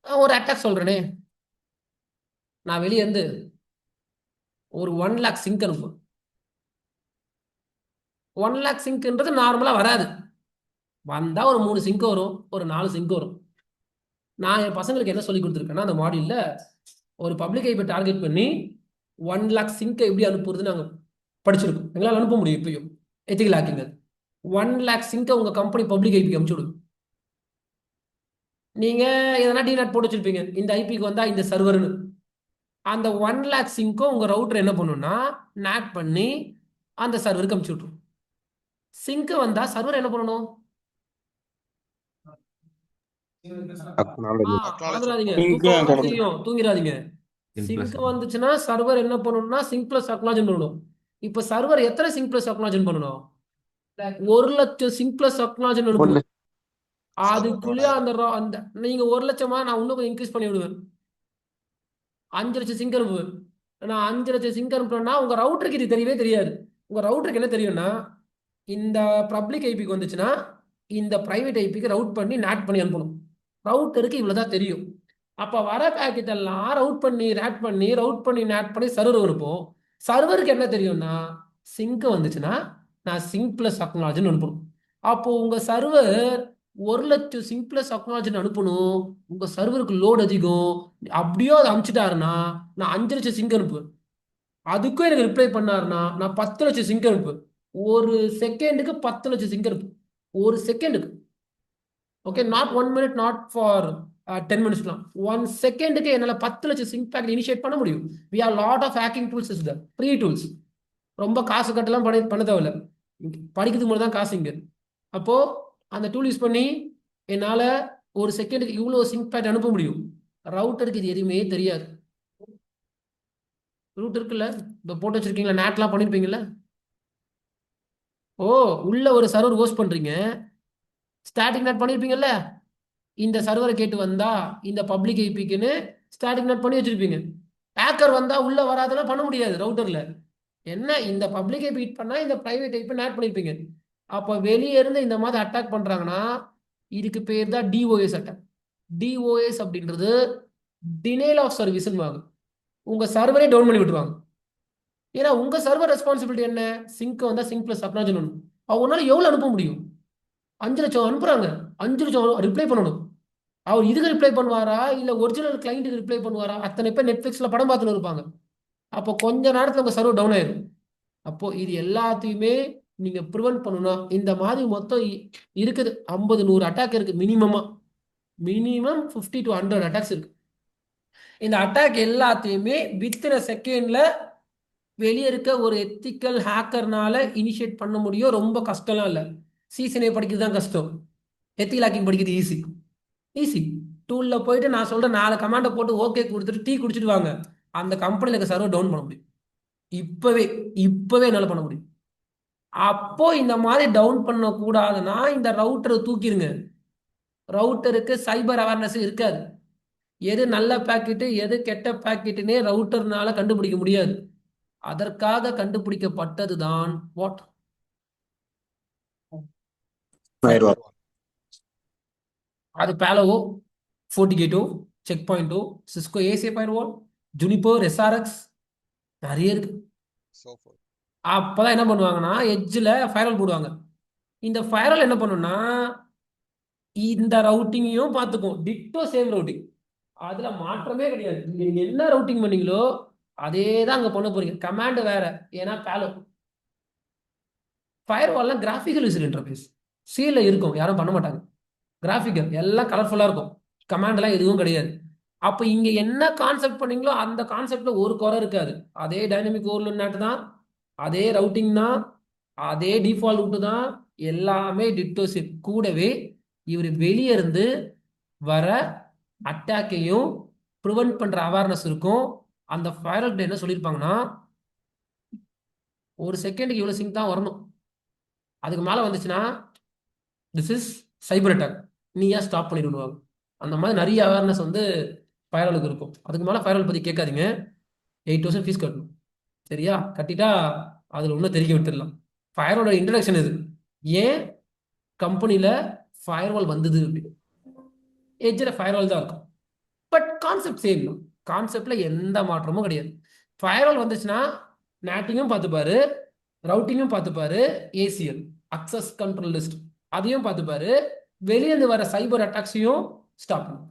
ஒரு அட்டாக் சொல்றேனே, நான் வெளியே இருந்து ஒரு 1 லேக் சிங்க் அனுப்புவேன். 1 லேக் சிங்க்ன்றது நார்மலா வராது. வந்தா ஒரு 3 சிங்க் வரும், ஒரு 4 சிங்க் வரும். நான் என் பசங்களுக்கு என்ன சொல்லி கொடுத்துருக்கேன்னா அந்த மாடியூல்ல ஒரு பப்ளிக் ஐபி டார்கெட் பண்ணி 1 லேக் சிங்கை எப்படி அனுப்புறது நாங்கள் படிச்சிருக்கோம். எங்களால் அனுப்ப முடியும். இப்பயும் எத்திக்கல் ஹேக்கிங் 1 லேக் சிங்கை உங்க கம்பெனி பப்ளிக் ஐபிக்கு அனுப்பிச்சு விடுங்க. நீங்க எதனா டிநாட் போட்டு வச்சிருப்பீங்க, இந்த ஐபிக்கு வந்தா இந்த சர்வர்னு. அந்த 1 லேக் சிங்க்கும் உங்க ரவுட்டர் என்ன பண்ணுன்னா நாட் பண்ணி அந்த சர்வருக்கு அனுப்பிச்சு விட்டுரும். சிங்க் வந்தா சர்வர் என்ன பண்ணணும்? மறந்துடாதீங்க, தூக்கம் தெரியும், தூங்கிடாதீங்க. சிங்க் வந்துச்சுன்னா சர்வர் என்ன பண்ணணும்னா சிங்க் பிளஸ் அக்னாலஜ்மென்ட் பண்ணணும். இப்ப சர்வர் எத்தனை சிங்க் பிளஸ் அக்னாலஜ்மென்ட் பண்ணணும்? 1 லட்சம் சிங்க் பிளஸ் அக்னாலஜ்மென்ட் அதுக்குள்ளேயே அந்த நீங்க 1,00,000 நான் இன்னும் கொஞ்சம் இன்க்ரீஸ் பண்ணி விடுவேன். 5,00,000 சிங்க் அனுப்புவேன். நான் 5,00,000 சிங்க் அனுப்புறேன்னா உங்க ரவுட்டருக்கு இது தெரியவே தெரியாது. உங்க ரவுட்டருக்கு என்ன தெரியும்னா, இந்த பப்ளிக் ஐபிக்கு வந்துச்சுன்னா இந்த பிரைவேட் ஐபிக்கு ரவுட் பண்ணி நேட் பண்ணி அனுப்பணும். ரவுட்டருக்கு இவ்வளவுதான் தெரியும். அப்ப வர பேக்கெட் எல்லாம் ரவுட் பண்ணி நேட் பண்ணி சர்வர் அனுப்பும். சர்வருக்கு என்ன தெரியும்னா, சிங்க் வந்துச்சுன்னா நான் சிங்க் பிளஸ் அக்னாலஜின்னு அனுப்பணும். அப்போ உங்க சர்வர் 1,00,000 சிங்க் பிளஸ் அக்னாலஜின்னு அனுப்பணும். உங்க சர்வருக்கு லோட் அதிகம். அப்படியோ அதை அனுப்பிச்சிட்டாருன்னா நான் 5,00,000 சிங்க் அனுப்புவேன். அதுக்கும் எனக்கு ரிப்ளை பண்ணாருன்னா நான் 10,00,000 சிங்க் அனுப்புவேன். ஒரு செகண்டுக்கு 10,00,000 சிங்க் அனுப்பு. ஒரு செகண்டுக்கு. Okay, not 1 minute, not for 10 minutesலாம். 1 செகண்டுக்கு என்னால 10,00,000 சிங்க் பேக் இனிஷியேட் பண்ண முடியும். we have lot of hacking tools is there, free tools. ரொம்ப காசு கட்டலாம் பண்ண தேவையில்ல. படிக்கிறதுக்கு மட்டும் தான் காசு இங்க. அப்போ அந்த டூல் யூஸ் பண்ணி என்னால ஒரு செகண்டுக்கு இவ்வளோ சிங்க் பேக் அனுப்ப முடியும். ரவுட்டருக்கு இது எதுவுமே தெரியாது. ரூட் இருக்குல்ல, இந்த போட்டு வச்சிருக்கீங்களா, நேட்லாம் பண்ணிருப்பீங்கல்ல. ஓ, உள்ள ஒரு சர்வர் ஹோஸ்ட் பண்றீங்க, ஸ்டாட்டிக் நெட் பண்ணிருப்பீங்கல்ல. இந்த சர்வரை கேட்டு வந்தா இந்த பப்ளிக் ஐபிக்குன்னு ஸ்டாட்டிக் நெட் பண்ணி வச்சிருப்பீங்க. ஹேக்கர் வந்தா உள்ள வராதெல்லாம் பண்ண முடியாது ரவுட்டர்ல. என்ன, இந்த பப்ளிக் ஐபி ஹிட் பண்ணா இந்த பிரைவேட் ஐபி நேட் பண்ணிருப்பீங்க. அப்போ வெளியே இருந்து இந்த மாதிரி அட்டாக் பண்றாங்கன்னா இதுக்கு பேர் தான் டிஓஎஸ் அட்டாக். டிஓஎஸ் அப்படின்றது டினேல் ஆஃப் சர்வீஸ்ன்னு வாங்க. உங்க சர்வரே டவுன் பண்ணி விட்டுருவாங்க. ஏன்னா உங்க சர்வர் ரெஸ்பான்சிபிலிட்டி என்ன, சிங்க் வந்தா சிங்க் பிளஸ் அப்னாஜன் ஒன்று. அவங்களால எவ்வளவு அனுப்ப முடியும்? 5,00,000 அனுப்புறாங்க, 5,00,000 ரிப்ளை பண்ணணும். அவர் இதுக்கு ரிப்ளை பண்ணுவாரா இல்ல ஒரிஜினல் கிளைண்ட்டுக்கு ரிப்ளை பண்ணுவாரா? அத்தனை பேர் நெட்ஃபிளிக்ஸ்ல படம் பார்த்துன்னு இருப்பாங்க. அப்போ கொஞ்ச நேரத்துல உங்க சர்வர் டவுன் ஆயிடும். அப்போ இது எல்லாத்தையுமே நீங்க ப்ரிவென்ட் பண்ணணும். இந்த மாதிரி மொத்தம் இருக்குது 50-100 அட்டாக் இருக்கு மினிமம் 50 to 100 அட்டாக்ஸ் இருக்கு. இந்த அட்டாக் எல்லாத்தையுமே வித்தின் செகண்ட்ல வெளியே இருக்க ஒரு எத்திக்கல் ஹேக்கர்னால இனிஷியேட் பண்ண முடியும். ரொம்ப கஷ்டம்லாம் இல்லை. சிசிஎன்ஏ படிக்கிறது தான் கஷ்டம், எத்திக்கல் ஹேக்கிங் படிக்கிறது ஈஸி. டூல்ல போயிட்டு நான் சொல்ற 4 கமாண்டை போட்டு ஓகே கொடுத்துட்டு டீ குடிச்சிட்டு வாங்க, அந்த கம்பெனில இருக்க சர்வர் டவுன் பண்ண முடியும். இப்பவே என்னால பண்ண முடியும். அப்போ இந்த மாதிரி டவுன் பண்ண கூடாதுன்னா இந்த ரவுட்டரை தூக்கிடுங்க. ரவுட்டருக்கு சைபர் அவேர்னஸ் இருக்காது. எது நல்ல பாக்கெட்டு எது கெட்ட பாக்கெட்டுன்னே ரவுட்டர்னால கண்டுபிடிக்க முடியாது. அதற்காக கண்டுபிடிக்கப்பட்டது தான் வாட் Firewall. அது பேலோவோ, ஃபோர்டிகேட்டோ, செக் பாயிண்டோ, Cisco ASA firewall, Juniper, SRX நிறைய இருக்கு. அப்பதான் என்ன பண்ணுவாங்கன்னா எட்ஜில் ஃபயர்வால் போடுவாங்க. இந்த ஃபயர்வால் என்ன பண்ணுன்னா இந்த ரவுட்டிங்கையும் பார்த்துக்கும். டிட்டோ சேம் ரவுட்டிங், அதுல மாற்றமே கிடையாது. நீங்க என்ன ரவுட்டிங் பண்ணீங்களோ அதே தான் அங்க பண்ண போறீங்க. கமாண்ட் வேற, ஏன்னா பேலோ. ஃபயர்வால்லாம் கிராஃபிக்கல் யூசர் இன்டர்ஃபேஸ் சீல இருக்கும், யாரும் பண்ண மாட்டாங்க. கிராஃபிக்கல் எல்லாம் கலர்ஃபுல்லா இருக்கும், கமாண்ட் எல்லாம் எதுவும் கிடையாது. அப்போ இங்க என்ன கான்செப்ட் பண்ணீங்களோ அந்த கான்செப்ட்ல ஒரு குறை இருக்காது. அதே டைனமிக் ஓவர்லோட் நேட் தான், அதே ரவுட்டிங் தான், அதே டிஃபால்ட் ரூட் தான், எல்லாமே டிட்டோ சேம். கூடவே இவர் வெளியே இருந்து வர அட்டாக்கையும் ப்ரிவென்ட் பண்ற அவேர்னஸ் இருக்கும். அந்த ஃபயர்வால் என்ன சொல்லியிருப்பாங்கன்னா, ஒரு செகண்டுக்கு இவ்வளவு சிங்க் தான் வரணும், அதுக்கு மேல வந்துச்சுன்னா திஸ் இஸ் சைபர் அட்டாக், நீயா ஸ்டாப் பண்ணிடுவாங்க. அந்த மாதிரி நிறைய அவேர்னஸ் வந்து ஃபயர்வாலுக்கு இருக்கும். அதுக்கு மேல ஃபயர்வால் பத்தி கேட்காதீங்க. 8,000 ஃபீஸ் கட்டணும், சரியா? கட்டிட்டா அதுல ஒன்றும் தெரிவிக்க விட்டுடலாம். ஃபயர்வாலோட இன்ட்ரடக்ஷன் இது, ஏன் கம்பெனில ஃபயர்வால் வந்தது அப்படின்னு. எட்ஜில் ஃபயர்வால் தான் இருக்கும், பட் கான்செப்ட் சேம் தான். கான்செப்ட்ல எந்த மாற்றமும் கிடையாது. ஃபயர்வால் வந்துச்சுன்னா நேட்டிங்கும் பார்த்துப்பாரு, ரவுட்டிங்கும் பார்த்துப்பாரு, ஏசிஎல் அக்சஸ் கண்ட்ரோல் லிஸ்ட் அதையும் பார்த்துப்பாரு, வெளியேந்து வர சைபர் அட்டாக்ஸையும் ஸ்டாப் பண்ணும்.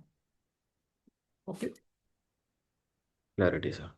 Okay, clarity sir.